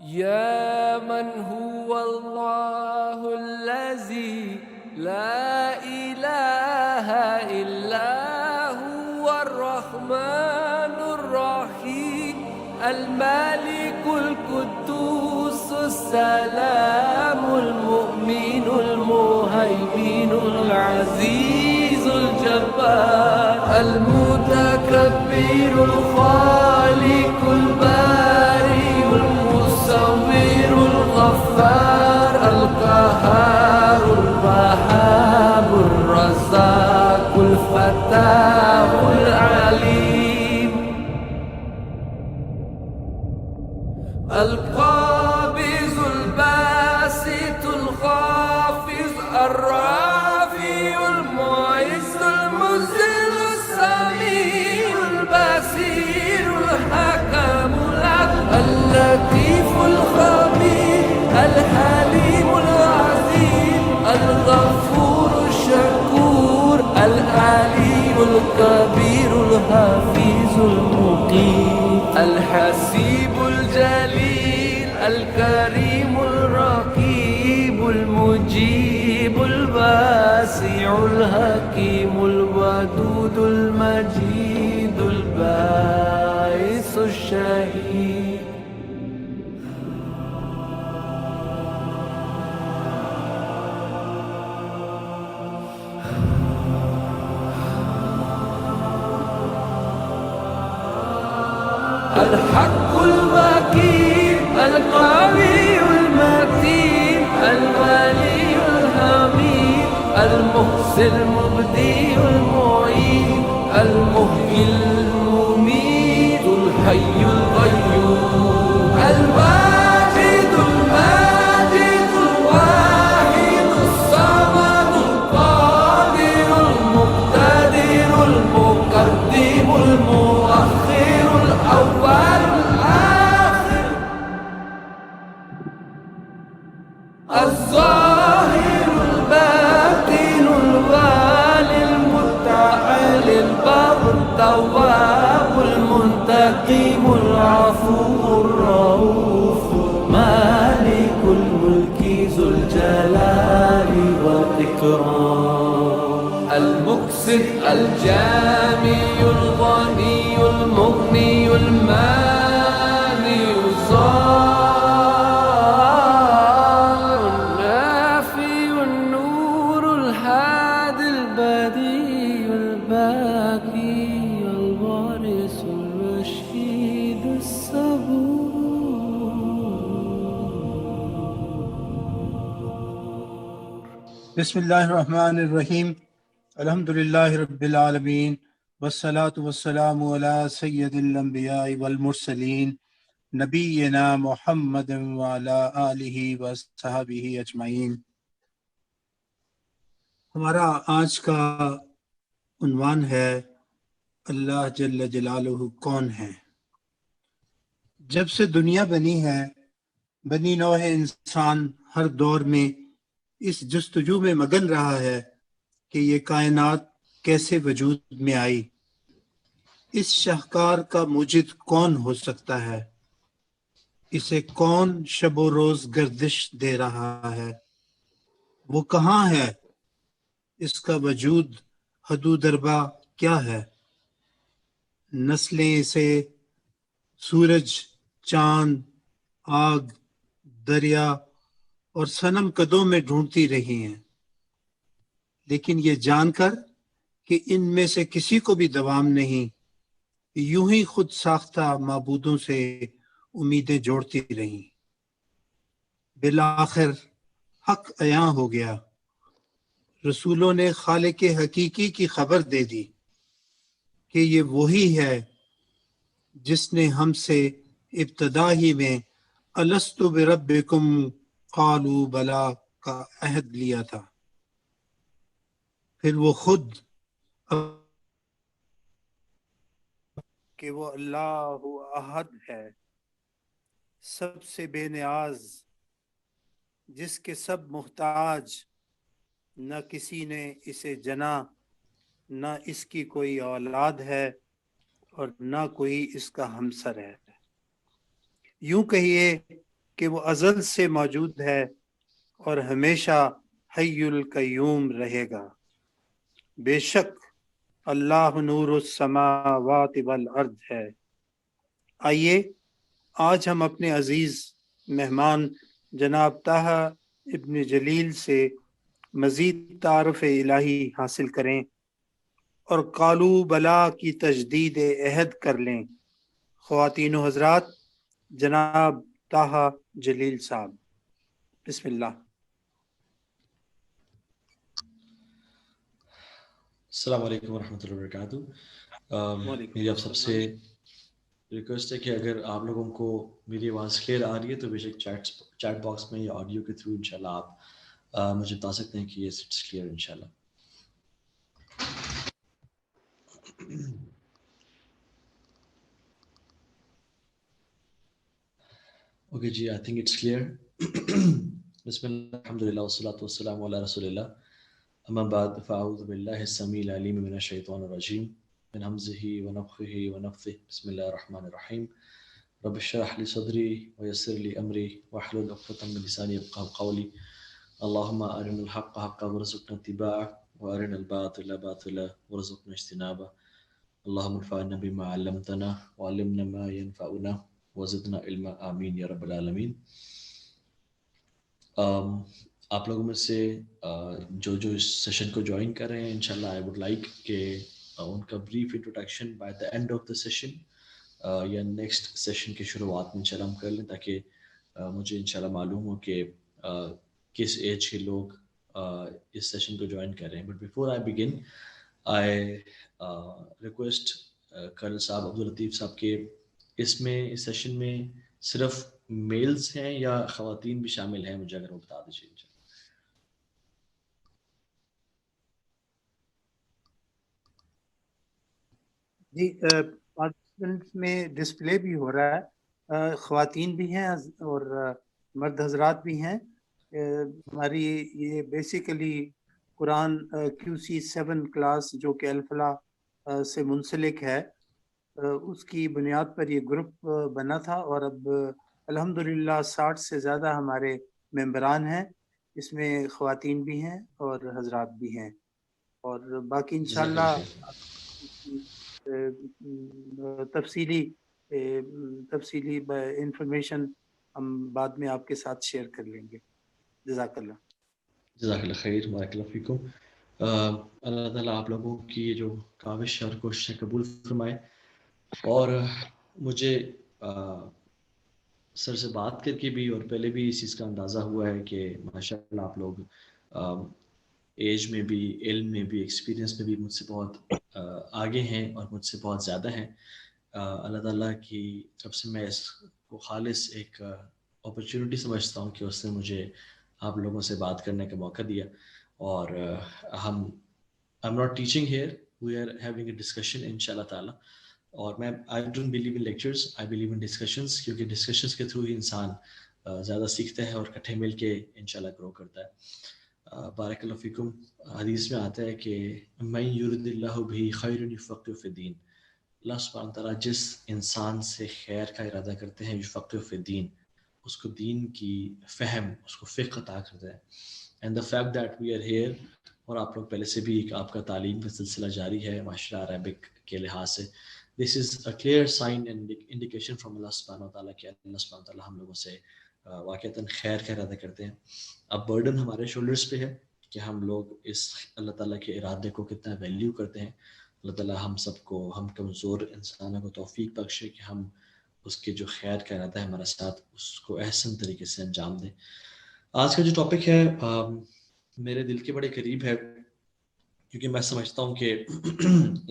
يا من هو الله الذي لا إله إلا هو الرحمن الرحيم الملك القدوس السلام المؤمن المهيمن العزيز الجبار المتكبر الخالق البارئ المصور الغفار القهار الوهاب الرزاق الفتاح العليم القابض الباسط الخافض الرافع المعز المذل السميع البصير الحكم العدل اللطيف الخبير الحليم العظيم الغفور الشكور العليم الكبير الحفيظ المقيم الحسيب الجليل الكريم الرقيب المجيب الواسع الحكيم الودود المجيد الباعث الشهيد الحق المكين القوي المتين الولي الحميد المحسن المبدي المعيد المحيي المميت الحي القيوم الواجد الماجد الواحد الصمد القادر المقتدر المقدم المؤخر الأول الآخر الظاهر الباطن الوالي المتعال البر التواب المنتقم العفو الرؤوف مالك الملك ذو الجلال والإكرام المقسط الجامع الغني المغني المانع الظاهر النافي النور الهادي البديع الباقي الوارث الرشيد الصبور. بسم اللہ الرحمن الرحیم الحمد للہ رب العالمین والصلاة والسلام علی سید الانبیاء والمرسلین نبینا محمد وعلی آلہ وصحبہ اجمعین۔ ہمارا آج کا عنوان ہے اللہ جل جلالہ کون ہے۔ جب سے دنیا بنی ہے، بنی نوع انسان ہر دور میں اس جستجو میں مگن رہا ہے کہ یہ کائنات کیسے وجود میں آئی، اس شاہکار کا موجد کون ہو سکتا ہے، اسے کون شب و روز گردش دے رہا ہے، وہ کہاں ہے، اس کا وجود حدود اربع کیا ہے، نسلیں اسے سورج، چاند، آگ، دریا اور صنم قدوں میں ڈھونڈتی رہی ہیں، لیکن یہ جان کر کہ ان میں سے کسی کو بھی دوام نہیں، یوں ہی خود ساختہ معبودوں سے امیدیں جوڑتی رہیں۔ بالآخر حق عیاں ہو گیا، رسولوں نے خالق حقیقی کی خبر دے دی کہ یہ وہی ہے جس نے ہم سے ابتدا ہی میں الست بربکم قالوا بلا کا عہد لیا تھا۔ پھر وہ خود کہ وہ اللہ احد ہے، سب سے بے نیاز، جس کے سب محتاج، نہ کسی نے اسے جنا، نہ اس کی کوئی اولاد ہے اور نہ کوئی اس کا ہمسر ہے۔ یوں کہیے کہ وہ ازل سے موجود ہے اور ہمیشہ حی القیوم رہے گا۔ بے شک اللہ نور السماوات والارض ہے۔ آئیے آج ہم اپنے عزیز مہمان جناب طٰہٰ ابن جلیل سے مزید تعارف الہی حاصل کریں اور قالو بلا کی تجدید عہد کر لیں۔ خواتین و حضرات، جناب طٰہٰ جلیل صاحب، بسم اللہ۔ السلام علیکم ورحمۃ اللہ وبرکاتہ۔ میری آپ سب سے ریکویسٹ ہے کہ اگر آپ لوگوں کو میری آواز کلیئر آ رہی ہے تو بے شک چیٹ باکس میں یا آڈیو کے تھرو انشاءاللہ آپ مجھے بتا سکتے ہیں کہ یہ اٹس کلیئر انشاءاللہ۔ اوکے جی، آئی تھنک اٹس کلیئر۔ بسم اللہ، الحمد للہ والصلاۃ والسلام علی رسول اللہ، اما بعد فاعوذ باللہ السمیع العلیم من الشیطان الرجیم من ہمزہ ونفخہ ونفثہ، بسم اللہ الرحمن الرحیم۔ رب اشرح لی صدری ویسر لی امری واحلل عقدۃ من لسانی یفقہوا قولی، اللہم ارنا الحق حقا وارزقنا اتباعہ وارنا الباطل باطلا وارزقنا اجتنابہ، اللہم انفعنا بما علمتنا وعلمنا ما ینفعنا وزدنا علما، آمین یا رب العالمین۔ آپ لوگوں میں سے جو اس سیشن کو جوائن کر رہے ہیں انشاءاللہ آئی ووڈ لائک کہ ان کا brief introduction by the and of the session یا نیکسٹ سیشن کی شروعات میں انشاءاللہ ہم کر لیں، تاکہ مجھے انشاءاللہ معلوم ہو کہ کس ایج کے لوگ اس سیشن کو جوائن کر رہے ہیں۔ But before I begin I request colonel صاحب عبداللطیف صاحب کے اس سیشن میں صرف میلز ہیں یا خواتین بھی شامل ہیں، مجھے اگر وہ بتا دیجیے۔ جی، پارٹیسپینٹس میں ڈسپلے بھی ہو رہا ہے، خواتین بھی ہیں اور مرد حضرات بھی ہیں۔ ہماری یہ بیسیکلی قرآن QC7 کلاس جو کہ الفلاح سے منسلک ہے، اس کی بنیاد پر یہ گروپ بنا تھا، اور اب الحمدللہ 60 سے زیادہ ہمارے ممبران ہیں، اس میں خواتین بھی ہیں اور حضرات بھی ہیں، اور باقی انشاءاللہ تفصیلی انفارمیشن ہم بعد میں آپ کے ساتھ شیئر کر لیں گے۔ جزاک اللہ۔ جزاک اللہ خیر، بارک اللہ فیکم۔ اللہ تعالیٰ آپ لوگوں کی یہ جو کاوش اور کوششیں قبول فرمائے، اور مجھے سر سے بات کر کے بھی اور پہلے بھی اس چیز کا اندازہ ہوا ہے کہ ماشاءاللہ آپ لوگ ایج میں بھی، علم میں بھی، ایکسپیرینس میں بھی مجھ سے بہت آگے ہیں اور مجھ سے بہت زیادہ ہیں۔ اللہ تعالیٰ کی طرف سے میں اس کو خالص ایک اپرچونٹی سمجھتا ہوں کہ اس نے مجھے آپ لوگوں سے بات کرنے کا موقع دیا، اور I'm not teaching here, we are having a discussion انشاءاللہ تعالیٰ، اور میں I don't believe in lectures, I believe in discussions، کیونکہ discussions کے تھرو ہی انسان زیادہ سیکھتا ہے اور کٹھے مل کے انشاءاللہ گرو کرتا ہے۔ بارک اللہ فیکم۔ حدیث میں آتا ہے کہ من یرد اللہ بہ خیر یفقہہ فی الدین، اللہ سبحانہ تعالیٰ جس انسان سے خیر کا ارادہ کرتے ہیں یفقہہ فی الدین، اس کو دین کی فہم، اس کو فقہ عطا کرتا ہے۔ And the fact that we are here, اور آپ لوگ پہلے سے بھی ایک آپ کا تعلیم کا سلسلہ جاری ہے ماشاءاللہ عربک کے لحاظ سے، this is a clear sign and indication from اللہ سبحانہ تعالیٰ کہ اللہ سبحانہ تعالیٰ ہم لوگوں سے واقعتاً خیر کا ارادہ کرتے ہیں۔ اب برڈن ہمارے شولڈرز پہ ہے کہ ہم لوگ اس اللہ تعالیٰ کے ارادے کو کتنا ویلیو کرتے ہیں۔ اللہ تعالیٰ ہم سب کو، ہم کمزور انسانوں کو توفیق بخشے کہ ہم اس کے جو خیر کا ارادہ ہے ہمارے ساتھ، اس کو احسن طریقے سے انجام دیں۔ آج کا جو ٹاپک ہے میرے دل کے بڑے قریب ہے، کیونکہ میں سمجھتا ہوں کہ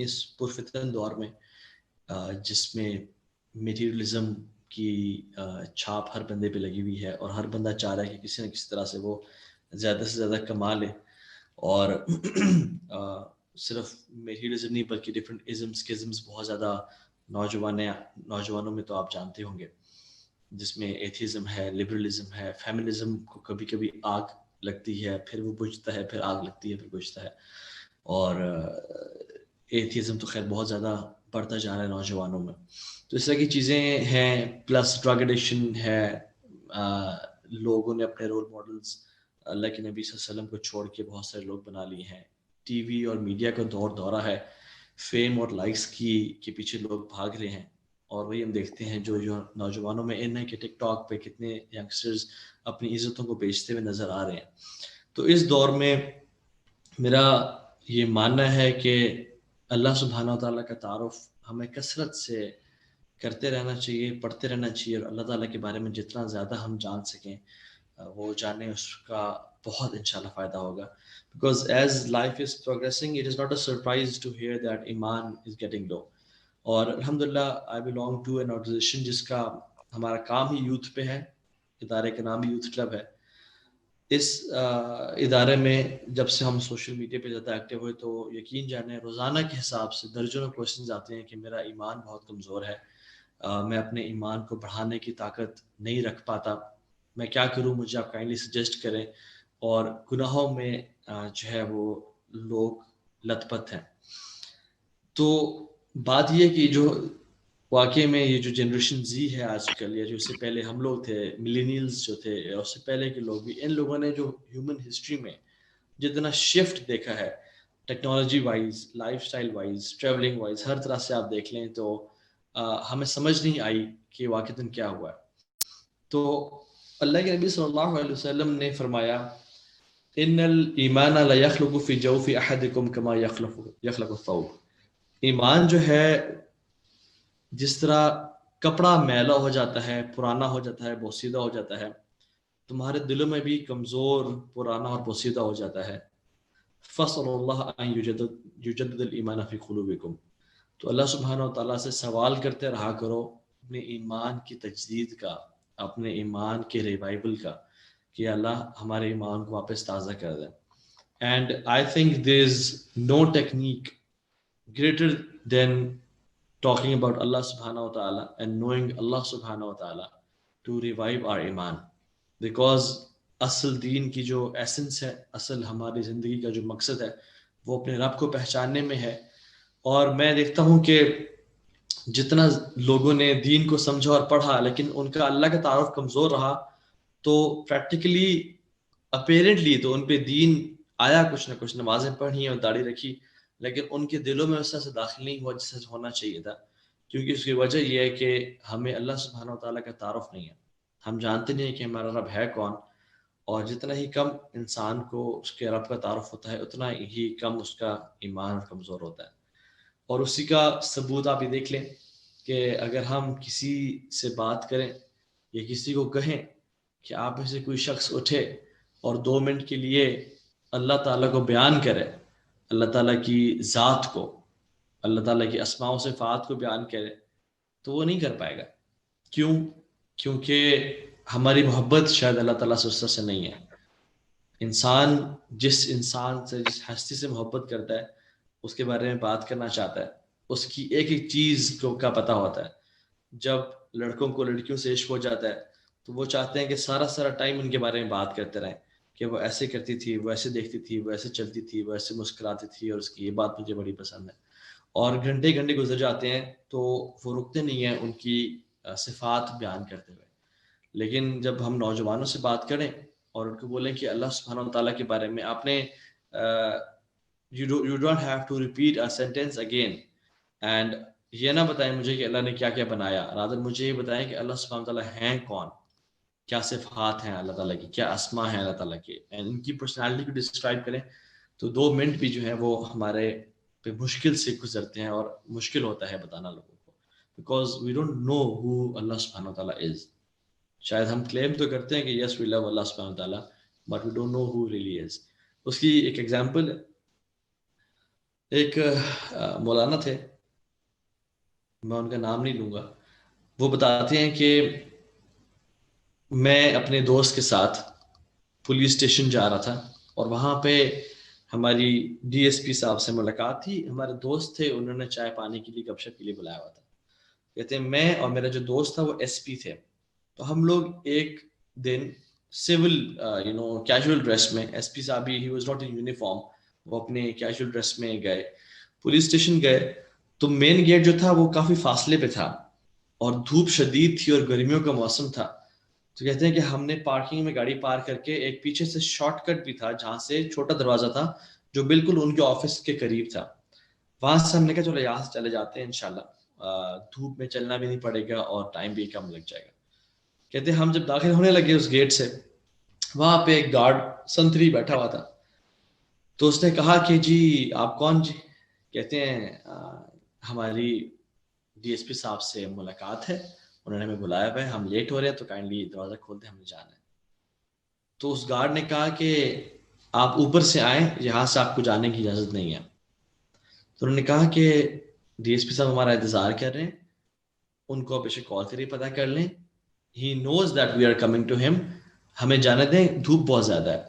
اس پرفتن دور میں جس میں میٹیریلزم کی چھاپ ہر بندے پہ لگی ہوئی ہے، اور ہر بندہ چاہ رہا ہے کہ کسی نہ کسی طرح سے وہ زیادہ سے زیادہ کما لے، اور صرف میٹیریلزم نہیں بلکہ ڈفرینٹ ازمس کزمس بہت زیادہ نوجوانوں میں تو آپ جانتے ہوں گے، جس میں ایتھیزم ہے، لبرلزم ہے، فیمنزم کو کبھی کبھی آگ لگتی ہے، پھر وہ بجھتا ہے، پھر آگ لگتی ہے، پھر بجھتا ہے، اور ایتھیزم تو خیر بہت زیادہ بڑھتا جا رہا ہے نوجوانوں میں۔ تو اس طرح کی چیزیں ہیں، پلس ڈرگ ایڈکشن ہے، لوگوں نے اپنے رول ماڈلز اللہ کے نبی صلی اللہ علیہ وسلم کو چھوڑ کے بہت سارے لوگ بنا لیے ہیں. ٹی وی اور میڈیا کا دورہ ہے, فیم اور لائکس کے پیچھے لوگ بھاگ رہے ہیں, اور وہی ہم دیکھتے ہیں جو نوجوانوں میں ان ہے کہ ٹک ٹاک پہ کتنے ینگسٹرز اپنی عزتوں کو بیچتے ہوئے نظر آ رہے ہیں. تو اس دور میں میرا یہ ماننا ہے کہ اللہ سبحانہ و تعالیٰ کا تعارف ہمیں کثرت سے کرتے رہنا چاہیے, پڑھتے رہنا چاہیے, اور اللہ تعالیٰ کے بارے میں جتنا زیادہ ہم جان سکیں وہ جانیں, اس کا بہت انشاءاللہ فائدہ ہوگا. Because as life is progressing, it is not a surprise to hear that ایمان is getting low. اور الحمدللہ I belong to an organization جس کا ہمارا کام ہی یوتھ پہ ہے, ادارے کا نام یوتھ کلب ہے. اس ادارے میں جب سے ہم سوشل میڈیا پہ زیادہ ایکٹیو ہوئے تو یقین جانیں روزانہ کے حساب سے درجنوں کوشچنز آتے ہیں کہ میرا ایمان بہت کمزور ہے, میں اپنے ایمان کو بڑھانے کی طاقت نہیں رکھ پاتا, میں کیا کروں, مجھے آپ کائنڈلی سجیسٹ کریں. اور گناہوں میں جو ہے وہ لوگ لت پت ہیں. تو بات یہ کہ جو واقعے میں یہ جو جنریشن زی ہے آج کل, یا جو اس سے پہلے ہم لوگ تھے ملینیلز جو تھے, یا اس سے پہلے کے لوگ بھی, ان لوگوں نے جو ہیومن ہسٹری میں جتنا شفٹ دیکھا ہے technology wise, life style wise, travelling wise, ہر طرح سے آپ دیکھ لیں تو ہمیں سمجھ نہیں آئی کہ واقعتاً کیا ہوا ہے. تو اللہ کے نبی صلی اللہ علیہ وسلم نے فرمایا ان الایمان لا یخلق فی جوف احدکم کما یخلق الثوب. ایمان جو ہے جس طرح کپڑا میلا ہو جاتا ہے, پرانا ہو جاتا ہے, بوسیدہ ہو جاتا ہے, تمہارے دلوں میں بھی کمزور, پرانا اور بوسیدہ ہو جاتا ہے. فصل اللہ ان یجدد الایمان فی قلوبکم. تو اللہ سبحانہ و تعالیٰ سے سوال کرتے رہا کرو اپنے ایمان کی تجدید کا, اپنے ایمان کے ریوائول کا, کہ اللہ ہمارے ایمان کو واپس تازہ کر دے. And I think there is no technique greater than talking about Allah subhanahu wa ta'ala and knowing Allah subhanahu wa ta'ala to revive our iman. Because اصل دین کی جو ایسنس ہے, اصل ہماری زندگی کا جو مقصد ہے وہ اپنے رب کو پہچاننے میں ہے. اور میں دیکھتا ہوں کہ جتنا لوگوں نے دین کو سمجھا اور پڑھا لیکن ان کا اللہ کا تعارف کمزور رہا, تو پریکٹیکلی اپیرنٹلی تو ان پہ دین آیا, کچھ نہ کچھ نمازیں پڑھی اور داڑھی رکھی, لیکن ان کے دلوں میں اس طرح سے داخل نہیں ہوا جس سے ہونا چاہیے تھا. کیونکہ اس کی وجہ یہ ہے کہ ہمیں اللہ سبحانہ و تعالیٰ کا تعارف نہیں ہے, ہم جانتے نہیں کہ ہمارا رب ہے کون. اور جتنا ہی کم انسان کو اس کے رب کا تعارف ہوتا ہے اتنا ہی کم اس کا ایمان کمزور ہوتا ہے. اور اسی کا ثبوت آپ یہ دیکھ لیں کہ اگر ہم کسی سے بات کریں یا کسی کو کہیں کہ آپ میں سے کوئی شخص اٹھے اور 2 منٹ کے لیے اللہ تعالیٰ کو بیان کرے, اللہ تعالیٰ کی ذات کو, اللہ تعالیٰ کی اسماء و صفات کو بیان کرے, تو وہ نہیں کر پائے گا. کیوں؟ کیونکہ ہماری محبت شاید اللہ تعالیٰ سے اس طرح سے نہیں ہے. انسان جس ہستی سے محبت کرتا ہے, اس کے بارے میں بات کرنا چاہتا ہے, اس کی ایک ایک چیز کا پتہ ہوتا ہے. جب لڑکوں کو لڑکیوں سے عشق ہو جاتا ہے تو وہ چاہتے ہیں کہ سارا ٹائم ان کے بارے میں بات کرتے رہیں, کہ وہ ایسے کرتی تھی, وہ ایسے دیکھتی تھی, وہ ایسے چلتی تھی, وہ ایسے مسکراتی تھی, اور اس کی یہ بات مجھے بڑی پسند ہے. اور گھنٹے گزر جاتے ہیں تو وہ رکتے نہیں ہیں ان کی صفات بیان کرتے ہوئے. لیکن جب ہم نوجوانوں سے بات کریں اور ان کو بولیں کہ اللہ سبحانہ و تعالیٰ کے بارے میں آپ نے you don't have to repeat a sentence again, and یہ نہ بتائیں مجھے کہ اللہ نے کیا کیا بنایا, rather مجھے یہ بتائیں کہ اللہ سبحانہ و تعالیٰ ہیں کون, کیا صفات ہیں اللہ تعالیٰ کی, کیا اسماء ہیں اللہ تعالیٰ کی, اینڈ ان کی پرسنالٹی کو ڈسکرائب کریں. تو 2 منٹ بھی جو ہے وہ ہمارے پہ مشکل سے گزرتے ہیں, اور مشکل ہوتا ہے بتانا لوگوں کو, بیکاز وی ڈونٹ نو ہو اللہ سبحانہ و تعالیٰ از. شاید ہم کلیم تو کرتے ہیں کہ یس وی لو اللہ سبحانہ و تعالیٰ, but we don't know who really is. اس کی ایک ایگزامپل ہے, ایک مولانا تھے, میں ان کا نام نہیں لوں گا, وہ بتاتے ہیں کہ میں اپنے دوست کے ساتھ پولیس اسٹیشن جا رہا تھا, اور وہاں پہ ہماری ڈی ایس پی صاحب سے ملاقات تھی. ہمارے دوست تھے, انہوں نے چائے پانی کے لیے گپ شپ کے لیے بلایا ہوا تھا. کہتے ہیں میں اور میرا جو دوست تھا وہ ایس پی تھے, تو ہم لوگ ایک دن سول کیجول ڈریس میں, ایس پی صاحب he was not in uniform, وہ اپنے کیجول ڈریس میں گئے, پولیس اسٹیشن گئے. تو مین گیٹ جو تھا وہ کافی فاصلے پہ تھا, اور دھوپ شدید تھی اور گرمیوں کا موسم تھا. تو کہتے ہیں کہ ہم نے پارکنگ میں گاڑی پارک کر کے ایک پیچھے سے شارٹ کٹ بھی تھا جہاں سے چھوٹا دروازہ تھا جو بالکل ان کے آفس کے قریب تھا. وہاں سے ہم نے کہا چلو یہاں سے چلے جاتے ہیں انشاءاللہ، دھوپ میں چلنا بھی نہیں پڑے گا اور ٹائم بھی کم لگ جائے گا. کہتے ہیں ہم جب داخل ہونے لگے اس گیٹ سے، وہاں پہ ایک گارڈ سنتری بیٹھا ہوا تھا. تو اس نے کہا کہ جی آپ کون جی؟ کہتے ہیں ہماری ڈی ایس پی صاحب سے ملاقات ہے، انہوں نے ہمیں بلایا ہوا ہے، ہم لیٹ ہو رہے ہیں تو کائنڈلی دروازہ کھول دیں، ہمیں جانا ہے. تو اس گارڈ نے کہا کہ آپ اوپر سے آئیں، یہاں سے آپ کو جانے کی اجازت نہیں ہے. تو انہوں نے کہا کہ ڈی ایس پی صاحب ہمارا انتظار کر رہے ہیں، ان کو بے شک کال کریے، پتہ کر لیں. He knows that we are coming to ہم، ہمیں جانے دیں، دھوپ بہت زیادہ ہے.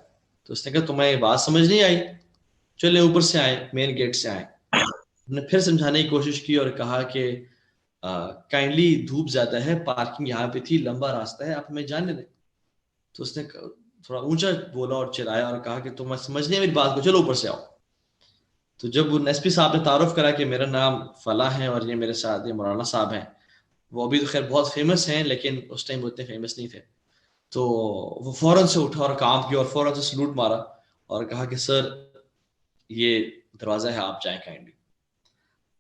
تو اس نے کہا تمہیں یہ بات سمجھ نہیں آئی، چلے اوپر سے آئیں، مین گیٹ سے آئیں. نے پھر سمجھانے کی کوشش کی اور کہا کہ کائنڈلی دھوپ زیادہ ہے، پارکنگ یہاں پہ تھی، لمبا راستہ ہے، آپ ہمیں جانے دیں. تو اس نے تھوڑا اونچا بولا اور چلایا اور کہا کہ تم سمجھ نہیں میری بات کو، چلو اوپر سے آؤ. تو جب وہ ایس پی صاحب نے تعارف کرا کہ میرا نام فلاں ہے اور یہ میرے ساتھ یہ مولانا صاحب ہیں، وہ ابھی تو خیر بہت فیمس ہیں لیکن اس ٹائم وہ اتنے فیمس نہیں تھے. تو وہ فوراً سے اٹھا اور کام کیا اور فوراً سے سلوٹ مارا اور کہا کہ سر یہ دروازہ ہے، آپ جائیں کائنڈلی.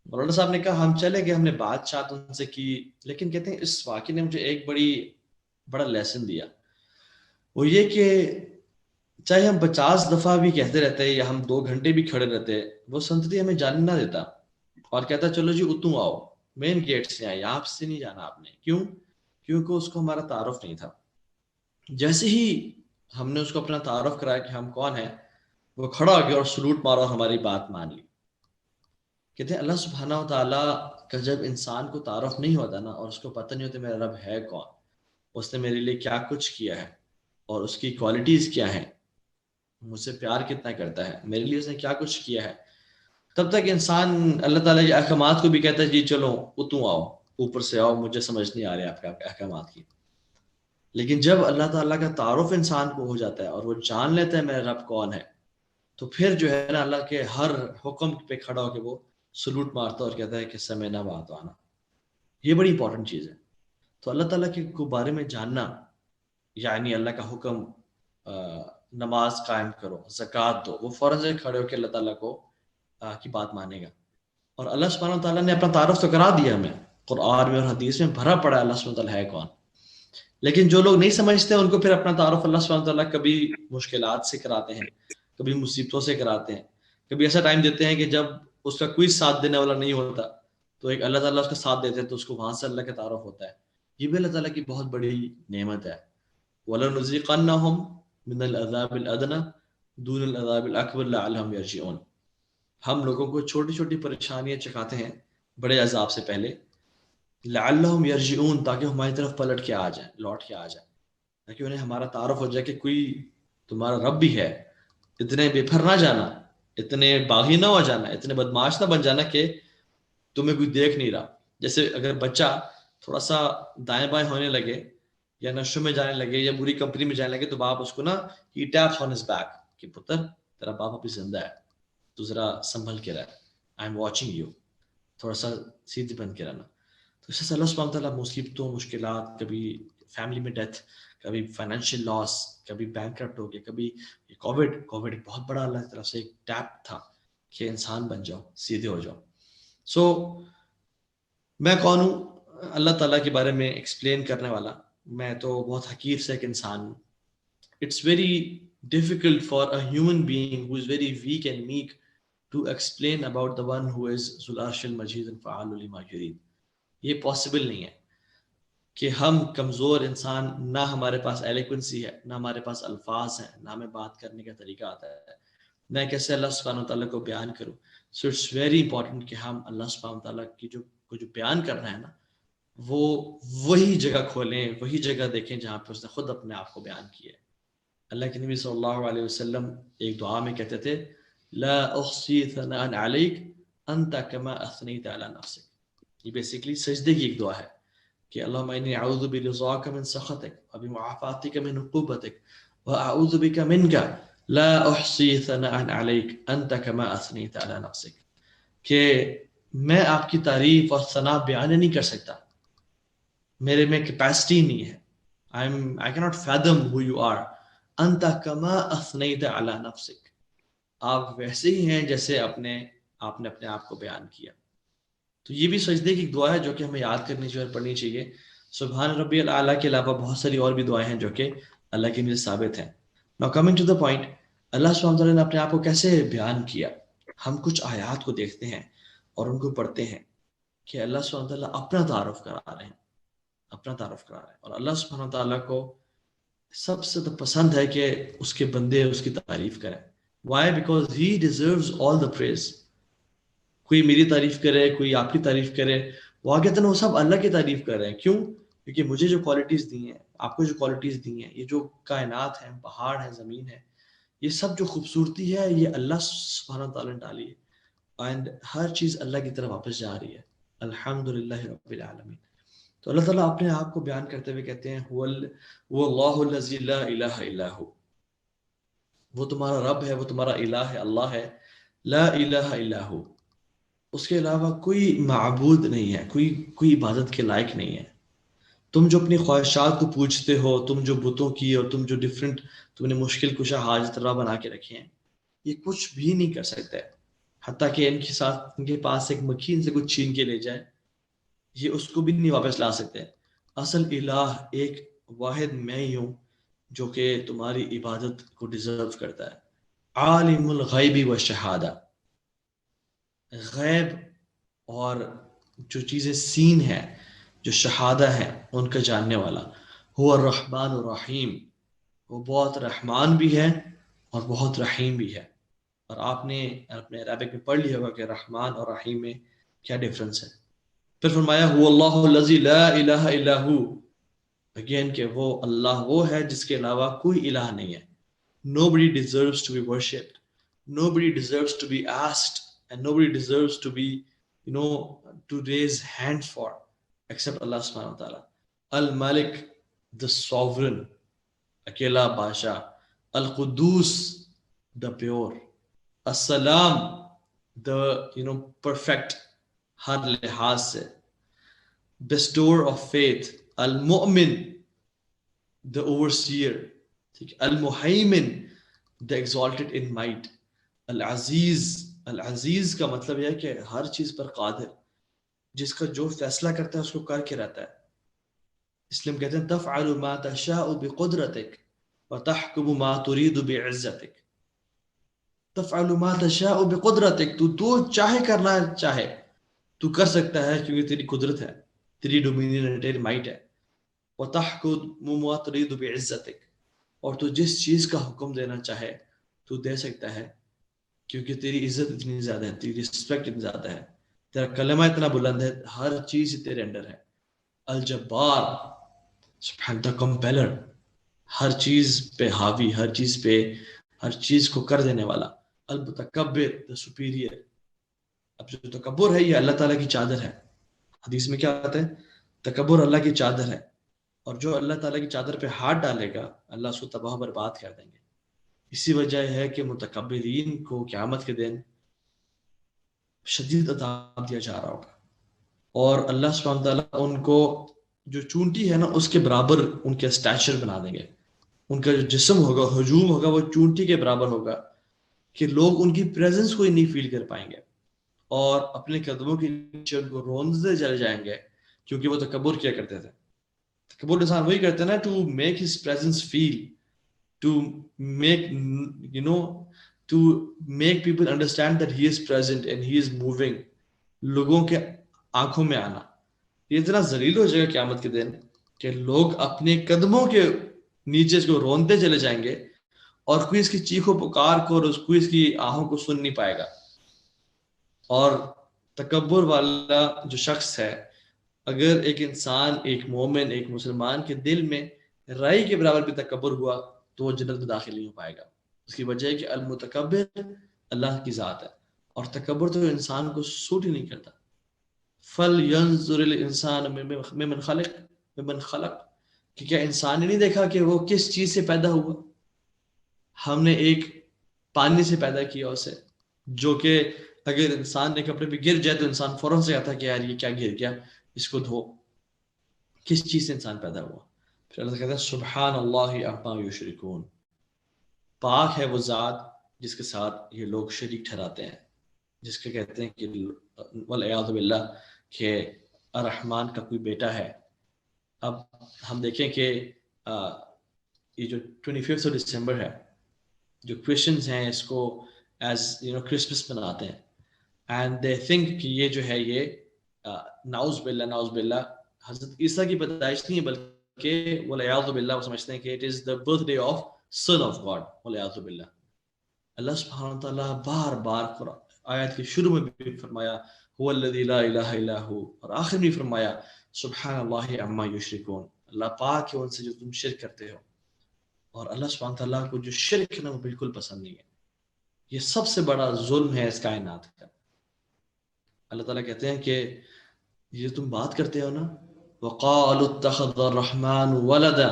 مولانا صاحب نے کہا ہم چلے گئے، ہم نے بات چات ان سے کی، لیکن کہتے ہیں اس واقعے نے مجھے ایک بڑا لیسن دیا. وہ یہ کہ چاہے ہم 50 دفعہ بھی کہتے رہتے یا ہم 2 گھنٹے بھی کھڑے رہتے، وہ سنتری ہمیں جانے نہ دیتا اور کہتا چلو جی اتوں آؤ، مین گیٹ سے آئے، آپ سے نہیں جانا آپ نے. کیوں؟ کیونکہ اس کو ہمارا تعارف نہیں تھا. جیسے ہی ہم نے اس کو اپنا تعارف کرایا کہ ہم کون ہیں، وہ کھڑا ہو گیا اور سلوٹ مارا اور ہماری بات مان لی. کہتے ہیں اللہ سبحانہ و تعالیٰ کا جب انسان کو تعارف نہیں ہوتا نا، اور اس کو پتہ نہیں ہوتا میرا رب ہے کون، اس نے میرے لیے کیا کچھ کیا ہے اور اس کی کوالٹیز کیا ہیں، مجھ سے پیار کتنا کرتا ہے، میرے لیے اس نے کیا کچھ کیا ہے، تب تک انسان اللہ تعالیٰ کے احکامات کو بھی کہتا ہے جی چلو اتوں آؤ، اوپر سے آؤ، مجھے سمجھ نہیں آ رہے آپ کے احکامات کی. لیکن جب اللہ تعالیٰ کا تعارف انسان کو ہو جاتا ہے اور وہ جان لیتا ہے میرا رب کون ہے، تو پھر جو ہے نا اللہ کے ہر حکم پہ کھڑا ہو کے وہ سلوٹ مارتا اور کہتا ہے کہ سمعنا وأطعنا. یہ بڑی امپورٹنٹ چیز ہے. تو اللہ تعالیٰ کے بارے میں جاننا یعنی اللہ کا حکم نماز قائم کرو، زکوٰۃ دو، وہ فوراً سے کھڑے ہو کے اللہ تعالیٰ کو کی بات مانے گا. اور اللہ سبحانہ و تعالیٰ نے اپنا تعارف تو کرا دیا ہمیں، قرآن میں اور حدیث میں بھرا پڑا ہے اللہ سبحانہ و تعالیٰ ہے کون. لیکن جو لوگ نہیں سمجھتے ان کو پھر اپنا تعارف اللہ سبحانہ و تعالیٰ کبھی مشکلات سے کراتے ہیں، کبھی مصیبتوں سے کراتے ہیں، کبھی ایسا ٹائم دیتے ہیں کہ جب اس کا کوئی ساتھ دینے والا نہیں ہوتا تو ایک اللہ تعالیٰ اس کا ساتھ دیتے ہیں تو اس کو وہاں سے اللہ کا تعارف ہوتا ہے. یہ بھی اللہ تعالیٰ کی بہت بڑی نعمت ہے. وَلَنُذِيقَنَّهُمْ مِنَ الْعَذَابِ الْأَدْنَىٰ دُونَ الْعَذَابِ الْأَكْبَرِ لَعَلَّهُمْ يَرْجِعُونَ. ہم لوگوں کو چھوٹی چھوٹی پریشانیاں چکھاتے ہیں بڑے عذاب سے پہلے، لعلہم یرجعون، تاکہ ہماری طرف پلٹ کے آ جائیں، لوٹ کے آ جائیں، تاکہ انہیں ہمارا تعارف ہو جائے کہ کوئی تمہارا رب بھی ہے. اتنے بے پھر نہ جانا، اتنے باغی نہ ہو جانا، اتنے بدماش نہ بن جانا کہ تمہیں کوئی دیکھ نہیں رہا. جیسے اگر بچہ تھوڑا سا دائیں بائیں ہونے لگے یا نشوں میں جانے لگے یا بری کمپنی میں جانے لگے تو باپ اس کو نا ہی ٹیپس آن ہز بیک کہ پتر تیرا باپ ابھی زندہ ہے، تو ذرا سنبھل کے رہ، آئی ایم واچنگ یو، تھوڑا سا سیدھی بن کے رہنا. تو اس سے اللہ سبحانہ تعالیٰ مصیبتوں، مشکلات، کبھی فیملی میں ڈیتھ، کبھی فائنینشیل لاس، کبھی بینک کرپٹ ہو گیا، کبھی کووڈ ایک بہت بڑا اللہ کی طرف سے ایک ٹیپ تھا کہ انسان بن جاؤ، سیدھے ہو جاؤ. سو میں کون ہوں اللہ تعالیٰ کے بارے میں ایکسپلین کرنے والا؟ میں تو بہت حقیر سے ایک انسان ہوں. It's very difficult for a human being who is very weak and make to explain about the one who is ذو العرش المجید فعال لما یرید. یہ پاسبل نہیں ہے کہ ہم کمزور انسان، نہ ہمارے پاس ایلیکوینسی ہے، نہ ہمارے پاس الفاظ ہیں، نہ ہمیں بات کرنے کا طریقہ آتا ہے، میں کیسے اللہ سبحانہ تعالیٰ کو بیان کروں. سو اٹس ویری امپورٹنٹ کہ ہم اللہ سبحانہ تعالیٰ کی جو بیان کرنا ہے نا، وہ وہی جگہ کھولیں، وہی جگہ دیکھیں جہاں پہ اس نے خود اپنے آپ کو بیان کیا ہے. اللہ کے نبی صلی اللہ علیہ وسلم ایک دعا میں کہتے تھے لا احصی ثناء علیک انت کما اثنیت علی نفسک. یہ بیسیکلی سجدے کی ایک دعا ہے کہ اللہم انی اعوذ برضاک من سخطک وبمعافاتک من عقوبتک واعوذ بک منک لا احصی ثناء علیک انت کما اثنیت علی نفسک. کہ میں آپ کی تعریف اور ثنا بیان نہیں کر سکتا، میرے میں کیپیسٹی نہیں ہے، I cannot fathom who you are. انت کما اثنیت علی نفسک. آپ ویسے ہی ہیں جیسے آپ نے اپنے آپ کو بیان کیا. تو یہ بھی سجدے کی ایک دعا ہے جو کہ ہمیں یاد کرنی چاہیے اور پڑھنی چاہیے. سبحان ربی الاعلیٰ کے علاوہ بہت ساری اور بھی دعائیں ہیں جو کہ اللہ کے لیے ثابت ہیں. Now coming to the point, اللہ سبحانہ وتعالیٰ نے اپنے آپ کو کیسے بیان کیا. ہم کچھ آیات کو دیکھتے ہیں اور ان کو پڑھتے ہیں کہ اللہ سبحانہ وتعالیٰ اپنا تعارف کرا رہے ہیں. اور اللہ سبحانہ وتعالیٰ کو سب سے پسند ہے کہ اس کے بندے اس کی تعریف کریں. Why? Because he deserves all the praise. کوئی میری تعریف کرے, کوئی آپ کی تعریف کرے, وہ کہتے ہیں وہ سب اللہ کی تعریف کر رہے ہیں. کیوں؟ کیونکہ مجھے جو کوالٹیز دی ہیں, آپ کو جو کوالٹیز دی ہیں, یہ جو کائنات ہیں, پہاڑ ہیں, زمین ہے, یہ سب جو خوبصورتی ہے یہ اللہ سبحانہ تعالیٰ نے ڈالی ہے. اینڈ ہر چیز اللہ کی طرف واپس جا رہی ہے. الحمدللہ رب العالمین. تو اللہ تعالیٰ اپنے آپ کو بیان کرتے ہوئے کہتے ہیں وہ اللہ الذی لا الہ الا ہو. وہ تمہارا رب ہے, وہ تمہارا الہ ہے, اللہ ہے. لا الہ الا ہو, اس کے علاوہ کوئی معبود نہیں ہے, کوئی عبادت کے لائق نہیں ہے. تم جو اپنی خواہشات کو پوچھتے ہو, تم جو بتوں کی اور تم جو ڈیفرنٹ تم نے مشکل کشا حاجت روا بنا کے رکھے ہیں, یہ کچھ بھی نہیں کر سکتے. حتیٰ کہ ان کے پاس ایک مکھی سے کچھ چھین کے لے جائے, یہ اس کو بھی نہیں واپس لا سکتے. اصل الہ ایک واحد میں ہی ہوں جو کہ تمہاری عبادت کو ڈیزرو کرتا ہے. عالم الغیب و شہادہ, غیب اور جو چیزیں سین ہیں, جو شہادہ ہیں, ان کا جاننے والا. هو الرحمن الرحیم, وہ بہت رحمان بھی ہے اور بہت رحیم بھی ہے. اور آپ نے اپنے عربک میں پڑھ لیا ہوگا کہ رحمان اور رحیم میں کیا ڈیفرنس ہے. پھر فرمایا هو اللہ الذی لا الہ الا ہو, اگین کہ وہ اللہ وہ ہے جس کے علاوہ کوئی الہ نہیں ہے. Nobody deserves to be worshipped, nobody deserves to be asked, and nobody deserves to be, to raise hands for except Allah subhanahu wa ta'ala. Al-Malik, the sovereign, اکیلا بادشاہ. Al-Qudus, the pure. As-Salam, the perfect ہر لحاظ سے. Bestower of faith. Al-Mu'min, the overseer. Al-Muhaymin, the exalted in might. Al-Aziz, العزیز کا مطلب یہ ہے کہ ہر چیز پر قادر, جس کا جو فیصلہ کرتا ہے اس کو کر کے رہتا ہے. اس لیے ہم کہتے ہیں تفعل ما تشاء بقدرتک وتحکم ما ترید بعزتک. تفعل ما تشاء بقدرتک, تو چاہے کرنا چاہے تو کر سکتا ہے کیونکہ تیری قدرت ہے, تیری ڈومینین ہے, تیری مائٹ ہے. وتحکم ما ترید بعزتک, اور تو جس چیز کا حکم دینا چاہے تو دے سکتا ہے کیونکہ تیری عزت اتنی زیادہ ہے, تیری رسپیکٹ اتنی زیادہ ہے, تیرا کلمہ اتنا بلند ہے, ہر چیز تیرے انڈر ہے. الجبار, سبحان the compeller, ہر چیز پہ حاوی, ہر چیز کو کر دینے والا. المتکبر, the superior. اب جو تکبر ہے یہ اللہ تعالیٰ کی چادر ہے. حدیث میں کیا آتا ہے؟ تکبر اللہ کی چادر ہے, اور جو اللہ تعالیٰ کی چادر پہ ہاتھ ڈالے گا اللہ اس کو تباہ برباد کر دیں گے. اسی وجہ ہے کہ متکبرین کو قیامت کے دن شدید عذاب دیا جا رہا ہوگا, اور اللہ سبحانہ تعالیٰ ان کو جو چونٹی ہے نا اس کے برابر ان کے اسٹیچر بنا دیں گے. ان کا جو جسم ہوگا, ہجوم ہوگا, وہ چونٹی کے برابر ہوگا کہ لوگ ان کی پریزنس کو ہی نہیں فیل کر پائیں گے, اور اپنے قدموں کے نیچے ان کو روندتے چلے جائیں گے کیونکہ وہ تکبر کیا کرتے تھے. تکبر انسان وہی کرتے ہیں نا, to make his presence feel, to make people understand that he is present and he is moving. لوگوں کے آنکھوں میں آنا, یہ اتنا ذلیل ہو جائے گا قیامت کے دن کہ لوگ اپنے قدموں کے نیچے اس کو رونتے چلے جائیں گے, اور کوئی اس کی چیخ و پکار کو اور کوئی اس کی آہوں کو سن نہیں پائے گا. اور تکبر والا جو شخص ہے, اگر ایک انسان, ایک مومن, ایک مسلمان کے دل میں رائی کے برابر بھی تکبر ہوا تو وہ جنت میں داخل نہیں ہو پائے گا. اس کی وجہ ہے کہ المتکبر اللہ کی ذات ہے, اور تکبر تو انسان کو سوٹ ہی نہیں کرتا. فَلْيَنْظُرِ الْإِنسَانُ مِمَّنْ خَلَقَ, کہ کیا انسان نے نہیں دیکھا کہ وہ کس چیز سے پیدا ہوا. ہم نے ایک پانی سے پیدا کیا اسے, جو کہ اگر انسان نے کپڑے پہ گر جائے تو انسان فوراً سے کہتا ہے کہ یار یہ کیا گر گیا, اس کو دھو. کس چیز سے انسان پیدا ہوا؟ پھر اللہ کہتے ہیں سبحان اللہ عما یشرکون، پاک ہے وہ ذات جس کے ساتھ یہ لوگ شریک ٹھہراتے ہیں، جس کے کہتے ہیں کہ والعیاذ باللہ کہ الرحمن کا کوئی بیٹا ہے۔ اب ہم دیکھیں کہ یہ جو 25 دسمبر ہے، جو کرسچنز ہیں اس کو ایز کرسمس مناتے ہیں، اینڈ دے تھنک کہ یہ جو ہے یہ نعوذ باللہ حضرت عیسیٰ کی پیدائش نہیں ہے، بلکہ والعیاذ باللہ وہ سمجھتے ہیں کہ it is the birthday of son of God والعیاذ باللہ۔ اللہ سبحانہ تعالیٰ بار بار آیت کے شروع میں بھی فرمایا هو الذی لا الہ الا هو، اور آخر میں فرمایا سبحان اللہ عما یشرکون، اللہ پاک ہے ان سے جو تم شرک کرتے ہو۔ اور اللہ سبحانہ تعالیٰ کو جو شرک ہے نا وہ بالکل پسند نہیں ہے، یہ سب سے بڑا ظلم ہے اس کائنات کا۔ اللہ تعالیٰ کہتے ہیں کہ یہ تم بات کرتے ہو نا، وقالوا اتخذ الرحمن ولدا،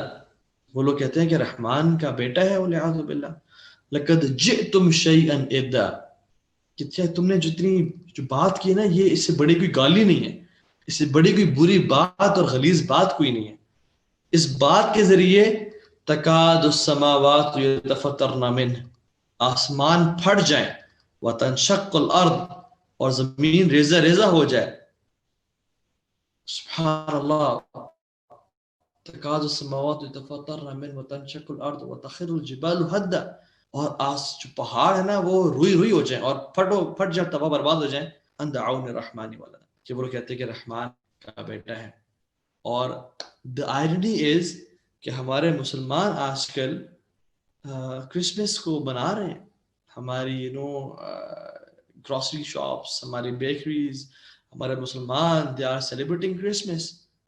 وہ لوگ کہتے ہیں کہ رحمان کا بیٹا ہے والعیاذ باللہ، لقد جئتم شیئا ادا، کہ تم نے جو بات کی نا یہ اس سے بڑی کوئی گالی نہیں ہے، اس سے بڑی کوئی بری بات اور غلیظ بات کوئی نہیں ہے۔ اس بات کے ذریعے تکاد السماوات یتفطرن منہ، آسمان پھٹ جائیں، وتنشق الارض، اور زمین ریزہ ریزہ ہو جائے۔ سبحان اللہ، تکاد السماوات یتفطرن منہ وتنشق الارض وتخر الجبال هدا، اور جو پہاڑ ہے نا وہ روئی روئی ہو جائیں اور پھٹ جائیں، تباہ برباد ہو جائیں، ان دعوا الرحمن ولدا، کہ وہ کہتے ہیں کہ رحمان کا بیٹا ہے۔ اور the irony is کہ ہمارے مسلمان آج کل کرسمس کو بنا رہے ہیں، ہماری گروسری شاپس، ہماری بیکریز، ہمارے مسلمان they are celebrating Christmas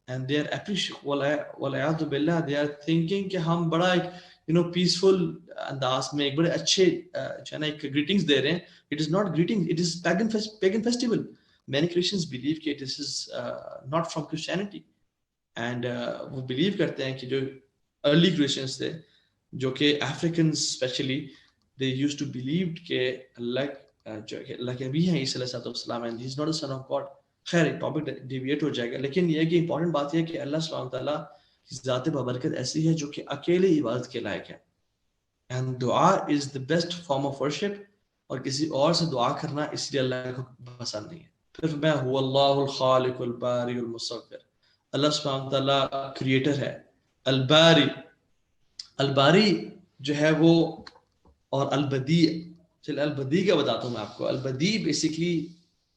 and they are appreciating، والعیاذ باللہ they are thinking کہ ہم بڑا ایک پیسفل انداز میں ایک بڑے اچھے جو ہے نا ایک گریٹنگز دے رہے ہیں۔ It is not greeting, it is pagan festival. Many Christians believe کہ this is not from Christianity, and وہ بلیو کرتے ہیں کہ جو ارلی کرسچنس تھے جو کہ Africans especially, they use to believe کہ اللہ کے نبی ہیں عیسیٰ علیہ السلام، and he is not a son of God. خیر ٹاپک ڈیویٹ ہو جائے گا، لیکن یہ کہ امپورٹنٹ بات یہ ہے کہ اللہ سبحانہ تعالیٰ کی ذات بابرکت ایسی ہے جو کہ اکیلے عبادت کے لائق ہے، اینڈ دعا is the best form of worship, اور کسی اور سے دعا کرنا اس لیے اللہ کو پسند نہیں ہے۔ پھر میں هو اللہ الخالق الباری المصور، اللہ سبحانہ تعالیٰ کریٹر ہے، الباری، الباری جو ہے وہ، اور البدیع، چلے البدیع کا بتاتا ہوں میں آپ کو۔ البدیع بیسیکلی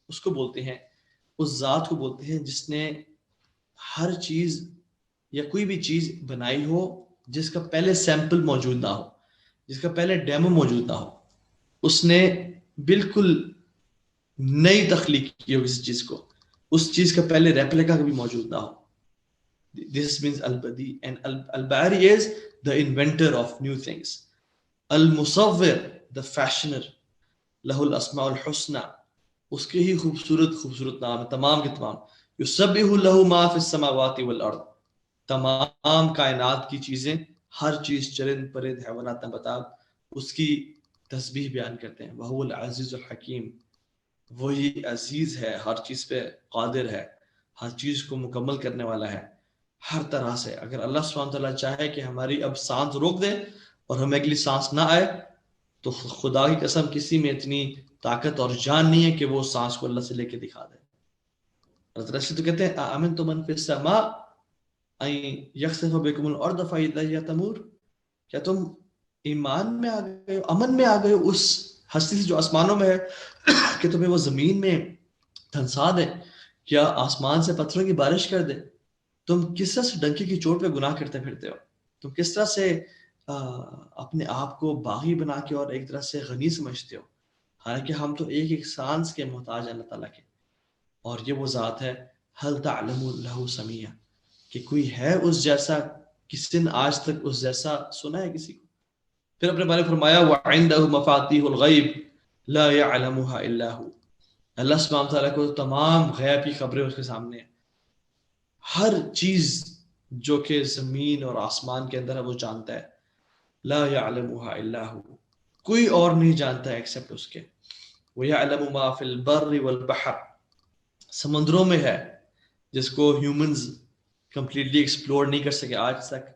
اس کو بولتے ہیں، اس ذات کو بولتے ہیں جس نے ہر چیز یا کوئی بھی چیز بنائی ہو جس کا پہلے سیمپل موجود نہ ہو، جس کا پہلے ڈیمو موجود نہ ہو، اس نے بالکل نئی تخلیق کی ہو کسی چیز کو، اس چیز کا پہلے ریپلیکا کبھی موجود نہ ہو۔ This means al-badi, and al-bari is the inventor of new things. Al-musawwir, the fashioner. lahu al-asma' al-husna، اس کے ہی خوبصورت نام ہے تمام کے تمام۔ یسبح له ما فی السماوات والارض، تمام کائنات کی چیزیں، ہر چیز، چرند پرند حیوانات نباتات، اس کی تسبیح بیان کرتے ہیں۔ وہو العزیز الحکیم، وہی عزیز ہے، ہر چیز پہ قادر ہے، ہر چیز کو مکمل کرنے والا ہے ہر طرح سے۔ اگر اللہ سبحانہ تعالیٰ چاہے کہ ہماری اب سانس روک دے اور ہمیں اگلی سانس نہ آئے، تو خدا کی قسم کسی میں اتنی طاقت اور جان نہیں ہے کہ وہ سانس کو اللہ سے لے کے دکھا دے۔ اللہ تعالیٰ تو کہتے ہیں آمنتم من فی السماء ان یخسف بکم الارض فاذا ہی تمور، کیا تم ایمان میں آ گئے ہو، امن میں آ گئے ہو اس ہستی سے جو آسمانوں میں ہے کہ تمہیں وہ زمین میں دھنسا دے، کیا آسمان سے پتھروں کی بارش کر دے؟ تم کس طرح سے ڈنکی کی چوٹ پہ گناہ کرتے پھرتے ہو؟ تم کس طرح سے اپنے آپ کو باغی بنا کے اور ایک طرح سے غنی سمجھتے ہو، حالانکہ ہم تو ایک ایک سانس کے محتاج ہیں اللہ تعالیٰ کے۔ اور یہ وہ ذات ہے هل تعلم له سمیہ، کہ کوئی ہے اس جیسا، کسی نے آج تک اس جیسا سنا ہے کسی کو؟ پھر اپنے بارے فرمایا وعنده مفاتیح الغیب لا يعلمها الا هو، اللہ سبحانہ تعالیٰ کو تمام غیب کی خبریں اس کے سامنے ہیں، ہر چیز جو کہ زمین اور آسمان کے اندر ہے وہ جانتا ہے۔ لا يعلمها الا هو، کوئی اور نہیں جانتا ہے ایکسپٹ اس کے۔ ويعلم ما في البر والبحر، سمندروں میں ہے جس کو ہیومنز کمپلیٹلی ایکسپلور نہیں کر سکے آج تک،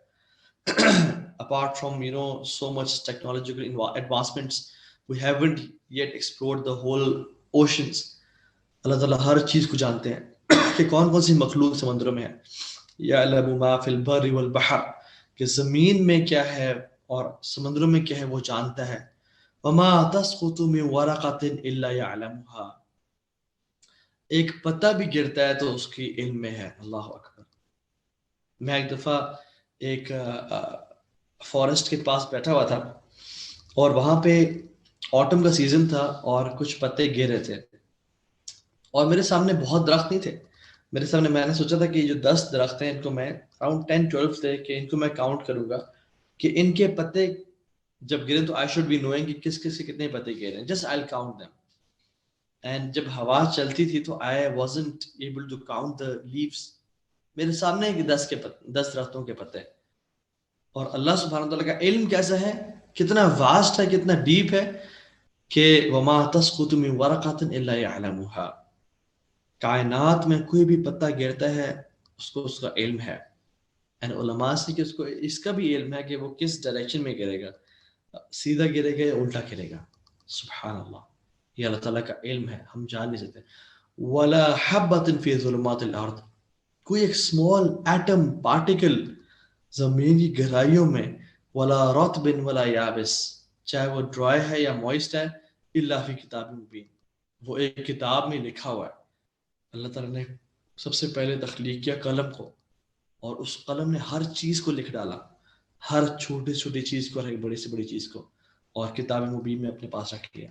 apart from so much technological advancements, we haven't yet explored the whole oceans. اللہ تعالیٰ ہر چیز کو جانتے ہیں کہ کون کون سی مخلوق سمندروں میں ہے. یعلم ما فی البر والبحر، کہ زمین میں کیا ہے اور سمندروں میں کیا ہے وہ جانتا ہے. وما تسقط من ورقۃ الا يعلمها، ایک پتا بھی گرتا ہے تو اس کی علم میں ہے. اللہ اکبر. میں ایک دفعہ ایک فارسٹ کے پاس بیٹھا ہوا تھا اور وہاں پہ آٹم کا سیزن تھا اور کچھ پتے گر رہے تھے اور میرے سامنے بہت درخت نہیں تھے. میرے سامنے میں نے سوچا تھا کہ جو 10 درخت ہیں ان کو میں اراؤنڈ 10-12 تھے کہ ان کو میں کاؤنٹ کروں گا کہ ان کے پتے جب گرے تو آئی شوڈ بی نوئنگ کہ کس کس کے کتنے پتے گرے ہیں. Just I will count them. اینڈ جب ہوا چلتی تھی تو I wasn't able to count the leaves. میرے سامنے 10 درختوں کے پتے. اور اللہ سبحانہ تعالیٰ کا علم کیسا ہے، کتنا واسٹ ہے، کتنا ڈیپ ہے کہ وما تسقط من ورقۃ الا يعلمها، کائنات میں کوئی بھی پتا گرتا ہے اس کو اس کا علم ہے. اینڈ علماء سے کہ اس کو اس کا بھی علم ہے کہ وہ کس ڈائریکشن میں گرے گا، سیدھا گرے گا یا الٹا گرے گا. سبحان اللہ، یہ اللہ تعالیٰ کا علم ہے، ہم جان نہیں سکتے. ولا حبۃ فی ظلمات الارض، کوئی ایک اسمال ایٹم پارٹیکل زمین کی گہرائیوں میں، ولا رطب ولا یابس، چاہے وہ ڈرائی ہے یا موئسٹ ہے، الا فی کتاب مبین، وہ ایک کتاب میں لکھا ہوا ہے. اللہ تعالیٰ نے سب سے پہلے تخلیق کیا قلم کو، اور اس قلم نے ہر چیز کو لکھ ڈالا، ہر چھوٹی چھوٹی چیز کو اور ایک بڑی سے بڑی چیز کو، اور کتاب مبین میں اپنے پاس رکھ لیا.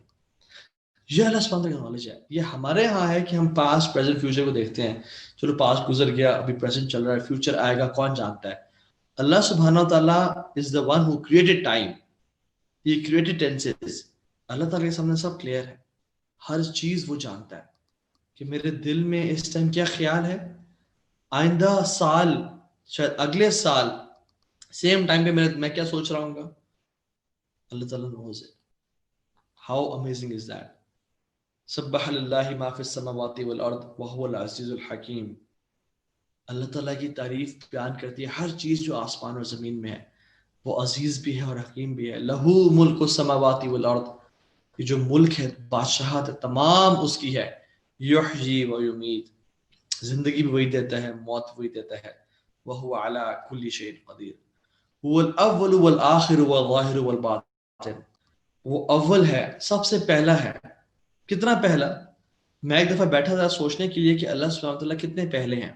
یہ اللہ سبحانہ کا نالج ہے. یہ ہمارے ہاں ہے کہ ہم پاسٹ پریزنٹ فیوچر کو دیکھتے ہیں، چلو پاسٹ گزر گیا، ابھی پریزنٹ چل رہا ہے، فیوچر آئے گا کون جانتا ہے. اللہ سبحانہ تعالیٰ is the one who created time. He created tenses. اللہ تعالیٰ کے سامنے سب کلیئر ہے، ہر چیز وہ جانتا ہے کہ میرے دل میں اس ٹائم کیا خیال ہے، آئندہ سال، شاید اگلے سال سیم ٹائم پہ میں کیا سوچ رہا ہوں گا. اللہ تعالیٰ knows it. How amazing is that. سبح للہ ما فی السماوات والارض وهو العزیز الحکیم. اللہ تعالیٰ کی تعریف بیان کرتی ہے ہر چیز جو آسمان اور زمین میں ہے، وہ عزیز بھی ہے اور حکیم بھی ہے. لہو ملک السماوات والارض، یہ جو ملک ہے، بادشاہت تمام اس کی ہے. یحیی و یمیت، زندگی بھی وہی دیتا ہے، موت وہی دیتا ہے. وہو علی کل شیء قدیر. هو الاول والآخر والظاہر والباطن، وہ اول ہے، سب سے پہلا ہے. کتنا پہلا؟ میں ایک دفعہ بیٹھا تھا سوچنے کے لیے کہ اللہ سبحانہ تعالیٰ کتنے پہلے ہیں،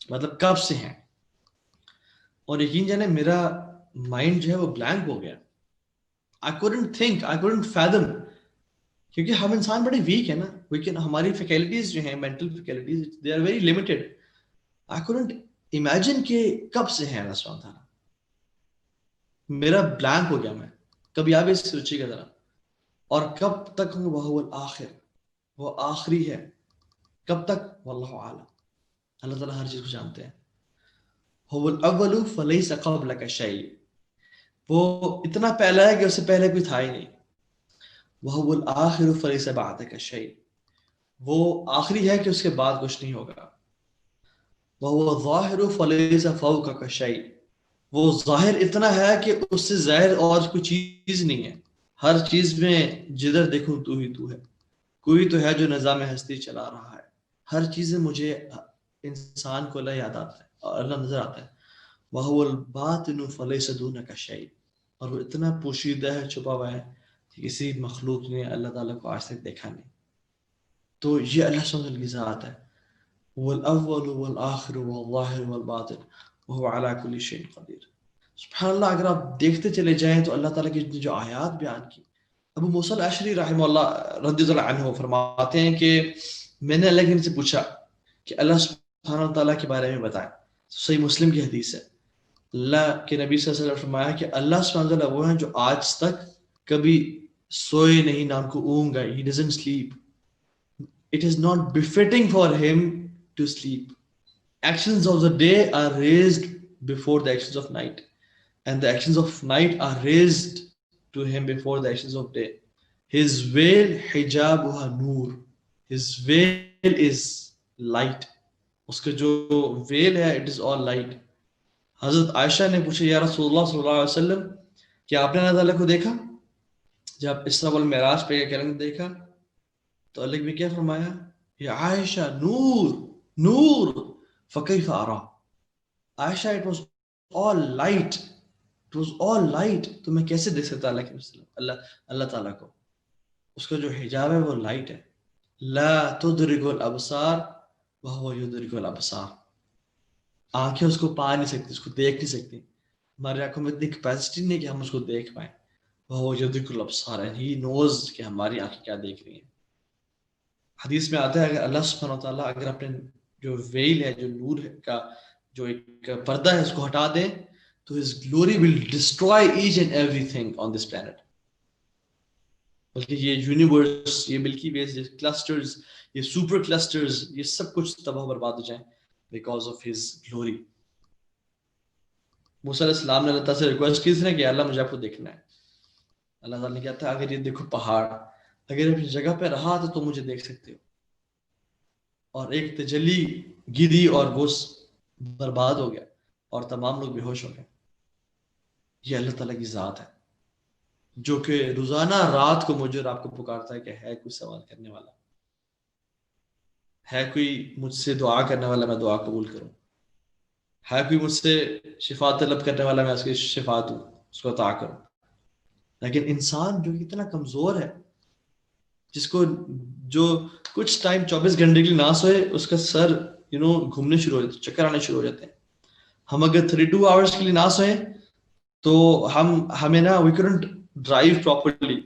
مطلب کب سے ہیں، اور یقین جانے میرا مائنڈ جو ہے وہ بلینک ہو گیا. I couldn't think, I couldn't fathom، کیونکہ ہم انسان بڑے ویک ہیں نا، ہماری فیکلٹیز جو ہیں، mental faculties, they are very limited. I couldn't imagine کہ کب سے ہیں اللہ سبحانہ تعالیٰ. میرا بلینک ہو گیا. میں کبھی آپ اس سوچیے گا ذرا، اور کب تک ہوں. وہ الآخر، وہ آخری ہے. کب تک؟ واللہ اعلم. اللہ تعالیٰ ہر چیز کو جانتے ہیں. هو الاول فلیس قبلک شیء، وہ اتنا پہلا ہے کہ اس سے پہلے کوئی تھا ہی نہیں. وهو الآخر فلیس بعدک شیء، وہ آخری ہے کہ اس کے بعد کچھ نہیں ہوگا. وهو الظاہر فلیس فوقک شیء، وہ ظاہر اتنا ہے کہ اس سے ظاہر اور کوئی چیز نہیں ہے. ہر چیز میں جدھر دیکھوں تو ہی تو ہے. کوئی تو ہے جو نظام ہستی چلا رہا ہے. ہر چیز میں مجھے انسان کو اللہ یاد آتا ہے اور اللہ نظر آتا ہے. وَهُوَ الْبَاطِنُ فَلَيْسَ دُونَكَ شَيْءٌ، اور وہ اتنا پوشیدہ ہے، چھپا ہوا ہے کہ کسی مخلوق نے اللہ تعالیٰ کو آج تک دیکھا نہیں. تو یہ اللہ سبحانہ وتعالیٰ کی ذات ہے. هُوَ الْأَوَّلُ وَالْآخِرُ وَالظَّاهِرُ وَالْبَاطِنُ وَهُوَ عَلَى كُلِّ شَيْءٍ قَدِيرٌ. سبحان اللہ. اگر آپ دیکھتے چلے جائیں تو اللہ تعالیٰ کی جو آیات بیان کی، ابو موسیٰ الاشعری رحمہ اللہ رضی اللہ عنہ فرماتے ہیں کہ میں نے اللہ سے پوچھا کہ اللہ سبحانہ تعالیٰ کے بارے میں بتائیں. صحیح مسلم کی حدیث ہے. اللہ کے نبی صلی اللہ علیہ وسلم فرمایا کہ اللہ سبحانہ تعالیٰ وہ ہیں جو آج تک کبھی سوئے نہیں، نہ ان کو اونگ آئی. He doesn't sleep. It is not befitting for him to sleep. Actions of the day are raised before the actions of night, and the actions of night are raised to him before the actions of day. His veil hijabuha noor. His veil is light. اس کا جو well ہے it is all light. حضرت عائشہ نے پوچھا یا رسول اللہ صلی اللہ علیہ وسلم کیا آپ نے اللہ تعالیٰ کو دیکھا؟ جب اسراء والمعراج پہ کہنے دیکھا تو اللہ نے کیا فرمایا یا عائشہ نور نور فکیف ارا عائشہ it was all light it was all light تو میں کیسے دیکھ سکتا اللہ کے وسلم اللہ تعالیٰ کو. اس کا جو حجاب ہے وہ لائٹ ہے. لا تدرک الابصار وهو يدرك الابصار آنکھیں اس کو پا نہیں سکتی اس کو دیکھ نہیں سکتی. ہماری آنکھوں میں اتنی کیپیسٹی نہیں کہ ہم اس کو دیکھ پائیں. وهو يدرك الابصار and he knows کہ ہماری آنکھیں کیا دیکھ رہی ہیں. حدیث میں آتا ہے اگر اللہ سبحانہ وتعالیٰ اگر اپنے جو ویل ہے جو نور کا جو ایک پردہ ہے اس کو ہٹا دے تو his glory will destroy each and everything on this planet. بلکہ یہ یونیورس یہ ملکی ویز یہ کلسٹرز یہ سپر کلسٹرز یہ سب کچھ تباہ برباد ہو جائیں بیکاز آف ہز گلوری. موسیٰ علیہ السلام نے اللہ تعالیٰ سے ریکویسٹ کی تھی کہ اللہ مجھے آپ کو دیکھنا ہے. اللہ تعالیٰ نے کہا تھا اگر یہ دیکھو پہاڑ اگر اپنی جگہ پہ رہا تو تم مجھے دیکھ سکتے ہو. اور ایک تجلی گری اور وہ برباد ہو گیا اور تمام لوگ بے ہوش ہو گئے. یہ اللہ تعالیٰ کی ذات ہے جو کہ روزانہ رات کو مجھے اور آپ کو پکارتا ہے کہ ہے کوئی سوال کرنے والا ہے کوئی مجھ سے دعا کرنے والا میں دعا قبول کروں ہے کوئی مجھ سے شفا طلب کرنے والا میں اس کی شفا دوں اس کو عطا کروں. لیکن انسان جو اتنا کمزور ہے جس کو جو کچھ ٹائم 24 گھنٹے کے لیے نہ سوئے اس کا سر گھومنے شروع ہو جاتے چکر آنے شروع ہو جاتے ہیں. ہم اگر 32 آورس کے لیے نہ سوئیں تو ہمیں نا وی کڈنٹ ڈرائیو پراپرلی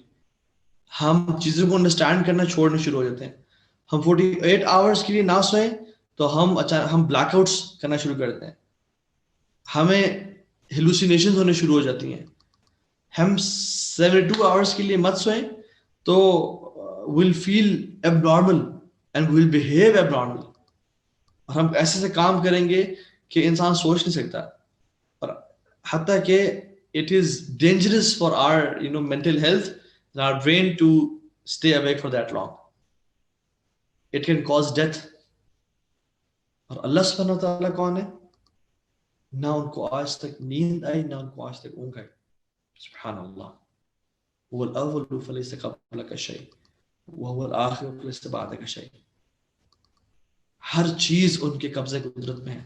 ہم چیزوں کو انڈرسٹینڈ کرنا چھوڑنے شروع ہو جاتے ہیں. ہم 48 آورس کے لیے نہ سوئیں تو ہم بلیک آؤٹس کرنا شروع کر دیتے ہیں. ہمیں ہیلوسینیشنز ہونے شروع ہو جاتی ہیں. ہم 72 آورس کے لیے مت سوئیں تو we'll feel abnormal and we'll behave abnormal. اور ہم ایسے کام کریں گے کہ انسان سوچ نہیں سکتا. اور حتیٰ کہ it is dangerous for our mental health and our brain to stay awake for that long. It can cause death. اور اللہ سبحانہ و تعالیٰ کون ہے؟ نہ ان کو آج تک نیند آئی نہ ان کو آج تک اونگ آئی. سبحان اللہ. هو الأول فليس قبلك شيء وهو الآخر فليس بعدك شيء. ہر چیز ان کے قبضے قدرت میں ہے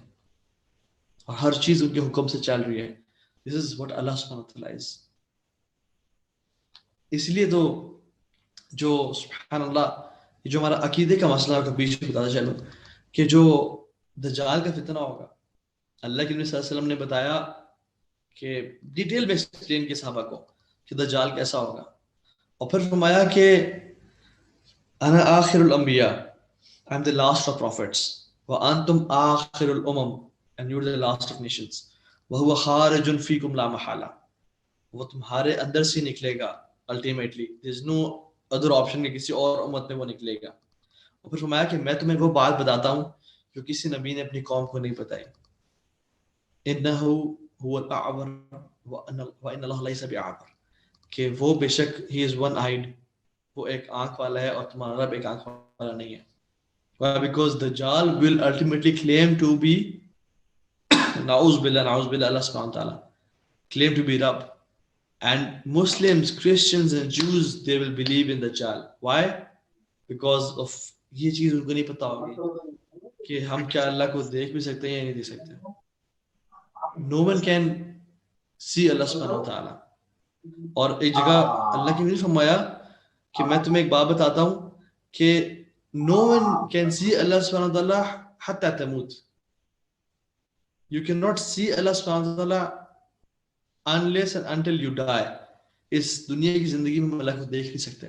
اور ہر چیز ان کے حکم سے چل رہی ہے. This is what Allah subhanahu wa ta'ala is. اس لیے تو جو سبحان اللہ جو ہمارا عقیدے کا مسئلہ کا بیچ میں بتاتا چلوں کہ جو دجال کا فتنہ ہوگا اللہ کے نبی صلی اللہ علیہ وسلم نے بتایا کہ ڈیٹیل میں ایکسپلین کیا صحابہ کو کہ دجال کیسا ہوگا. اور پھر فرمایا کہ انا آخر الانبیاء I am the last of prophets وانتم آخر الامم and you are the last of nations وهو خارج فيكم لا محالہ. وہ تمہارے اندر سے نکلے گا ultimately. there is no other option کہ کسی اور امت میں وہ نکلے گا. اور پھر فرمایا کہ میں تمہیں وہ بات بتاتا ہوں جو کسی نبی نے اپنی قوم کو نہیں بتائی. انه هو الاعور وان الله ليس باعور کہ وہ بے شک he is one eyed وہ ایک آنکھ والا ہے اور تمہارا رب ایک آنکھ والا نہیں ہے. Why? Because Dajjal will ultimately claim to be na'uz billah Allah subhanahu wa ta'ala claim to be Rabb. And Muslims, Christians and Jews they will believe in Dajjal. Why? Because of یہ چیز ان کو نہیں پتا ہوگی کہ ہم کیا اللہ کو دیکھ بھی سکتے ہیں یا نہیں دیکھ سکتے. No one can see Allah subhanahu wa ta'ala. اور ایک جگہ اللہ کی نے فرمایا کہ میں تمہیں ایک بات بتاتا ہوں کہ no one can see Allah subhanahu wa ta'ala hatta tamut. You cannot see Allah subhanahu wa ta'ala unless and until you die. اس دنیا کی زندگی میں اللہ کو دیکھ نہیں سکتے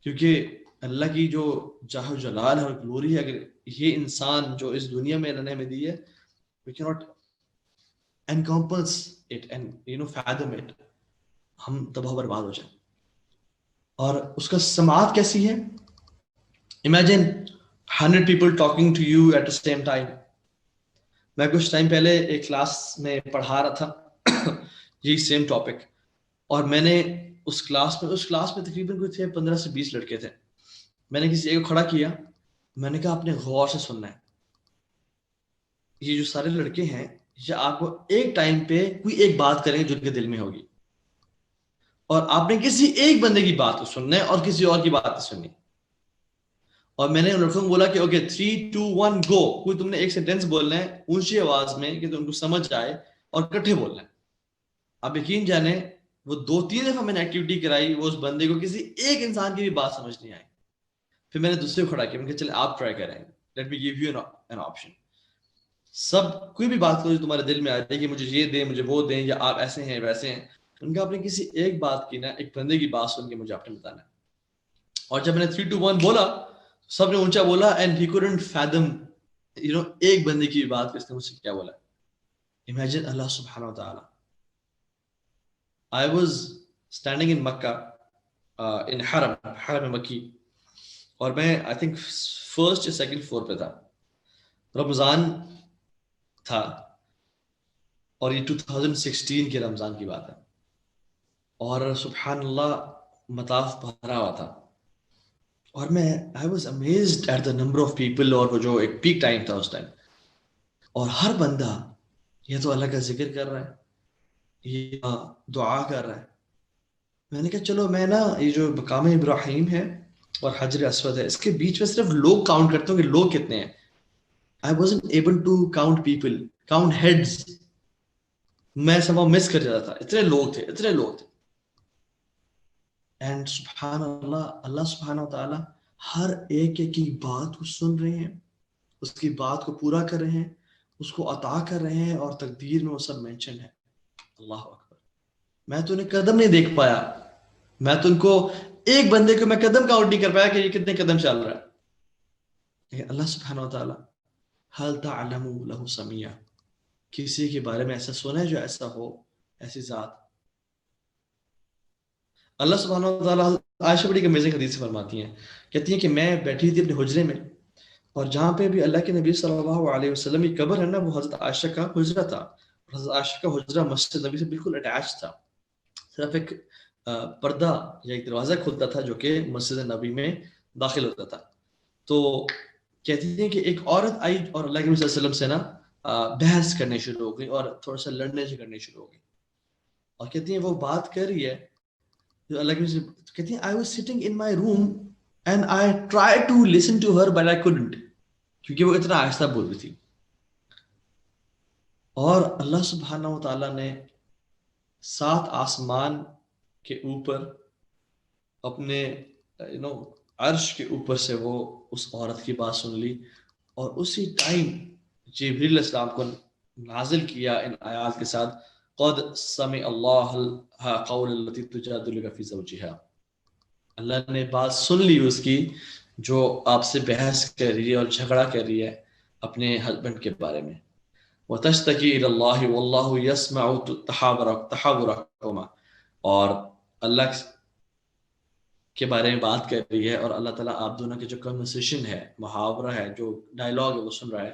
کیونکہ اللہ کی جو جاہ و جلال ہے اور گلوری ہے اگر یہ انسان جو اس دنیا میں اللہ نے ہمیں دی ہے we cannot encompass it and fathom it. ہم تباہ برباد ہو جائیں. اور اس کا سماعت کیسی ہے؟ Imagine 100 people talking to you at the same time. میں کچھ ٹائم پہلے ایک کلاس میں پڑھا رہا تھا یہی سیم ٹاپک اور میں نے اس کلاس میں تقریباً کوئی تھے 15 سے 20 لڑکے تھے. میں نے کسی ایک کو کھڑا کیا میں نے کہا آپ نے غور سے سننا ہے. یہ جو سارے لڑکے ہیں یا آپ کو ایک ٹائم پہ کوئی ایک بات کریں گے جو ان کے دل میں ہوگی, اور آپ نے کسی ایک بندے کی بات کو سننا ہے اور کسی اور کی بات نہیں سننی. اور میں نے ان لڑکوں کو بولا کہ اوکے 3 2 1 گو, کوئی تم نے ایک سینٹینس بولنا ہے اونچی آواز میں کہ تم کو سمجھ آئے اور کٹھے بولنا ہے. آپ یقین جانیں وہ 2-3 دفعہ میں نے ایکٹیویٹی کرائی, وہ اس بندے کو کسی ایک انسان کی بھی بات سمجھ نہیں آئی. پھر میں نے دوسرے کو کھڑا کیا, میں نے کہا چلیں آپ ٹرائی کریں, let me give you an option. سب کوئی بھی بات کرو جو تمہارے دل میں آ رہی ہے کہ مجھے یہ دیں, مجھے وہ دیں, یا آپ ایسے ہیں ویسے ہیں, ان کا آپ نے کسی ایک بات کی نا, ایک بندے کی بات سن کے مجھے آپ نے بتانا ہے. اور جب میں نے 3 2 1 بولا سب نے اونچا بولا, اینڈ ہی couldn't fathom ایک بندے کی بات کو اس نے مجھ سے کیا بولا. امیجن اللہ سبحانہ و تعالی. I was standing in Makkah, in حرم مکی, اور میں I think فرسٹ یا سیکنڈ فلور پہ تھا. رمضان تھا اور یہ 2016 کے رمضان کی بات ہے, اور سبحان اللہ مطاف بھرا ہوا تھا, اور میں I was amazed at the number of people, اور وہ جو ایک پیک ٹائم تھا اس ٹائم, اور ہر بندہ یہ تو اللہ کا ذکر کر رہا ہے, یہ دعا کر رہا ہے. میں نے کہا چلو میں نا یہ جو مقام ابراہیم ہے اور حجر اسود ہے اس کے بیچ میں صرف لوگ کاؤنٹ کرتا ہوں کہ لوگ کتنے ہیں. I wasn't able to count people, count heads. میں سب مس کر جاتا تھا, اتنے لوگ تھے. اینڈ سبحان اللہ, اللہ سبحانہ و تعالی ہر ایک کی بات کو سن رہے ہیں, اس کی بات کو پورا کر رہے ہیں, اس کو عطا کر رہے ہیں, اور تقدیر میں وہ سب مینشن ہے. اللہ اکبر. میں تو انہیں قدم نہیں دیکھ پایا, میں تو ان کو ایک بندے کو میں قدم کاؤنٹ نہیں کر پایا کہ یہ کتنے قدم چل رہا ہے. لیکن اللہ سبحانہ و تعالی هل تعلم له سمیع, کسی کے بارے میں ایسا سنا ہے جو ایسا ہو, ایسی ذات. اللہ سبحانہ و تعالیٰ عائشہ بڑی امیزنگ حدیث فرماتی ہیں, کہتی ہیں کہ میں بیٹھی تھی اپنے حجرے میں, اور جہاں پہ بھی اللہ کے نبی صلی اللہ علیہ وسلم کی قبر ہے نا, وہ حضرت عائشہ کا حجرہ تھا. حضرت عائشہ کا حجرہ مسجد نبی سے بالکل اٹیچ تھا, صرف ایک پردہ یا ایک دروازہ کھلتا تھا جو کہ مسجد نبی میں داخل ہوتا تھا. تو کہتی ہیں کہ ایک عورت آئی اور اللہ کے نبی صلی اللہ علیہ وسلم سے نا بحث کرنے شروع ہو گئی, اور تھوڑا سا لڑنے سے کرنے شروع ہو گئی, اور کہتی ہیں وہ بات کر رہی ہے جو اللہ کے کہتی ہیں I was sitting in my room and I tried to listen to her but I couldn't, کیونکہ وہ اتنا آہستہ بول رہی تھی. اور اللہ سبحانہ و تعالیٰ نے 7 آسمان کے اوپر اپنے عرش کے اوپر سے وہ اس عورت کی بات سن لی, اور اسی ٹائم جبریل علیہ السلام کو نازل کیا ان آیات کے ساتھ, قد سمع اللہ قول التي تجادلك في زوجها, اللہ نے بات سن لی اس کی جو آپ سے بحث کر رہی ہے اور جھگڑا کر رہی ہے اپنے ہسبینڈ کے بارے میں. وتشتكي الى الله والله يسمع تحاوركما, اور اللہ کے بارے میں بات کر رہی ہے, اور اللہ تعالیٰ آپ دونوں کے جو کنورسیشن ہے, محاورہ ہے, جو ڈائلاگ ہے وہ سن رہا ہے.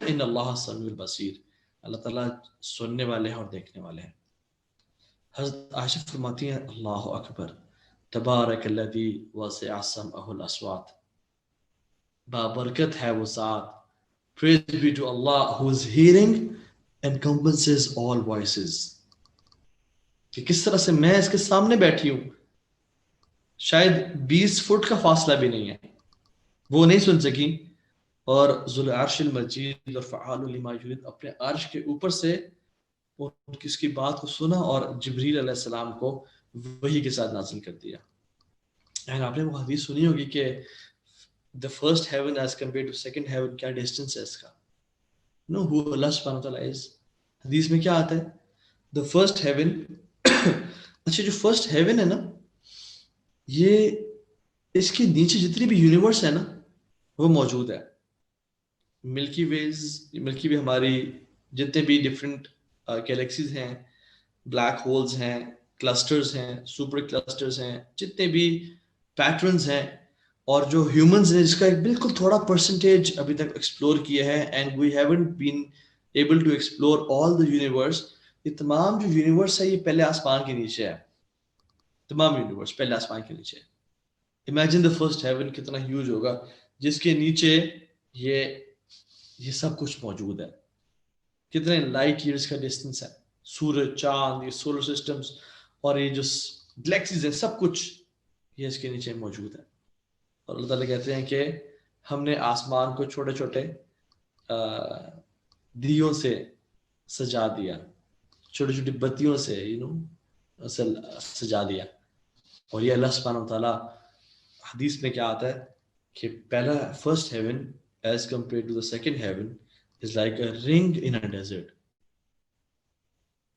ان اللہ سمیع البصیر, اللہ تعالیٰ سننے والے ہیں اور دیکھنے والے ہیں. حضرت عائشہ فرماتی ہیں اللہ اکبر, تبارک الذی وسع سمعہ الاصوات, بابرکت ہے وہ ذات, praise be to Allah who is hearing encompasses all voices. کہ کس طرح سے میں اس کے سامنے بیٹھی ہوں, شاید 20 فٹ کا فاصلہ بھی نہیں ہے, وہ نہیں سن سکی, اور ذو العرش المجید اور فعال لما یرید اپنے عرش کے اوپر سے کس کی بات کو سنا, اور جبریل علیہ السلام کو وحی کے ساتھ نازل کر دیا. آپ نے وہ حدیث سنی ہوگی کہ the first heaven as compared to second heaven کیا ڈسٹنس ہے اس کا, who اللہ سبحانہ وتعالی is. حدیث میں کیا آتا ہے, the first heaven اچھا جو فرسٹ ہیون ہے نا, یہ اس کے نیچے جتنی بھی یونیورس ہے نا وہ موجود ہے. ملکی وے ہماری جتنے بھی ڈفرینٹ گیلیکسیز ہیں, بلیک ہولز ہیں, کلسٹرز ہیں, سپر کلسٹرز ہیں, جتنے بھی پیٹرنز ہیں, اور جو ہیومنز نے جس کا ایک بالکل تھوڑا پرسنٹیج ابھی تک ایکسپلور کیا ہے, and we haven't been able to explore all the universe. یہ تمام جو یونیورس ہے یہ پہلے آسمان کے نیچے ہے, تمام یونیورس پہلے آسمان کے نیچے ہے. امیجن دا فرسٹ ہیون کتنا ہیوج ہوگا جس کے نیچے یہ سب کچھ موجود ہے, کتنے لائٹ ایئرس کا ڈسٹینس ہے، سورج، چاند، یہ سولر سسٹمز اور یہ جو گلیکسیز ہیں سب کچھ یہ اس کے نیچے موجود ہے. اور اللہ تعالیٰ کہتے ہیں کہ ہم نے آسمان کو چھوٹے چھوٹے دیوں سے سجا دیا، چھوٹی چھوٹی بتیوں سے سجا دیا. اور یہ اللہ سبحانہ و تعالیٰ حدیث میں کیا آتا ہے کہ پہلا first heaven as compare to the second heaven is like a ring in a desert.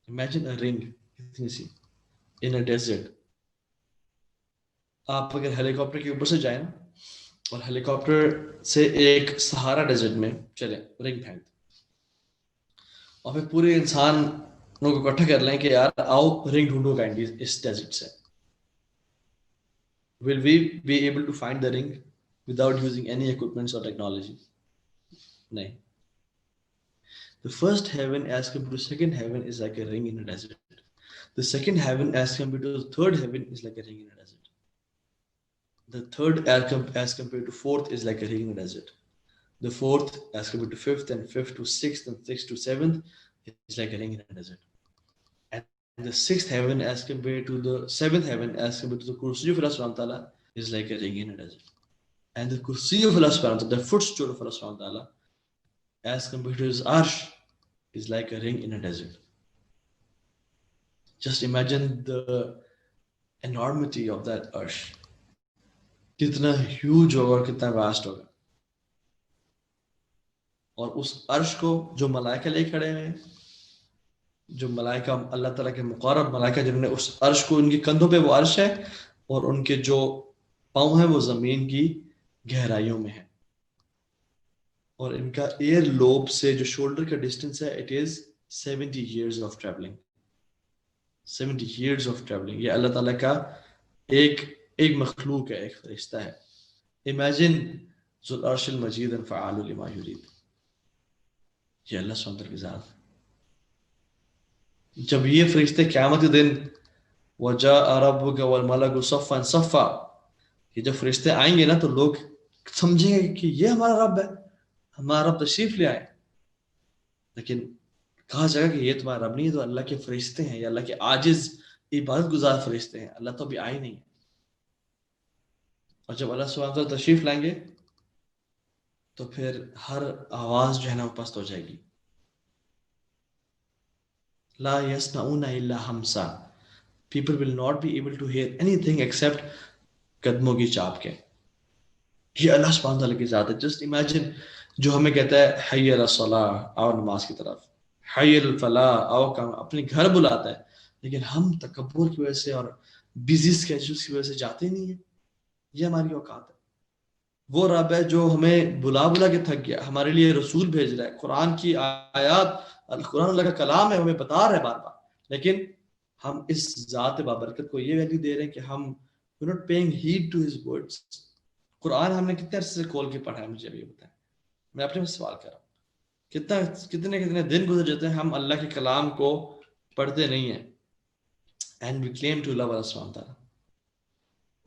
Imagine a ring in a desert. آپ اگر ہیلی کاپٹر کے اوپر سے جائیں اور ہیلی کاپٹر سے ایک سہارا ڈیزرٹ میں چلیں، رنگ پھینک اور پھر پورے انسان کو اکٹھا کر لیں کہ یار آؤ رنگ ڈھونڈو کائنڈلی اس ڈیزرٹ سے. Will we be able to find the ring without using any equipments or technology? نہیں. The first heaven as compared to second heaven is like a ring in a desert. The second heaven as compared to the third heaven is like a ring in a desert. The third as compared to fourth is like a ring in a desert. The fourth as compared to fifth, and fifth to sixth, and sixth to seventh is like a ring in a desert. And the sixth heaven as compared to the seventh heaven as compared to the kursi of Allah subhanahu wa ta'ala is like a ring in a desert. And the kursi of Allah subhanahu wa ta'ala, the footstool of Allah subhanahu wa ta'ala, as compared to his arsh is like a ring in a desert. Just imagine the enormity of that arsh. Kitna huge hoga aur kitna vast hoga. اور اس عرش کو جو ملائکہ لے کھڑے ہیں، جو ملائکہ اللہ تعالیٰ کے مقرب ملائکہ جنہوں نے اس عرش کو، ان کے کندھوں پہ وہ عرش ہے اور ان کے جو پاؤں ہیں وہ زمین کی گہرائیوں میں ہیں. اور ان کا ایئر لوب سے جو شولڈر کا ڈسٹینس ہے it is 70 years of traveling. 70 years of traveling. یہ اللہ تعالیٰ کا ایک مخلوق ہے، ایک فرشتہ ہے. امیجن ذو العرش المجید فعال لما یرید. یہ اللہ سبحانہ وتعالیٰ کی ذات. جب یہ فرشتے قیامت کے دن وجاء ربک والملک صفا صفا، یہ جب فرشتے آئیں گے نا تو لوگ سمجھیں گے کہ یہ ہمارا رب ہے، ہمارا رب تشریف لے آئے. لیکن کہا جائے گا کہ یہ تمہارا رب نہیں ہے، تو اللہ کے فرشتے ہیں، یا اللہ کے عاجز عبادت گزار فرشتے ہیں. اللہ تو ابھی آئے نہیں ہے. اور جب اللہ سبحانہ وتعالیٰ تشریف لائیں گے تو پھر ہر آواز جو ہے نا وہ پست ہو جائے گی. لا یسمعون الا ہمسا. People will not be able to hear anything except قدموں کی چاپ کے. یہ اللہ سبحانہ وتعالیٰ کی ذات ہے. جسٹ امیجن جو ہمیں کہتا ہے حی علی الصلاۃ، آؤ نماز کی طرف، حی علی الفلاح، آؤ کام، اپنے گھر بلاتا ہے، لیکن ہم تکبر کی وجہ سے اور بزی اسکیجولز کی وجہ سے جاتے ہی نہیں ہیں. یہ ہماری اوقات ہے. وہ رب ہے جو ہمیں بلا بلا کے تھک گیا، ہمارے لیے رسول بھیج رہا ہے، قرآن کی آیات، القرآن اللہ کا کلام ہے، ہمیں بتا رہا ہے بار بار، لیکن ہم اس ذات بابرکت کو یہ ویلیو دے رہے ہیں کہ ہم we're not paying heed to his words. قرآن ہم نے کتنے عرصے سے کھول کے پڑھا ہے؟ مجھے بھی بتائیں. میں اپنے سے سوال کر رہا ہوں، کتنے دن گزر جاتے ہیں ہم اللہ کے کلام کو پڑھتے نہیں ہیں. and we claim to love Allah subhanahu wa ta'ala.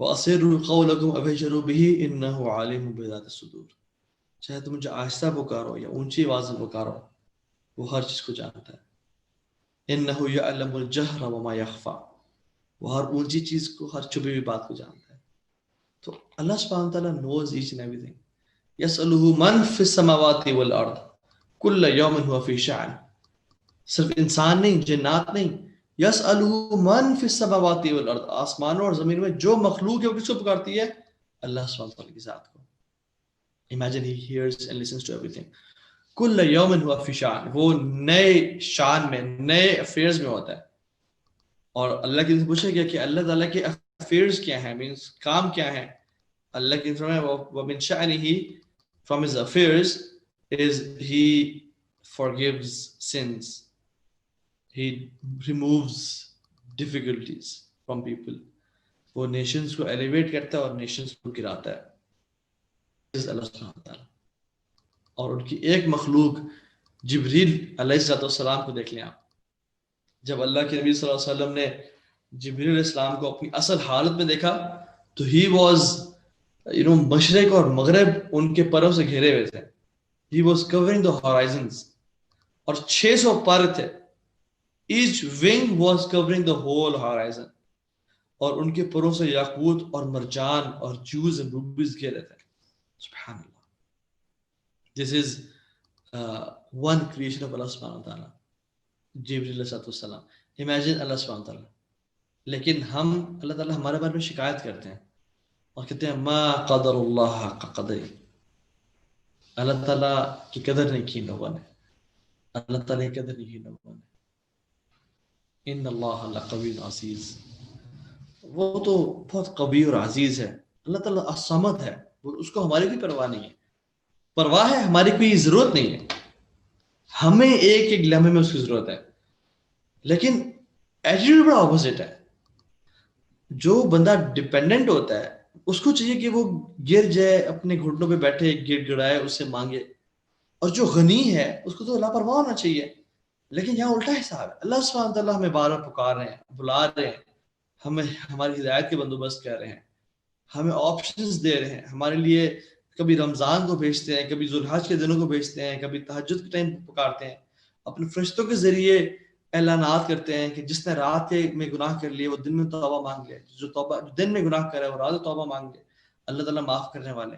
وَأَسِرُّوا قَوْلَكُمْ أَبْشِرُوا بِهِ إِنَّهُ عَلِيمٌ بِذَاتِ الصُّدُورِ. چاہے تم مجھے آہستہ پکارو یا اونچی آواز میں پکارو، وہ ہر چیز کو جانتا ہے. إِنَّهُ يَعْلَمُ الْجَهْرَ وَمَا يَخْفَى. وہ ہر اونچی چیز کو، ہر چھپی ہوئی بات کو جانتا ہے. تو اللہ سبحانہ وتعالیٰ knows each and everything. يَسْأَلُهُ مَنْ فِي السَّمَاوَاتِ وَالْأَرْضِ كُلَّ يَوْمٍ هُوَ فِي شَأْنٍ. صرف انسان نہیں، جنات نہیں. يَسْأَلُهُ مَنْ فِي السَّمَاوَاتِ وَالْأَرْضِ. آسمانوں اور زمین میں جو مخلوق ہے وہ کس کو پکارتی ہے؟ اللہ سبحانہ وتعالیٰ کی ذات کو. Imagine he hears and listens to everything. كُلَّ يَوْمٍ هُوَ فِي شَأْنٍ. وہ نئے شان میں، نئے افیئرز میں ہوتا ہے. اور اللہ کی پوچھا گیا کہ اللہ تعالیٰ کے افیئرز کیا ہیں، مینس کام کیا ہیں. اللہ کی فرمایا وَمِن شَأْنِهِ, from his affairs is he forgives sins, he removes difficulties from people. وہ نیشنز کو ایلیویٹ کرتا ہے اور نیشنز کو گراتا ہے. اللہ سبحانہ وتعالیٰ. اور ان کی ایک مخلوق جبریل علیہ السلام کو دیکھ لیں آپ. جب اللہ کے نبی صلی اللہ علیہ وسلم نے جبریل علیہ السلام کو اپنی اصل حالت میں دیکھا تو ہی واز مشرق اور مغرب ان کے پروں سے گھیرے ہوئے تھے. He was covering the horizons. اور 600 پر تھے. Each wing was covering the whole horizon, اور ان کے پروں سے یاقوت اور مرجان اور جوز اینڈ روبیز گھیرے تھے. سبحان اللہ. دس از ون کریشن آف اللہ سبحانہ وتعالیٰ. جبریل علیہ السلام, امیجن اللہ سبحانہ وتعالیٰ. لیکن ہم اللہ تعالیٰ ہمارے بارے میں شکایت کرتے ہیں اور کہتے ہیں ما قدر اللہ حق قدر. اللہ تعالیٰ کی قدر نہیں کی لوگوں نے, اللہ تعالیٰ کی قدر نہیں کی لوگوں نے. ان اللہ لقوی عزیز, وہ تو بہت قوی اور عزیز ہے. اللہ تعالیٰ الصمد ہے, اس کو ہماری کوئی پرواہ نہیں ہے. پرواہ ہے, ہماری کوئی ضرورت نہیں ہے. ہمیں ایک ایک لمحے میں اس کی ضرورت ہے. لیکن ایٹیٹیوڈ بڑا اپوزٹ ہے. جو بندہ ڈیپینڈنٹ ہوتا ہے اس کو چاہیے کہ وہ گر جائے, اپنے گھٹنوں پہ بیٹھے گر گڑائے, اس سے مانگے. اور جو غنی ہے اس کو تو لاپرواہ ہونا چاہیے. لیکن یہاں الٹا حساب ہے. اللہ سبحانہ وتعالیٰ ہمیں بار بار پکار رہے ہیں, بلا رہے ہیں, ہمیں ہماری ہدایت کے بندوبست کر رہے ہیں, ہمیں آپشنز دے رہے ہیں. ہمارے لیے کبھی رمضان کو بھیجتے ہیں, کبھی ذوالحج کے دنوں کو بھیجتے ہیں, کبھی تہجد کے ٹائم پکارتے ہیں. اپنے فرشتوں کے ذریعے اعلانات کرتے ہیں کہ جس نے رات کے میں گناہ کر لیے وہ دن میں توبہ مانگ لے, جو دن میں گناہ کرے وہ رات میں توبہ مانگ لے, اللہ تعالیٰ معاف کرنے والے.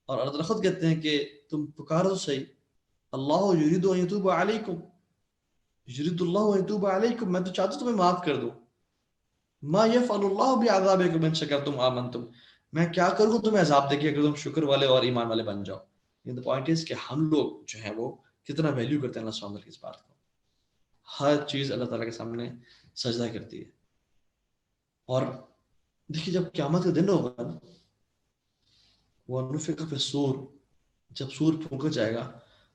اور اللہ تعالیٰ خود کہتے ہیں کہ تم پکارو تو صحیح, اللہ یرید ان یتوب علیکم, یرید اللہ ان یتوب علیکم, میں تو چاہتا ہوں تمہیں معاف کر دوں. ما یفعل اللہ بعذابکم ان شکرتم آمنتم, میں کیا کروں تمہیں عذاب دے کے اگر تم شکر والے اور ایمان والے بن جاؤ. the point is کہ ہم لوگ جو ہیں وہ کتنا ویلیو کرتے ہیں اللہ سبحانہ کی اس بات کو. ہر چیز اللہ تعالیٰ کے سامنے سجدہ کرتی ہے. اور دیکھیے جب قیامت کا دن ہوگا نا, وَنُفِخَ فِي الصُّورِ, جب سور پھونکا جائے گا,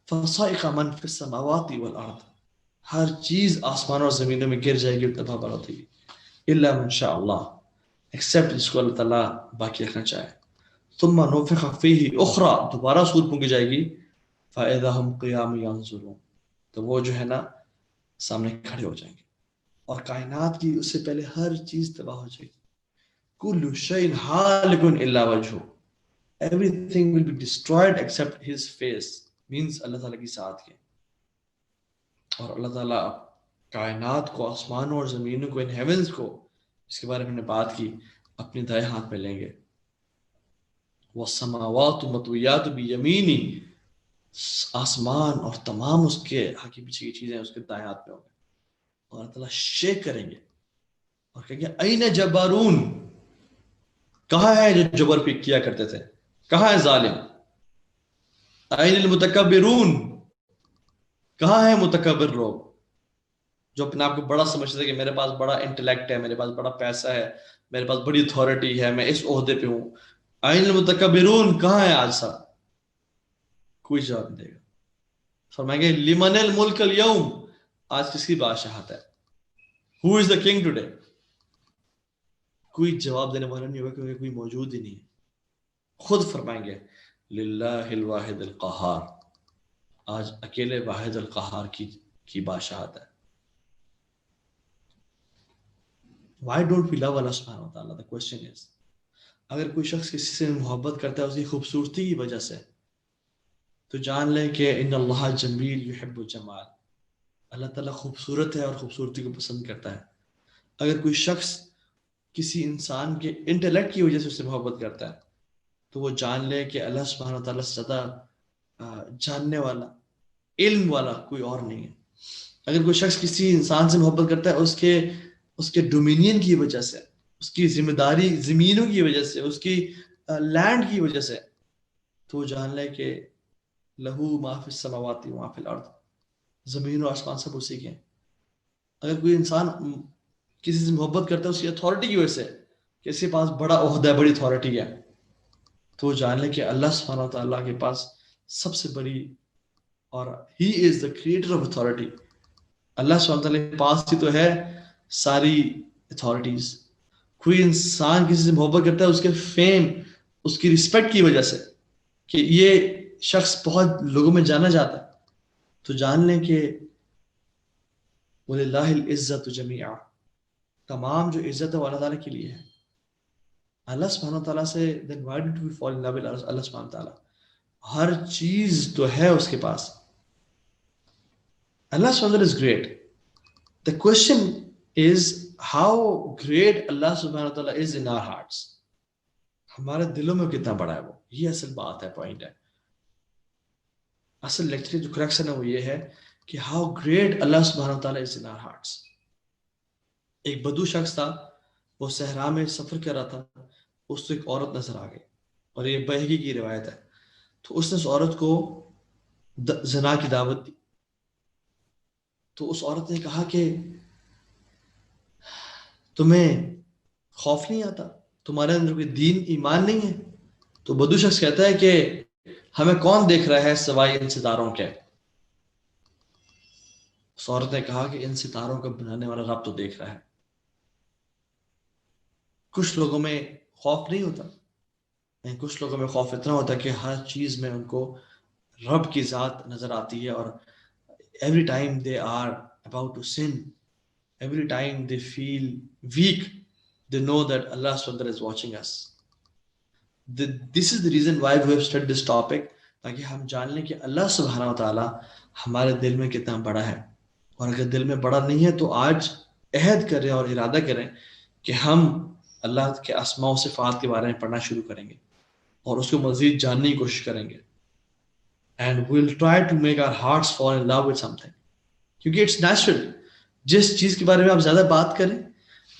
فَصَائِقَ مَنْ فِي السَّمَاوَاتِ وَالْأَرْضِ, ہر چیز آسمان اور زمینوں میں گر جائے گی, تباہ برباد ہوگی. إِلَّا مَنْ شَاءَ اللَّهُ, ایکسیپٹ جس کو اللہ تعالیٰ باقی رکھنا چاہے. ثُمَّ نُفِخَ فِيهِ أُخْرَى, دوبارہ سور پھونکی جائے گی. فَإِذَا هُمْ قِيَامٌ يَنْظُرُونَ, تو وہ جو ہے نا سامنے کھڑے ہو جائیں گے, اور کائنات کی اس سے پہلے ہر چیز تباہ ہو جائے گی. كُلُّ شَيْءٍ هَالِكٌ إِلَّا وَجْهُهُ, everything will be destroyed except his face, means اللہ تعالیٰ کی ذات کے. اور اللہ تعالیٰ کائنات کو, آسمانوں اور زمینوں کو, ان ہیونز کو, اس کے بارے میں ہم نے بات کی, اپنے دائیں ہاتھ میں لیں گے. وَالسَّمَاوَاتُ مَطْوِيَّاتُ بِيَمِينِهِ, آسمان اور تمام اس کے آگے پیچھے کی چیزیں اس کے دائیں ہاتھ میں ہوں گے. اور اللہ تعالیٰ شیک کریں گے اور کہیں گے اَيْنَ جَبَّارُونَ, کہاں ہے جو جبر پہ کیا کرتے تھے, کہاں ہے ظالم. اَيْنَ الْمُتَكَبِّرُونَ, کہاں ہے متکبر لوگ جو اپنے آپ کو بڑا سمجھتے تھے کہ میرے پاس بڑا انٹلیکٹ ہے, میرے پاس بڑا پیسہ ہے, میرے پاس بڑی اتھارٹی ہے, میں اس عہدے پہ ہوں. اَيْنَ الْمُتَكَبِّرُونَ, کہاں ہے آج سب؟ کوئی جواب نہیں دے گا. فرمائیں گے لِمَنِ الْمُلْكَ الْيَوْمِ, آج کس کی بادشاہت ہے, who is the king today. کوئی جواب دینے والا نہیں ہوگا کیونکہ کوئی موجود ہی نہیں ہے. خود فرمائیں گے للہ الواحد القہار, آج اکیلے واحد القہار کی بادشاہت ہے. Why don't we love Allah subhanahu wa ta'ala? The question is, اگر کوئی شخص کسی سے محبت کرتا ہے اس کی خوبصورتی کی وجہ سے, تو جان لیں کہ ان اللہ جمیل یحب الجمال, اللہ تعالیٰ خوبصورت ہے اور خوبصورتی کو پسند کرتا ہے. اگر کوئی شخص کسی انسان کے انٹلیکٹ کی وجہ سے اس سے محبت کرتا ہے, تو وہ جان لے کہ اللہ سبحانہ وتعالیٰ سے زیادہ جاننے والا, علم والا کوئی اور نہیں ہے. اگر کوئی شخص کسی انسان سے محبت کرتا ہے اس کے ڈومینین کی وجہ سے, اس کی ذمہ داری زمینوں کی وجہ سے, اس کی لینڈ کی وجہ سے, تو وہ جان لے کہ لہو ما فی السماوات و ما فی الارض, زمین و آسمان سب اسی کے ہیں. اگر کوئی انسان کسی سے محبت کرتا ہے اس کی اتھارٹی کی وجہ سے, کہ اس کے پاس بڑا عہدہ ہے, بڑی اتھارٹی ہے, تو جان لیں کہ اللہ سبحانہ و تعالیٰ کے پاس سب سے بڑی, اور ہی از دا کریٹر آف اتھارٹی. اللہ سبحانہ و تعالیٰ کے پاس ہی تو ہے ساری اتھارٹیز. کوئی انسان کسی سے محبت کرتا ہے اس کے فیم, اس کی رسپیکٹ کی وجہ سے, کہ یہ شخص بہت لوگوں میں جانا جاتا ہے, تو جان لیں کہ وَلِلَّهِ الْعِزَّةُ جَمِيعًا, تمام جو عزت ہے وہ اللہ تعالیٰ کے لیے ہے. اللہ سبحانہ تعالیٰ سے then why did we fall in love with اللہ سبحانہ تعالیٰ. ہر چیز تو ہے اس کے پاس, Allah subhanahu wa ta'ala is great. The question is how great Allah subhanahu wa ta'ala is in our hearts. ہمارے دلوں میں کتنا بڑا ہے وہ, یہ اصل بات ہے, پوائنٹ ہے. اصل لیکچر جو کریکشن ہے وہ یہ ہے کہ how great Allah subhanahu wa ta'ala is in our hearts. ایک بدو شخص تھا, وہ صحرا میں سفر کر رہا تھا, اس کو ایک عورت نظر آ گئی, اور یہ بہگی کی روایت ہے. تو اس نے اس عورت کو زنا کی دعوت دی. تو اس عورت نے کہا کہ تمہیں خوف نہیں آتا, تمہارے اندر کوئی دین ایمان نہیں ہے؟ تو بدو شخص کہتا ہے کہ ہمیں کون دیکھ رہا ہے سوائے ان ستاروں کے. اس عورت نے کہا کہ ان ستاروں کو بنانے والا رب تو دیکھ رہا ہے. کچھ لوگوں میں خوف نہیں ہوتا, کچھ لوگوں میں خوف اتنا ہوتا ہے کہ ہر چیز میں ان کو رب کی ذات نظر آتی ہے, اور every time they are about to sin, every time they feel weak, they know that Allah SWT is watching us. This is the reason why we have studied this topic, تاکہ ہم جان لیں کہ اللہ سبحانہ وتعالی ہمارے دل میں کتنا بڑا ہے. اور اگر دل میں بڑا نہیں ہے تو آج عہد کریں اور ارادہ کریں کہ ہم اللہ کے اسماء و صفات کے بارے میں پڑھنا شروع کریں گے اور اس کو مزید جاننے کی کوشش کریں گے. And we'll try to make our hearts fall in love with something. کیونکہ it's natural. جس چیز کے بارے میں آپ زیادہ بات کریں,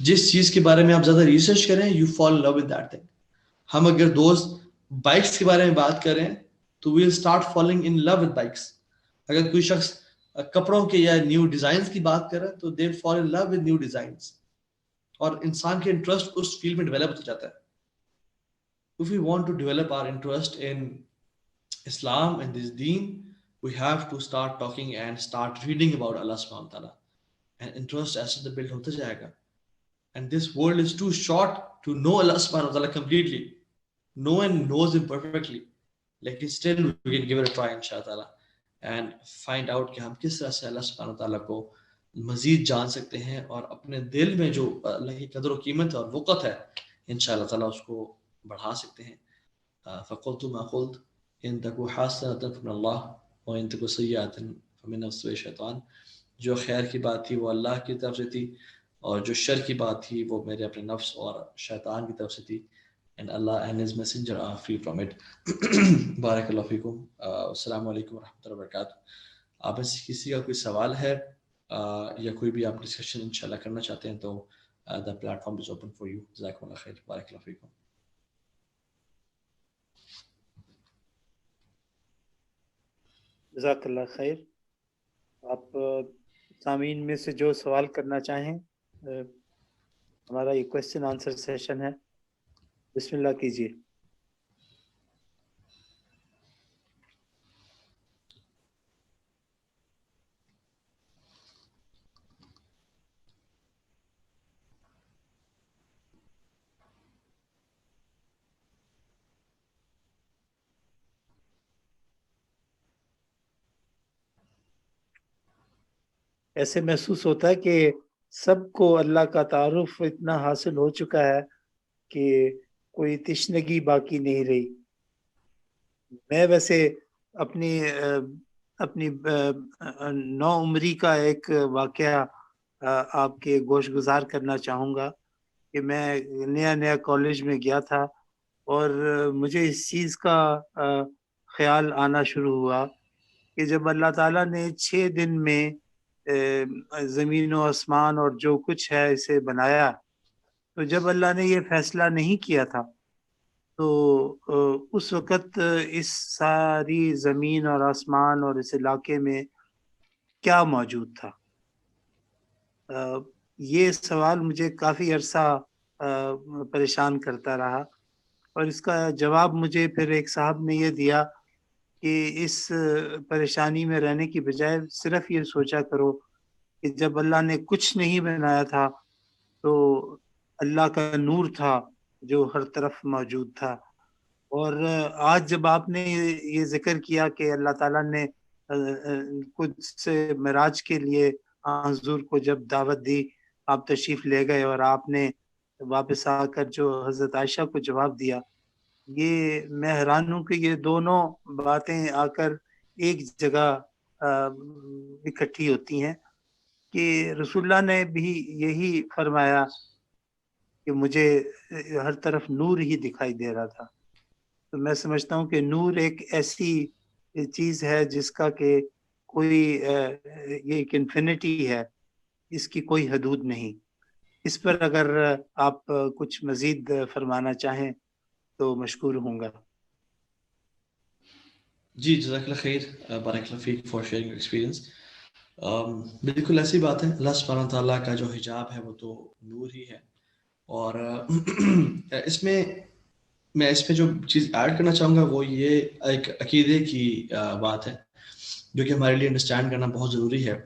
جس چیز کے بارے میں آپ زیادہ ریسرچ کریں, you fall in love with that thing. ہم اگر دوست بائکس کے بارے میں بات کریں تو we'll start falling in love with bikes. اگر کوئی شخص کپڑوں کے یا نیو ڈیزائنز کی بات کریں تو they'll fall in love with new designs. اور انسان کے انٹرسٹ اس فیلڈ میں ڈیولپ ہو جاتا ہے. If we want to develop our interest in Islam and this deen, we have to start talking and start reading about Allah subhanahu wa ta'ala, and interest as the build hota jayega. And this world is too short to know Allah subhanahu wa ta'ala completely. No one knows him perfectly, like still we can give it a try inshallah and find out کہ ہم کس طرح سے اللہ سبحانہ wa ta'ala کو مزید جان سکتے ہیں, اور اپنے دل میں جو اللہ کی قدر و قیمت اور وقت ہے انشاءاللہ تعالی اس کو بڑھا سکتے ہیں. فقلت ما قلت ان تکو حسنۃ فمن اللہ وان تکو سیئۃ فمن نفس الشیطان. جو خیر کی بات تھی وہ اللہ کی طرف سے تھی, اور جو شر کی بات تھی وہ میرے اپنے نفس اور شیطان کی طرف سے تھی. and Allah and his messenger are free from it. بارک اللہ فیکم. السلام علیکم ورحمۃ اللہ وبرکاتہ. آپ میں سے کسی کا کوئی سوال ہے یا کوئی بھی آپ ڈسکشن انشاءاللہ کرنا چاہتے ہیں تو the platform is open for you. جزاکم اللہ خیر. بارک اللہ فیکم. جزاک اللہ خیر. آپ سامعین میں سے جو سوال کرنا چاہیں, ہمارا یہ کوشچن آنسر سیشن ہے, بسم اللہ کیجیے. ایسے محسوس ہوتا ہے کہ سب کو اللہ کا تعارف اتنا حاصل ہو چکا ہے کہ کوئی تشنگی باقی نہیں رہی. میں ویسے اپنی نو عمری کا ایک واقعہ آپ کے گوش گزار کرنا چاہوں گا کہ میں نیا کالج میں گیا تھا, اور مجھے اس چیز کا خیال آنا شروع ہوا کہ جب اللہ تعالیٰ نے 6 دن میں زمین و آسمان اور جو کچھ ہے اسے بنایا, تو جب اللہ نے یہ فیصلہ نہیں کیا تھا تو اس وقت اس ساری زمین اور آسمان اور اس علاقے میں کیا موجود تھا؟ یہ سوال مجھے کافی عرصہ پریشان کرتا رہا, اور اس کا جواب مجھے پھر ایک صاحب نے یہ دیا کہ اس پریشانی میں رہنے کی بجائے صرف یہ سوچا کرو کہ جب اللہ نے کچھ نہیں بنایا تھا تو اللہ کا نور تھا جو ہر طرف موجود تھا. اور آج جب آپ نے یہ ذکر کیا کہ اللہ تعالیٰ نے کچھ سے معراج کے لیے حضور کو جب دعوت دی, آپ تشریف لے گئے اور آپ نے واپس آ کر جو حضرت عائشہ کو جواب دیا, یہ میں حیران ہوں کہ یہ دونوں باتیں آ کر ایک جگہ اکٹھی ہوتی ہیں کہ رسول اللہ نے بھی یہی فرمایا کہ مجھے ہر طرف نور ہی دکھائی دے رہا تھا. تو میں سمجھتا ہوں کہ نور ایک ایسی چیز ہے جس کا کہ کوئی یہ ایک انفینٹی ہے، اس کی کوئی حدود نہیں. اس پر اگر آپ کچھ مزید فرمانا چاہیں تو مشکور ہوں گا. جی جزاک اللہ خیر، بارک اللہ فیک فار شیئرنگ ایکسپیرینس. بالکل ایسی بات ہے، اللہ سبحانہ و تعالیٰ کا جو حجاب ہے وہ تو نور ہی ہے. اور اس میں میں اس پہ جو چیز ایڈ کرنا چاہوں گا وہ یہ ایک عقیدے کی بات ہے جو کہ ہمارے لیے انڈرسٹینڈ کرنا بہت ضروری ہے.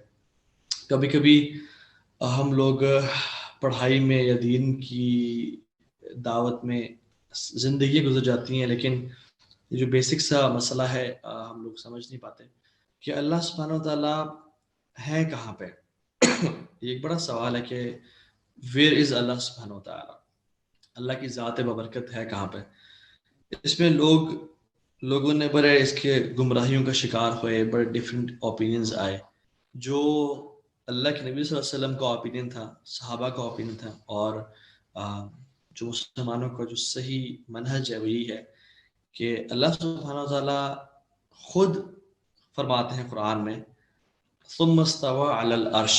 کبھی کبھی ہم لوگ پڑھائی میں یا دین کی دعوت میں زندگی گزر جاتی ہیں، لیکن یہ جو بیسک سا مسئلہ ہے ہم لوگ سمجھ نہیں پاتے کہ اللہ سبحانہ و تعالیٰ ہے کہاں پہ. یہ ایک بڑا سوال ہے کہ ویئر از اللہ سبحانہ و تعالیٰ، اللہ کی ذات بابرکت ہے کہاں پہ. اس میں لوگوں نے بڑے اس کے گمراہیوں کا شکار ہوئے، بڑے ڈیفرنٹ اوپینینز آئے. جو اللہ کے نبی صلی اللہ علیہ وسلم کا اوپینین تھا، صحابہ کا اوپینین تھا، اور جو مسلمانوں کا جو صحیح منہج ہے وہ یہی ہے کہ اللہ سبحانہ وتعالیٰ خود فرماتے ہیں قرآن میں ثم استوى علی العرش،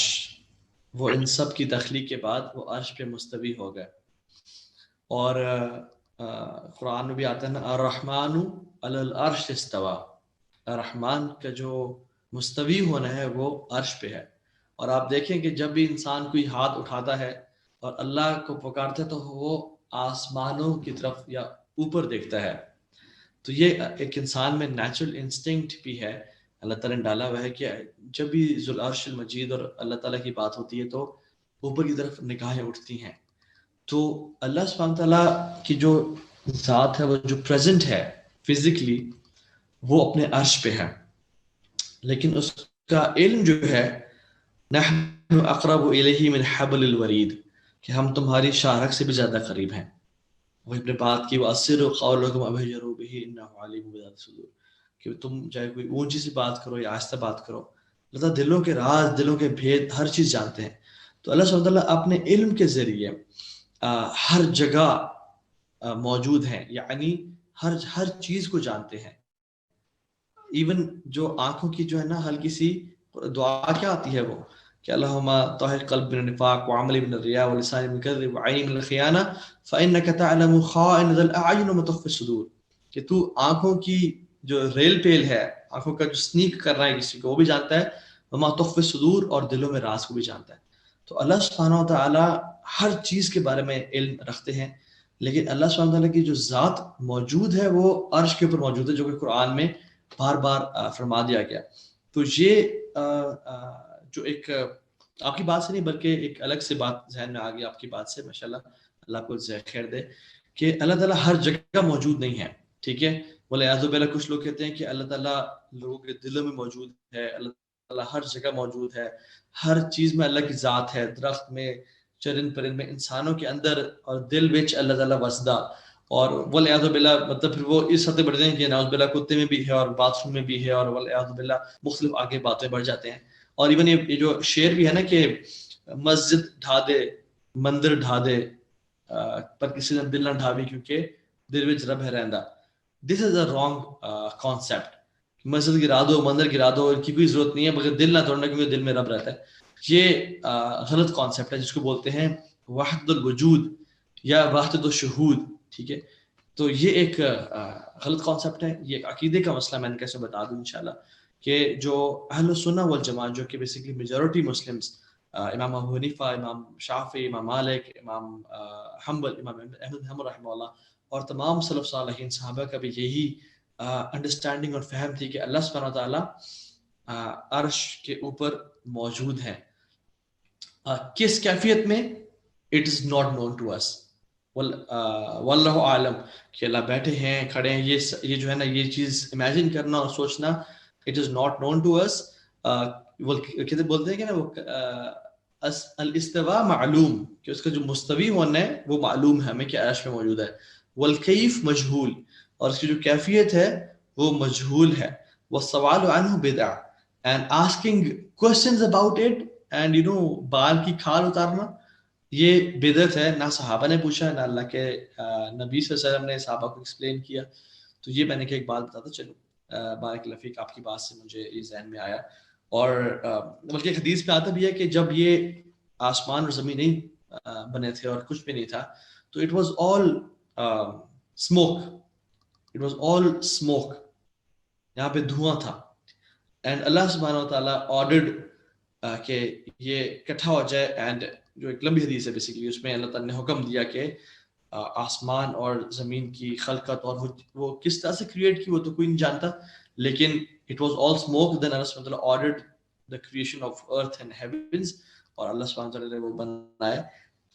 وہ ان سب کی تخلیق کے بعد وہ عرش پہ مستوی ہو گئے. اور قرآن میں بھی آتا ہے نا الرحمن علی العرش استوى، الرحمن کا جو مستوی ہونا ہے وہ عرش پہ ہے. اور آپ دیکھیں کہ جب بھی انسان کوئی ہاتھ اٹھاتا ہے اور اللہ کو پکارتا ہے تو وہ آسمانوں کی طرف یا اوپر دیکھتا ہے. تو یہ ایک انسان میں نیچرل انسٹنکٹ بھی ہے، اللہ تعالیٰ نے ڈالا ہوا ہے کہ جب بھی ذو العرش المجید اور اللہ تعالیٰ کی بات ہوتی ہے تو اوپر کی طرف نگاہیں اٹھتی ہیں. تو اللہ سبحانہ تعالیٰ کی جو ذات ہے وہ جو پریزنٹ ہے فزیکلی وہ اپنے عرش پہ ہے، لیکن اس کا علم جو ہے نحن اقرب الیہ من حبل الورید، کہ ہم تمہاری شاخ سے بھی زیادہ قریب ہیں. وہ اپنے بات کی وَأَسِرُّوا قَوْلَكُمْ أَوْ اجْهَرُوا بِهِ إِنَّهُ عَلِيمٌ بِذَاتِ الصُّدُورِ، کہ تم چاہے کوئی اونچی سی بات کرو یا آہستہ بات کرو، اللہ تعالیٰ دلوں کے راز، دلوں کے بھید ہر چیز جانتے ہیں. تو اللہ سبحانہ وتعالیٰ اپنے علم کے ذریعے ہر جگہ موجود ہیں، یعنی ہر چیز کو جانتے ہیں. ایون جو آنکھوں کی جو ہے نا ہلکی سی دعا کیا آتی ہے وہ کہ اللہم طہر قلب من النفاق وعملی من الریا ولسانی من الکذب وعینی من الخیانہ فإنک تعلم خائنۃ الاعین وما تخفی الصدور، کہ تو آنکھوں کی جو ریل پیل ہے، آنکھوں کا جو سنیک کر رہا ہے کسی کو وہ بھی جانتا ہے، وما تخفی الصدور، اور دلوں میں راز کو بھی جانتا ہے. تو اللہ سبحانہ و تعالیٰ ہر چیز کے بارے میں علم رکھتے ہیں، لیکن اللہ سبحانہ و تعالیٰ کی جو ذات موجود ہے وہ عرش کے اوپر موجود ہے، جو کہ قرآن میں بار بار فرما دیا گیا. تو یہ جو ایک آپ کی بات سے نہیں بلکہ ایک الگ سے بات ذہن میں آ گئی آپ کی بات سے، ماشاءاللہ اللہ کو خیر دے، کہ اللہ تعالیٰ ہر جگہ موجود نہیں ہے. ٹھیک ہے، ولیعوذ باللہ کچھ لوگ کہتے ہیں کہ اللہ تعالیٰ لوگوں کے دلوں میں موجود ہے، اللہ تعالیٰ ہر جگہ موجود ہے، ہر چیز میں اللہ کی ذات ہے، درخت میں، چرند پرند میں، انسانوں کے اندر اور دل وچ اللہ تعالیٰ وسدا. اور ولیعوذ باللہ مطلب پھر وہ اس حد تک بڑھ جائیں کہ نعوذ باللہ کتے میں بھی ہے اور باتھ روم میں بھی ہے، اور ولیعوذ باللہ مختلف آگے باتیں بڑھ جاتے ہیں. اور ایون یہ جو شعر بھی ہے نا کہ مسجد ڈھا دے مندر ڈھا دے پر کسی نے دل نہ ڈھاوی کیونکہ دل وچ رب ہے رہندا. دس از اے رانگ کانسیپٹ. مسجد گرا دو، مندر گرا دو، ان کی کوئی ضرورت نہیں ہے، مگر دل نہ توڑنا کیونکہ دل میں رب رہتا ہے. یہ غلط کانسیپٹ ہے جس کو بولتے ہیں وحدت الوجود یا وحدت الشہود. ٹھیک ہے، تو یہ ایک غلط کانسیپٹ ہے، یہ ایک عقیدے کا مسئلہ. میں نے کیسے بتا دوں انشاءاللہ کہ جو اہل سنہ والجماعت جو کہ بیسیکلی میجورٹی مسلمز، امام ابو حنیفہ، امام شافعی، امام مالک، امام حنبل، امام احمد حنبل رحمہ اللہ، اور تمام سلف صالحین صحابہ کا بھی یہی انڈرسٹینڈنگ اور فہم تھی کہ اللہ سبحانہ وتعالیٰ عرش کے اوپر موجود ہے. کس کیفیت میں؟ It is not known to us, واللہ عالم، کہ اللہ بیٹھے ہیں، کھڑے ہیں، یہ جو ہے نا یہ چیز امیجن کرنا اور سوچنا it is not known to us. کہتے بولتے ہیں کہ نا وہ الاستواء معلوم، کہ اس کا جو مستوی ہونا ہے وہ معلوم ہے ہمیں کہ عرش میں موجود ہے. والکیف مجہول، اور اس کی جو کیفیت ہے وہ مجہول ہے. والسوال عنہ بدعہ، and asking questions about it, and بال کی کھال اتارنا یہ بدعت ہے. نہ صحابہ نے پوچھا، نہ اللہ کے نبی صلی اللہ علیہ وسلم نے صحابہ کو ایکسپلین کیا. تو یہ میں نے کہ ایک بات بتاتا چلو. بارک اللہ فیک، آپ کی بات سے مجھے یہ ذہن میں آیا. اور بلکہ ایک حدیث میں آتا بھی ہے کہ جب یہ آسمان اور زمین نہیں بنے تھے اور کچھ بھی نہیں تھا، تو it was all smoke, it was all smoke, یہاں پہ دھواں تھا. اینڈ اللہ سبحانہ و تعالیٰ آرڈرڈ کہ یہ اکٹھا ہو جائے. اینڈ جو ایک لمبی حدیث ہے بیسیکلی، اس میں اللہ تعالیٰ نے حکم دیا کہ آسمان اور زمین کی خلقت اور وہ کس طرح سے کریٹ کی وہ تو کوئی نہیں جانتا، لیکن اٹ واز آل اسموک. دین اللہ سبحانہ تعالیٰ ordered the creation of earth and heavens، اور اللہ سبحانہ وتعالیٰ نے وہ بنایا.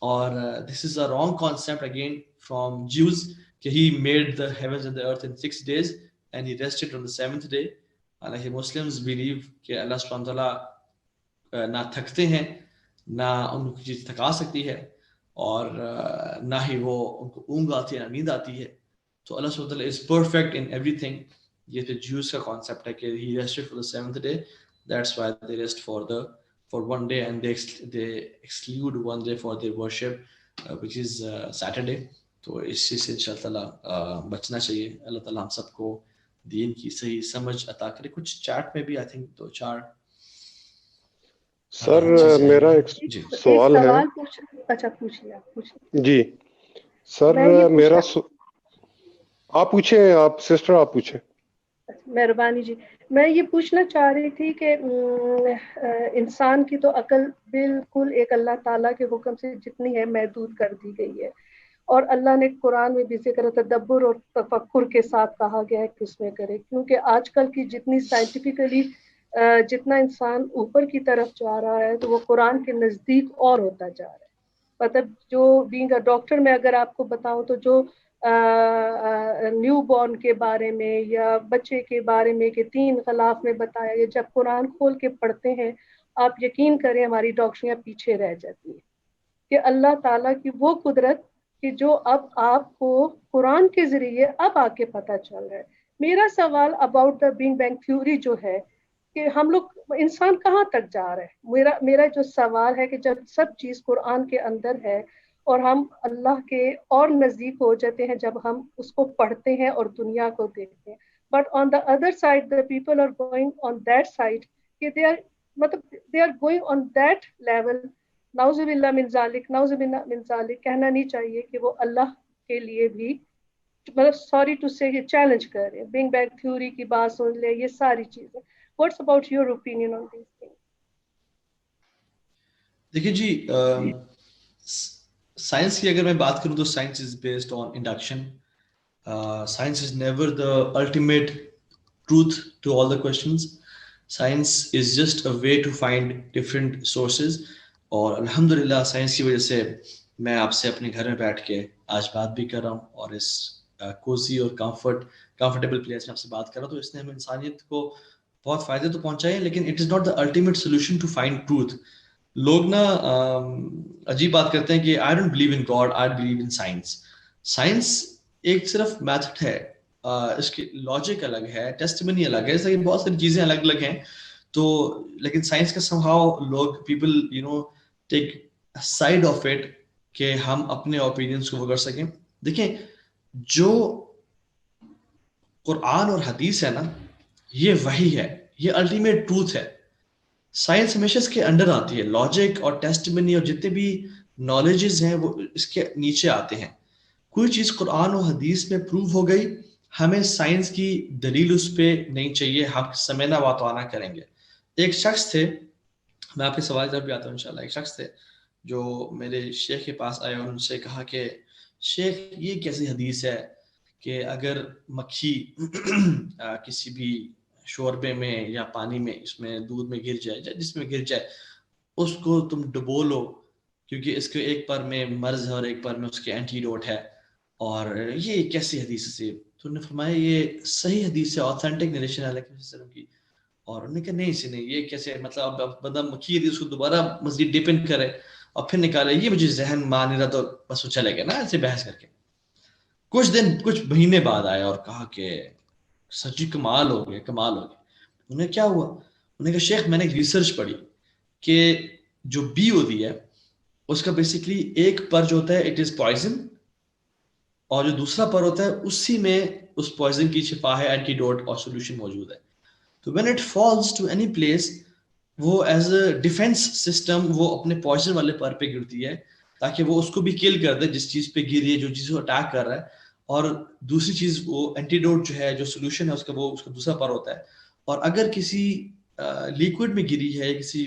اور this is a wrong concept again from Jews کہ he made the heavens and the earth in 6 days and he rested on the 7th day. حالانکہ Muslims believe کہ اللہ سبحانہ وتعالیٰ نہ تھکتے ہیں، نہ ان کو چیز تھکا سکتی ہے، اور نہ ہی وہ ان کو اونگ آتی ہے، نہ نیند آتی ہے. تو اللہ سبحانہ وتعالیٰ is perfect in everything. یہ تو جیوز کا کانسیپٹ ہے کہ he rested for the 7th day. That's why they rest for 1 day, and they exclude 1 day for their worship, which is Saturday. تو اس چیز سے انشاءاللہ تعالیٰ بچنا چاہیے. اللہ تعالیٰ ہم سب کو دین کی صحیح سمجھ عطا کرے. کچھ چیٹ میں بھی آئی تھنک 2-4 سر میرا ایک سوال ہے. اچھا پوچھیے. جی سر میرا آپ پوچھیں، آپ سسٹر آپ پوچھیں. مہربانی جی. میں یہ پوچھنا چاہ رہی تھی کہ انسان کی تو عقل بالکل ایک اللہ تعالیٰ کے حکم سے جتنی ہے محدود کر دی گئی ہے، اور اللہ نے قرآن میں بھی ذکر تدبر اور تفکر کے ساتھ کہا گیا ہے کہ اس میں کرے، کیونکہ آج کل کی جتنی سائنٹیفکلی جتنا انسان اوپر کی طرف جا رہا ہے تو وہ قرآن کے نزدیک اور ہوتا جا رہا ہے. مطلب جو بینگ اے ڈاکٹر میں اگر آپ کو بتاؤں تو جو نیو بورن کے بارے میں یا بچے کے بارے میں کہ 3 غلاف میں بتایا گیا، جب قرآن کھول کے پڑھتے ہیں آپ یقین کریں ہماری ڈاکٹریاں پیچھے رہ جاتی ہیں کہ اللہ تعالیٰ کی وہ قدرت کہ جو اب آپ کو قرآن کے ذریعے اب آ کے پتہ چل رہا ہے. میرا سوال about the big bang theory جو ہے کہ ہم لوگ انسان کہاں تک جا رہے ہیں. میرا جو سوال ہے کہ جب سب چیز قرآن کے اندر ہے اور ہم اللہ کے اور نزدیک ہو جاتے ہیں جب ہم اس کو پڑھتے ہیں اور دنیا کو دیکھتے ہیں، but on the other side the people are going on that side کہ they are going on that level. نعوذ باللہ من ذالک، نعوذ باللہ من ذالک. کہنا نہیں چاہیے کہ وہ اللہ کے لیے بھی مطلب سوری ٹو سے یہ چیلنج کر رہے ہیں. بگ بینگ تھیوری کی بات سن لے، یہ ساری چیزیں. What's about your opinion on this thing? دیکھیے جی، سائنس کی اگر میں بات کروں تو science is based on induction. Science is never the ultimate truth to all the questions. Science is just a way to find different sources. اور الحمدللہ سائنس کی وجہ سے میں آپ سے اپنے گھر میں بیٹھ کے آج بات بھی کر رہا ہوں، اور اس کوزی اور کمفرٹیبل پلیس میں آپ سے بات کر رہا ہوں. تو اس نے ہمیں انسانیت کو بہت فائدے تو پہنچائے ہیں، لیکن it is not the ultimate solution to find truth. لوگ نا عجیب بات کرتے ہیں کہ I don't believe in God, I believe in science. Science ایک صرف میتھڈ ہے، اس کی لاجک الگ ہے، ٹیسٹمنی الگ ہے، ایسا کہ بہت ساری چیزیں الگ الگ ہیں. تو لیکن سائنس کا somehow لوگ people take side of it کہ ہم اپنے اوپینینس کو وہ کر سکیں. دیکھیں جو قرآن اور حدیث ہے نا، یہ وحی ہے، یہ الٹیمیٹ ٹروتھ ہے. سائنس ہمیشہ اس کے انڈر آتی ہے. لاجک اور ٹیسٹمنی اور جتنے بھی نالجز ہیں وہ اس کے نیچے آتے ہیں. کوئی چیز قرآن و حدیث میں پروو ہو گئی، ہمیں سائنس کی دلیل اس پہ نہیں چاہیے، ہم سمعنا و اطعنا کریں گے. ایک شخص تھے، میں آپ کے سوال جب بھی آتا ہوں انشاءاللہ. ایک شخص تھے جو میرے شیخ کے پاس آئے اور ان سے کہا کہ شیخ یہ کیسی حدیث ہے کہ اگر مکھی کسی بھی شوربے میں یا پانی میں، اس میں دودھ میں گر جائے، جس میں گر جائے، اس کو تم ڈبو لو کیونکہ اس کے ایک پر میں مرض ہے اور ایک پر میں اس کے اینٹیڈوٹ ہے. اور یہ کیسی حدیث ہے؟ تو انہوں نے فرمایا یہ صحیح حدیث ہے، آتھینٹک نریشن ہے اللہ کے وسلم کی. اور انہوں نے کہا نہیں اسی نہیں، یہ کیسے مطلب اب بندہ مکھی حدیث کو دوبارہ مزید ڈیپینڈ کرے اور پھر نکالے، یہ مجھے ذہن مان نہیں رہا. تو بس وہ چلے گئے نا ایسے بحث کر کے. کچھ مہینے بعد آیا اور کہا کہ سچی کمال ہو گیا. انہیں کیا ہوا؟ انہوں نے کہا شیخ میں نے ایک ریسرچ پڑھی کہ جو بی ہوتی ہے اس کا بیسکلی ایک پر جو ہوتا ہے اٹ از پوائزن، اور جو دوسرا پر ہوتا ہے اسی میں اس پوائزن کی شفا ہے، اینٹی ڈوٹ اور سولوشن موجود ہے. تو when it falls to any place وہ ایز اے ڈیفینس سسٹم وہ اپنے پوائزن والے پر پہ گرتی ہے تاکہ وہ اس کو بھی کل کر دے جس چیز پہ گری ہے، جو چیز کو اٹیک کر رہا ہے. اور دوسری چیز وہ اینٹی ڈوٹ جو ہے، جو سولوشن ہے اس کا، وہ اس کا دوسرا پر ہوتا ہے. اور اگر کسی لیکوڈ میں گری ہے یا کسی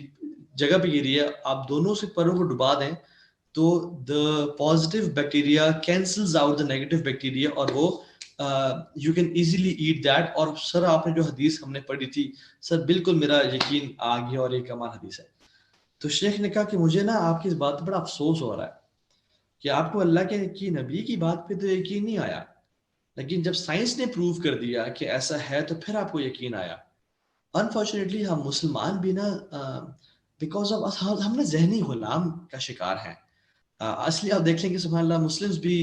جگہ پہ گری ہے، آپ دونوں سے پروں کو ڈبا دیں تو the positive bacteria cancels out the negative bacteria اور وہ you can easily eat that. اور سر آپ نے جو حدیث ہم نے پڑھی تھی سر بالکل میرا یقین آ گیا اور یہ کمال حدیث ہے. تو شیخ نے کہا کہ مجھے نا آپ کی اس بات پہ بڑا افسوس ہو رہا ہے کہ آپ کو اللہ کے کی نبی کی بات پہ تو یقین نہیں آیا، لیکن جب سائنس نے پروو کر دیا کہ ایسا ہے تو پھر آپ کو یقین آیا. انفارچونیٹلی ہم مسلمان بھی نا بیکاز آف ہم نا ذہنی غلام کا شکار ہیں. اصلی آپ دیکھ لیں کہ سبحان اللہ مسلمز بھی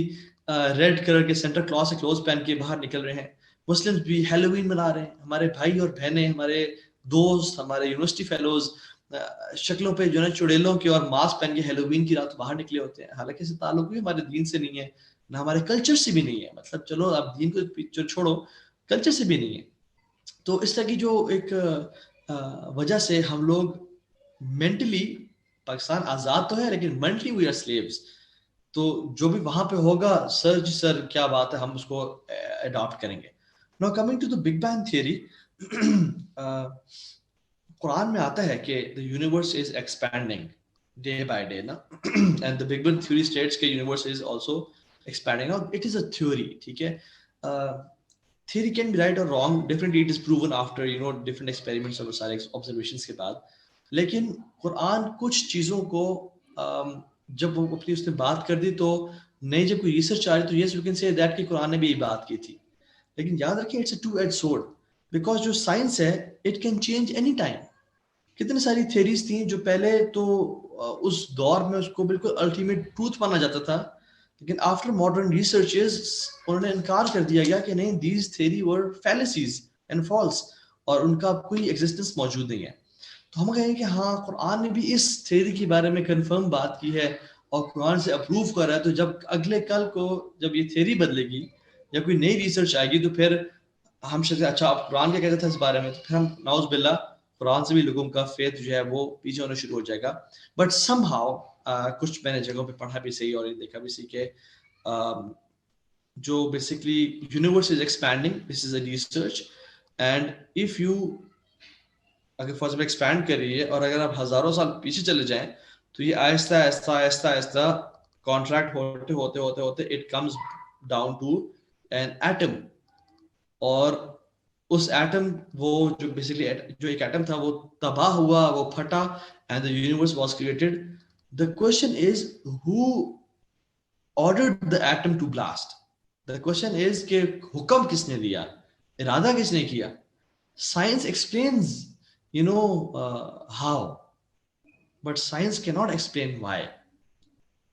ریڈ کلر کے سینٹر کلاس سے کلوز پہن کے باہر نکل رہے ہیں، مسلمز بھی ہیلووین منا رہے ہیں. ہمارے بھائی اور بہنیں، ہمارے دوست، ہمارے یونیورسٹی فیلوز شکلوں پہ جو ہے چڑیلوں کے اور ماسک پہن کے ہیلووین کی رات باہر نکلے ہوتے ہیں، حالانکہ اس تعلق بھی ہمارے دین سے نہیں ہے، نہ ہمارے کلچر سے بھی نہیں ہے. مطلب چلو آپ دین کو چھوڑو، کلچر سے بھی نہیں ہے. تو اس طرح کی جو ایک وجہ سے ہم لوگ مینٹلی پاکستان آزاد تو ہے لیکن مینٹلی وی آر سلیوز. تو جو بھی وہاں پہ ہوگا سر جی سر کیا بات ہے، ہم اس کو اڈاپٹ کریں گے. Now coming to the big bang theory, قرآن میں آتا ہے کہ the universe is expanding day by day نا and the Big Bang theory states کہ universe is also expanding. Now it is a theory، ٹھیک ہے. theory can be right or wrong, definitely it is proven after different experiments اور سارے observations کے بعد. لیکن قرآن کچھ چیزوں کو جب وہ اپنی اس نے بات کر دی تو نئی جب کوئی ریسرچ آ رہی تو yes you can say that کہ قرآن نے بھی یہ بات کی تھی. لیکن یاد رکھیں it's a two edge sword, because جو سائنس ہے it can change any time. کتنی ساری تھیریز تھیں جو پہلے تو اس دور میں اس کو بالکل الٹیمیٹ ٹروتھ مانا جاتا تھا، لیکن آفٹر ماڈرن ریسرچز انہوں نے انکار کر دیا گیا کہ نہیں، these theory are fallacies and false, اور ان کا کوئی ایگزسٹنس موجود نہیں ہے. تو ہم کہیں کہ ہاں قرآن نے بھی اس تھیری کے بارے میں کنفرم بات کی ہے اور قرآن سے اپروو کر رہا ہے. تو جب اگلے کل کو جب یہ تھیری بدلے گی یا کوئی نئی ریسرچ آئے گی تو پھر ہم اچھا اب قرآن کیا کہتا تھا اس بارے میں، تو پھر ہم نعوذ باللہ قرآن سے بھی لوگوں کا فیتھ جو ہے وہ پیچھے ہونا شروع ہو جائے گا. بٹ سم ہاؤ کچھ میں نے جگہوں پہ پڑھا بھی صحیح اور دیکھا بھی صحیح کہ جو basically universe is expanding, this is a research, and if you اگر فار ایگزامپل ایکسپینڈ کر رہی ہے اور اگر آپ ہزاروں سال پیچھے چلے جائیں تو یہ آہستہ آہستہ آہستہ آہستہ کانٹریکٹ ہوتے ہوتے ہوتے ہوتے it comes down to an atom. اور اس ایٹم وہ جو بیسکلی جو ایک ایٹم تھا وہ تباہ ہوا، وہ پھٹا، and the universe was created. The question is who ordered the atom to blast? The question is کہ حکم کس نے دیا، ارادہ کس نے کیا. Science explains how, but science cannot explain why.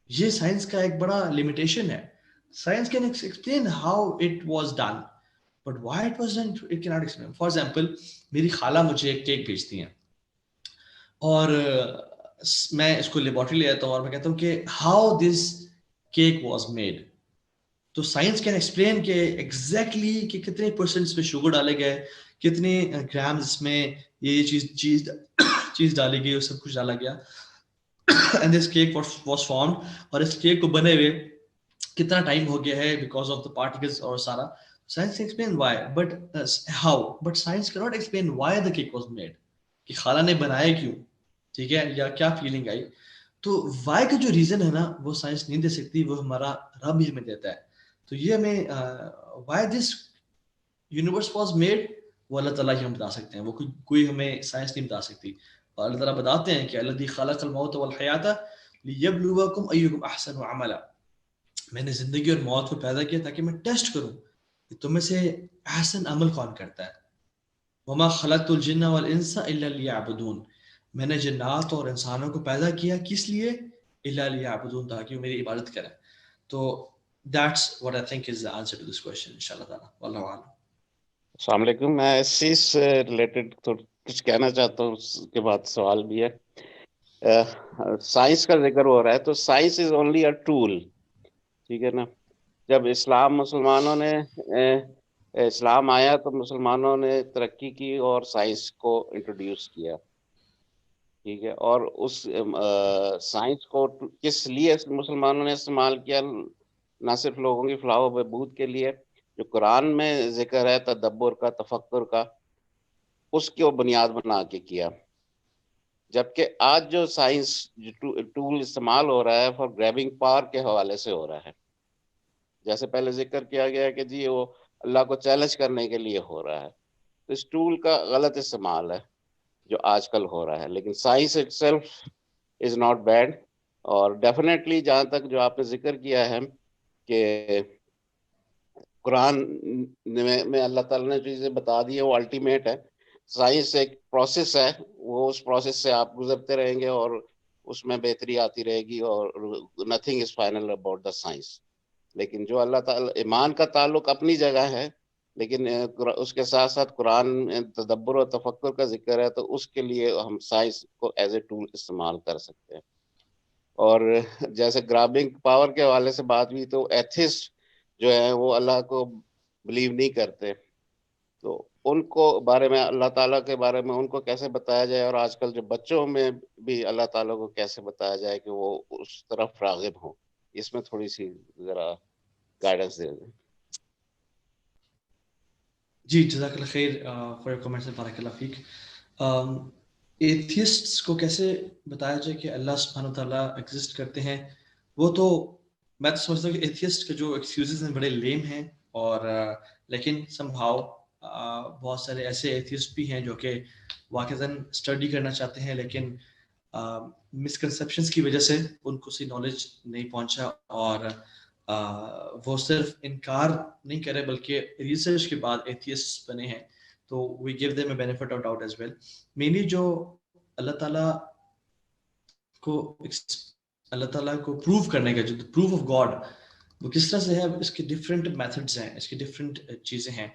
یہ سائنس کا ایک بڑا لمیٹیشن ہے. Science can explain how it was done, but why it was done it cannot explain. For example میری خالہ مجھے ایک کیک بھیجتی ہیں اور میں اس کو لیبارٹری لے آتا ہوں اور میں کہتا ہوں کہ how this cake was made. تو سائنس کین ایکسپلین کہ ایگزیکٹلی کہ کتنے پرسنٹ اس میں شوگر ڈالے گئے، کتنے گرامز اس میں یہ چیز ڈالی گئی اور سب کچھ ڈالا گیا، and this cake was formed. اور اس کیک کو بنے ہوئے کتنا ٹائم ہو گیا ہے بیکاز آف دا پارٹیکلز اور سارا. Science can explain why, but how? But science cannot explain why the cake was made. کہ خالہ نے بنایا کیوں، ٹھیک ہے، یا کیا فیلنگ آئی. تو why کا جو ریزن ہے نا وہ سائنس نہیں دے سکتی، وہ ہمارا رب ہی ہمیں دیتا ہے. تو یہ ہمیں why this universe was made وہ اللہ تعالیٰ ہی ہم بتا سکتے ہیں، وہ کوئی ہمیں سائنس نہیں بتا سکتی. اور اللہ تعالیٰ بتاتے ہیں کہ الذی خلق الموت والحیات لیبلوکم ایکم احسن عملا. میں نے زندگی اور موت کو پیدا کیا تاکہ میں ٹیسٹ کروں کہ تم میں سے احسن عمل کون کرتا ہے. وما خلقت الجن والانس الا لیعبدون. میں نے جنات اور انسانوں کو پیدا کیا کس لیے؟ الا لیعبدون، تاکہ وہ میری عبادت کریں. تو that's what I think is the answer to this question انشاءاللہ تعالی. واللہ اعلم. السلام علیکم. میں اس چیز سے ریلیٹڈ کچھ کہنا چاہتا ہوں, اس کے بعد سوال بھی ہے. سائنس کا ذکر ہو رہا ہے, تو science is only a tool, ٹھیک ہے نا. جب مسلمانوں نے اسلام آیا تو مسلمانوں نے ترقی کی اور سائنس کو انٹروڈیوس کیا, ٹھیک ہے. اور اس سائنس کو کس لیے مسلمانوں نے استعمال کیا؟ نہ صرف لوگوں کی فلاح و بہبود کے لیے, جو قرآن میں ذکر ہے تدبر کا, تفکر کا, اس کی وہ بنیاد بنا کے کیا. جبکہ آج جو سائنس ٹول استعمال ہو رہا ہے فار گریبنگ پاور کے حوالے سے ہو رہا ہے. جیسے پہلے ذکر کیا گیا ہے کہ جی وہ اللہ کو چیلنج کرنے کے لیے ہو رہا ہے, تو اس ٹول کا غلط استعمال ہے جو آج کل ہو رہا ہے. لیکن science it self is not bad. اور ڈیفینیٹلی جہاں تک جو آپ نے ذکر کیا ہے کہ قرآن میں اللہ تعالیٰ نے چیزیں بتا دی ہے وہ الٹیمیٹ ہے. سائنس ایک پروسیس ہے, وہ اس پروسیس سے آپ گزرتے رہیں گے اور اس میں بہتری آتی رہے گی, اور nothing is final about the science. لیکن جو اللہ تعالیٰ, ایمان کا تعلق اپنی جگہ ہے, لیکن اس کے ساتھ ساتھ قرآن میں تدبر و تفکر کا ذکر ہے, تو اس کے لیے ہم سائنس کو ایز اے ٹول استعمال کر سکتے ہیں. اور جیسے گرابنگ پاور کے حوالے سے بات ہوئی, تو ایتھسٹ جو ہے وہ اللہ کو بلیو نہیں کرتے, تو ان کو بارے میں اللہ تعالیٰ کے بارے میں ان کو کیسے بتایا جائے, اور آج کل جو بچوں میں بھی اللہ تعالیٰ کو کیسے بتایا جائے کہ وہ اس طرف راغب ہوں, اس میں تھوڑی سی ذرا گائیڈنس دے دیں. جی جزاک اللہ خیر فار یور کمنٹس, بارک اللہ فیک. ایتھیسٹس کو کیسے بتایا جائے کہ اللہ سبحانہ و تعالیٰ ایگزسٹ کرتے ہیں, وہ تو میں تو سمجھتا ہوں کہ ایتھیسٹ کے جو ایکسکیوزز ہیں بڑے لیم ہیں, اور لیکن سم ہاؤ بہت سارے ایسے ایتھیسٹ بھی ہیں جو کہ واقعتاً اسٹڈی کرنا چاہتے ہیں, لیکن مسکنسیپشنس کی وجہ سے ان کو سی نالج نہیں پہنچا, اور وہ صرف انکار نہیں کرے بلکہ ریسرچ کے بعد ایتھیسٹ بنے ہیں. تو we give them a benefit of doubt as well. Mainly جو اللہ تعالیٰ کو پروو کرنے کا جو پروف آف گاڈ وہ کس طرح سے ہے, اس کے ڈفرینٹ میتھڈز ہیں, اس کی ڈفرینٹ چیزیں ہیں.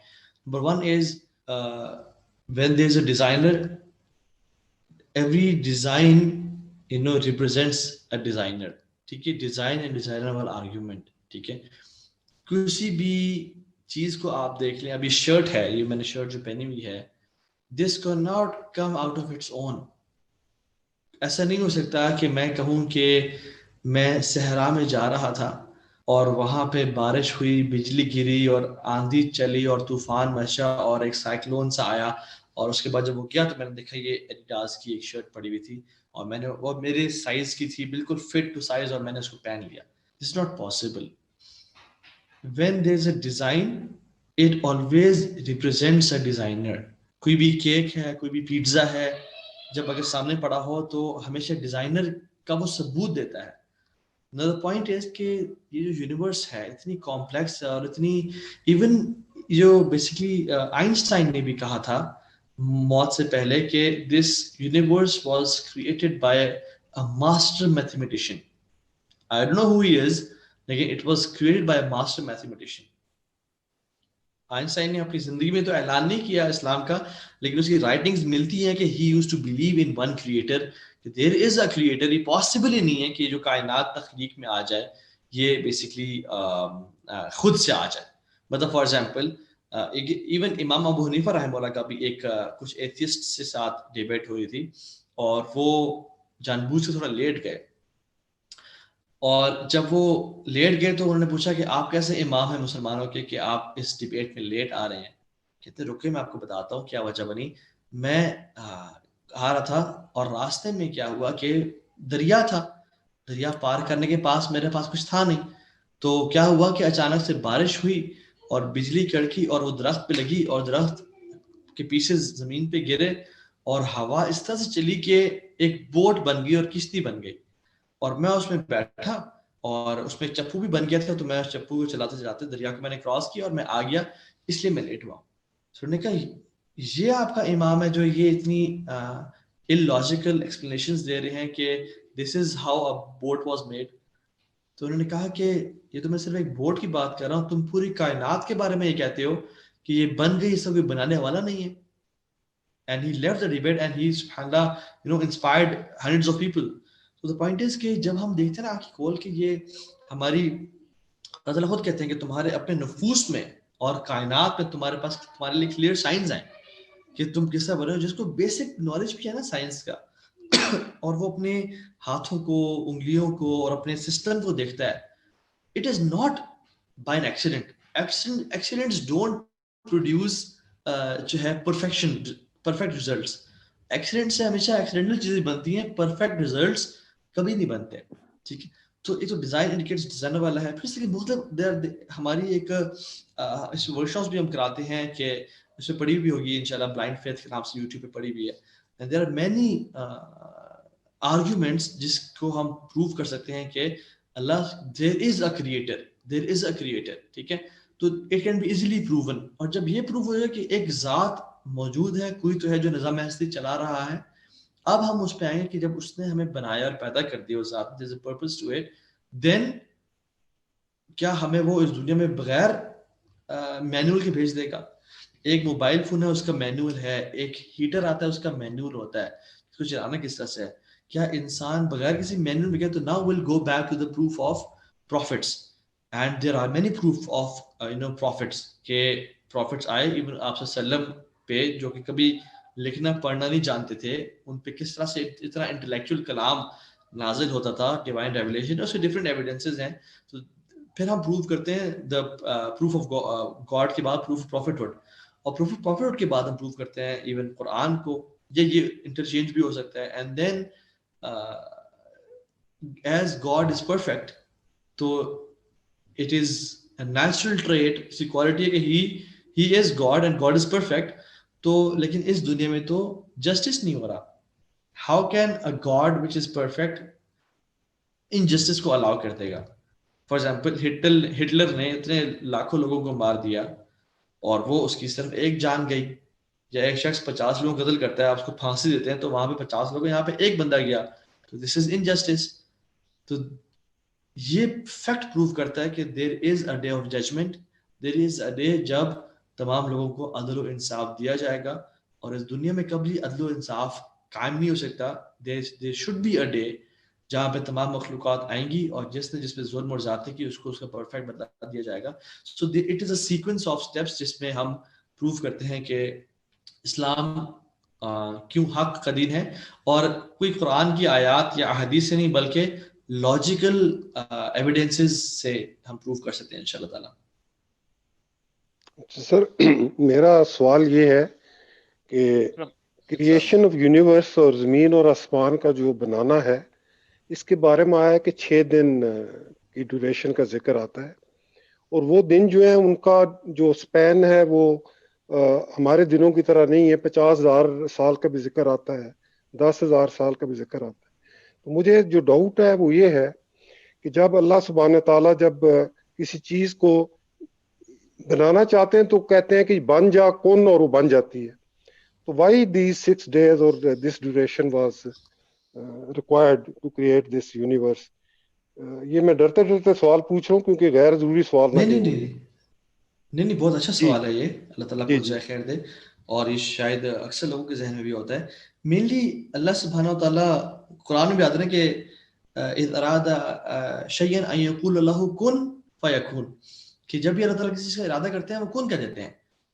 Number one is when there is a designer, every design represents a designer. ٹھیک ہے, ڈیزائن اینڈ ڈیزائنر والا آرگیومنٹ. ٹھیک ہے, کسی بھی چیز کو آپ دیکھ لیں, ابھی شرٹ ہے, یہ میں نے شرٹ جو پہنی ہوئی ہے, this can not come out of its own. ایسا نہیں ہو سکتا کہ میں کہوں کہ میں صحرا میں جا رہا تھا اور وہاں پہ بارش ہوئی, بجلی گری اور آندھی چلی اور طوفان مچا اور ایک سائیکلون سا آیا, اور اس کے بعد جب وہ کیا تو میں نے دیکھا یہ ایڈیڈاس کی ایک شرٹ پڑی ہوئی تھی اور میں نے وہ میرے سائز کی تھی, بالکل فٹ ٹو سائز, اور میں نے اس کو پہن لیا. This is not possible. When there is a design it always represents a designer. کوئی بھی کیک ہے, کوئی بھی پیزا ہے, جب اگر سامنے پڑا ہو تو ہمیشہ ڈیزائنر کا وہ ثبوت دیتا ہے. another point is کہ یہ جو یونیورس ہے اتنی کمپلیکس ہے, اور اتنی ایون جو بیسکلی آئنسٹائن نے بھی کہا تھا موت سے پہلے کہ this universe was created by a master mathematician. I don't know who he is, لیکن it was created by a master mathematician. Einstein نے اپنی زندگی میں تو اعلان نہیں کیا اسلام کا, لیکن اس کی رائٹنگز ملتی ہیں کہ he used to believe in one creator, کہ there is a creator. یہ پاسبل ہی نہیں ہے کہ جو کائنات تخلیق میں آ جائے یہ بیسکلی خود سے آ جائے. مطلب فار ایگزامپل ایون امام ابو حنیفہ رحمہ اللہ کا بھی ایک کچھ ایتھیسٹ سے ساتھ ڈیبیٹ ہوئی تھی, اور وہ جان بوجھ کے تھوڑا لیٹ گئے, اور جب وہ لیٹ گئے تو انہوں نے پوچھا کہ آپ کیسے امام ہیں مسلمانوں کے کہ آپ اس ڈیبیٹ میں لیٹ آ رہے ہیں. کہتے رکے میں آپ کو بتاتا ہوں کیا وجہ بنی. میں آ رہا تھا اور راستے میں کیا ہوا کہ دریا تھا, دریا پار کرنے کے پاس میرے پاس کچھ تھا نہیں, تو کیا ہوا کہ اچانک سے بارش ہوئی اور بجلی کڑکی اور وہ درخت پہ لگی اور درخت کے پیسز زمین پہ گرے, اور ہوا اس طرح سے چلی کہ ایک بوٹ بن گئی اور کشتی بن گئی, اور میں اس میں بیٹھا اور اس میں چپو بھی بن گیا تھا, تو میں اس چپو کو چلاتے چلاتے دریا کو میں نے کراس کیا اور میں آ گیا, اس لیے میں لیٹ ہوا. سننے نے کہا یہ آپ کا امام ہے جو یہ اتنی illogical explanations دے رہے ہیں کہ this is how a boat was made. تو انہوں نے کہا کہ یہ تو میں صرف ایک بوٹ کی بات کر رہا ہوں, تم پوری کائنات کے بارے میں یہ کہتے ہو کہ یہ بن گئی, اس کا کوئی بنانے والا نہیں ہے. and he left the debate and he subhanallah inspired hundreds of people. So the point is کہ جب ہم دیکھتے ہیں نا آنکھ کھول کے یہ ہماری اللہ تعالیٰ خود کہتے ہیں کہ تمہارے اپنے نفوس میں اور کائنات میں تمہارے لیے کلیئر سائنز ہیں کہ تم کس طرح بنے ہو, جس کو بیسک نالج بھی ہے نا سائنس کا, اور وہ اپنے ہاتھوں کو, انگلیوں کو اور اپنے سسٹم کو دیکھتا ہے. It is not by an accident. Accidents don't produce جو ہے perfect results. Accident سے ہمیشہ accidental چیزیں بنتی ہیں, perfect results کبھی نہیں بنتے. ٹھیک ہے, تو ایک تو ڈیزائن انڈیکیٹس ڈیزائنر والا ہے. پھر مطلب ہماری ایک اس ورکشاپس بھی ہم کراتے ہیں کہ اس میں پڑھی بھی ہوگی انشاءاللہ, بلائنڈ فیتھ کے نام سے یوٹیوب پہ پڑھی بھی ہے. And there are many arguments جس کو ہم پروو کر سکتے ہیں کہ اللہ there is a creator, ٹھیک ہے, تو it can be easily proven. اور جب یہ پروو ہو جائے کہ ایک ذات موجود ہے, کوئی تو ہے جو نظام ہستی چلا رہا ہے, اب ہم اس پہ آئیں گے کہ جب اس نے ہمیں بنایا اور پیدا کر دیا اس ذات, there is a purpose to it, then کیا ہمیں وہ اس دنیا میں بغیر مینول کے بھیج دے گا؟ ایک موبائل فون ہے, اس کا مینول ہے, ایک ہیٹر آتا ہے, اس کا مینول ہوتا ہے, اس کو چلانا کس طرح سے ہے. کیا انسان بغیر کسی مینول میں گیا؟ تو now we'll go back to the proof of prophets, and there are many proof of prophets کہ prophets آئے even آپ صلی اللہ علیہ وسلم پہ جو کہ کبھی لکھنا پڑھنا نہیں جانتے تھے, ان پہ کس طرح سے اتنا انٹلیکچوئل کلام نازل ہوتا تھا, ڈیوائن ریویلیشن, اس کے ڈفرینٹ ایویڈنسز ہیں. تو پھر ہم پروو کرتے ہیں دا پروف آف گاڈ کے بعد پروف آف پروفیٹ ہوڈ, اور پروف آف پروفیٹ ہوڈ کے بعد ہم پروو کرتے ہیں ایون قرآن کو, یہ انٹرچینج بھی ہو سکتا ہے. And then as God is perfect, تو it is a natural trait, اسی quality ہے کہ he is God and God is perfect. تو لیکن اس دنیا میں تو justice نہیں ہو رہا. How can a God which is perfect injustice کو allow کر دے گا؟ فار ایگزامپل ہٹلر نے اتنے لاکھوں لوگوں کو مار دیا اور وہ اس کی صرف ایک جان گئی, یا ایک شخص 50 لوگوں کو قتل کرتا ہے, آپ اس کو پھانسی دیتے ہیں, تو وہاں پہ 50 لوگ, یہاں پہ ایک بندہ گیا, تو دس از انجسٹس. تو یہ فیکٹ پروف کرتا ہے کہ there is a day of judgement, there is a day جب تمام لوگوں کو عدل و انصاف دیا جائے گا, اور اس دنیا میں کبھی عدل و انصاف قائم نہیں ہو سکتا. There should be a day جہاں پہ تمام مخلوقات آئیں گی اور جس پہ ظلم اور زیادتی کی اس کو اس کا پرفیکٹ بدلا دیا جائے گا. So it is a sequence of steps جس میں ہم پروو کرتے ہیں کہ اسلام کیوں حق کا دین ہے, اور کوئی قرآن کی آیات یا احادیث سے نہیں بلکہ لاجیکل ایویڈنسز سے ہم پروو کر سکتے ہیں انشاءاللہ تعالیٰ. سر میرا سوال یہ ہے کہ کریشن آف یونیورس اور زمین اور آسمان کا جو بنانا ہے, اس کے بارے میں آیا کہ 6 دن کی ڈیوریشن کا ذکر آتا ہے, اور وہ دن جو ہیں ان کا جو سپین ہے وہ ہمارے دنوں کی طرح نہیں ہے. 50,000 سال کا بھی ذکر آتا ہے, 10,000 سال کا بھی ذکر آتا ہے. تو مجھے جو ڈاؤٹ ہے وہ یہ ہے کہ جب اللہ سبحانہ تعالیٰ جب کسی چیز کو بنانا چاہتے ہیں تو کہتے ہیں کہ بن جا کن, اور وہ بن جاتی ہے. تو وائی دیز 6 days اور this duration was required to create this universe. یہ میں ڈرتے ڈرتے سوال پوچھ رہا ہوں کیونکہ غیر ضروری سوال نہیں بہت اچھا سوال ہے یہ, اللہ تعالیٰ کو جزائے خیر دے. اور یہ شاید اکثر لوگوں کے ذہن میں بھی ہوتا ہے. مینلی اللہ سبحانہ و تعالیٰ قرآن میں بھی آتا ہے کہ اذ اراد شیئا ان یقول له کن فیکون, کہ جب بھی اللہ تعالیٰ کسی چیز کا ارادہ کرتے ہیں وہ کن کہہ دیتے ہیں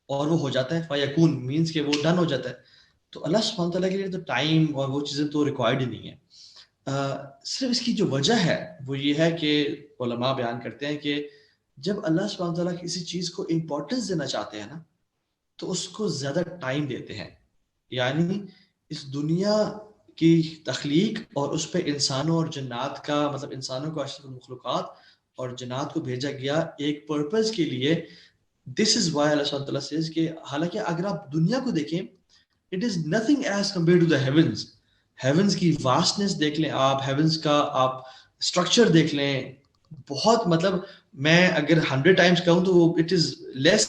اور وہ ہو جاتا ہے. فیکون مینس کہ وہ ڈن ہو جاتا ہے. تو اللہ سبحانہ تعالیٰ کے لیے تو ٹائم اور وہ چیزیں تو ریکوائرڈ ہی نہیں ہے. صرف اس کی جو وجہ ہے وہ یہ ہے کہ علماء بیان کرتے ہیں کہ جب اللہ سبحانہ تعالیٰ کسی چیز کو امپورٹنس دینا چاہتے ہیں نا, تو اس کو زیادہ ٹائم دیتے ہیں. یعنی اس دنیا کی تخلیق اور اس پہ انسانوں اور جنات کا, مطلب انسانوں کو اشرف المخلوقات اور جنات کو بھیجا گیا ایک پرپز کے لیے. دس از وائی اللہ سبحانہ تعالیٰ says کہ حالانکہ اگر آپ دنیا کو دیکھیں, it is nothing as compared to the heavens. heavens کی vastness دیکھ لیں آپ, heavens کا آپ structure دیکھ لیں, بہت مطلب میں اگر 100 times کہوں تو it is less,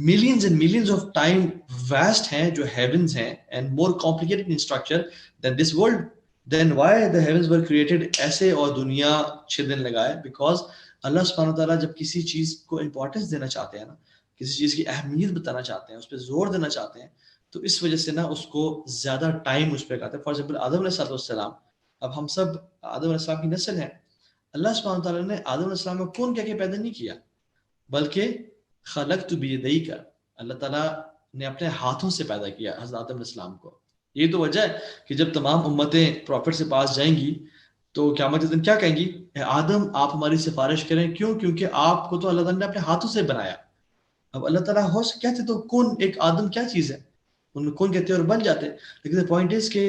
millions and millions of time vast ہیں جو heavens ہیں and more complicated in structure than this world. Then why the heavens were created ایسے اور دنیا 6 دن لگائے؟ Because اللہ سبحانہ تعالیٰ جب کسی چیز کو امپورٹنس دینا چاہتے ہیں نا, کسی چیز کی اہمیت بتانا چاہتے ہیں, اس پہ زور دینا چاہتے ہیں, تو اس وجہ سے نا اس کو زیادہ ٹائم اس پہ لگاتا ہے. فار ایگزامپل آدم علیہ السلام، اب ہم سب آدم علیہ السلام کی نسل ہیں. اللہ سبحانہ تعالیٰ نے آدم علیہ السلام کو کون کہہ کے پیدا نہیں کیا، بلکہ خلقت بیدی کا، اللہ تعالیٰ نے اپنے ہاتھوں سے پیدا کیا حضرت آدم علیہ السلام کو. یہ تو وجہ ہے کہ جب تمام امتیں پروفٹ سے پاس جائیں گی تو قیامت کے دن کیا کہیں گی؟ اے آدم آپ ہماری سفارش کریں. کیوں؟ کیونکہ آپ کو تو اللہ تعالیٰ نے اپنے ہاتھوں سے بنایا. اب اللہ تعالیٰ ہو کہتے تو کون ایک آدم کیا چیز ہے، ان کو کون کہتے ہیں اور بن جاتے. لیکن پوائنٹ از کہ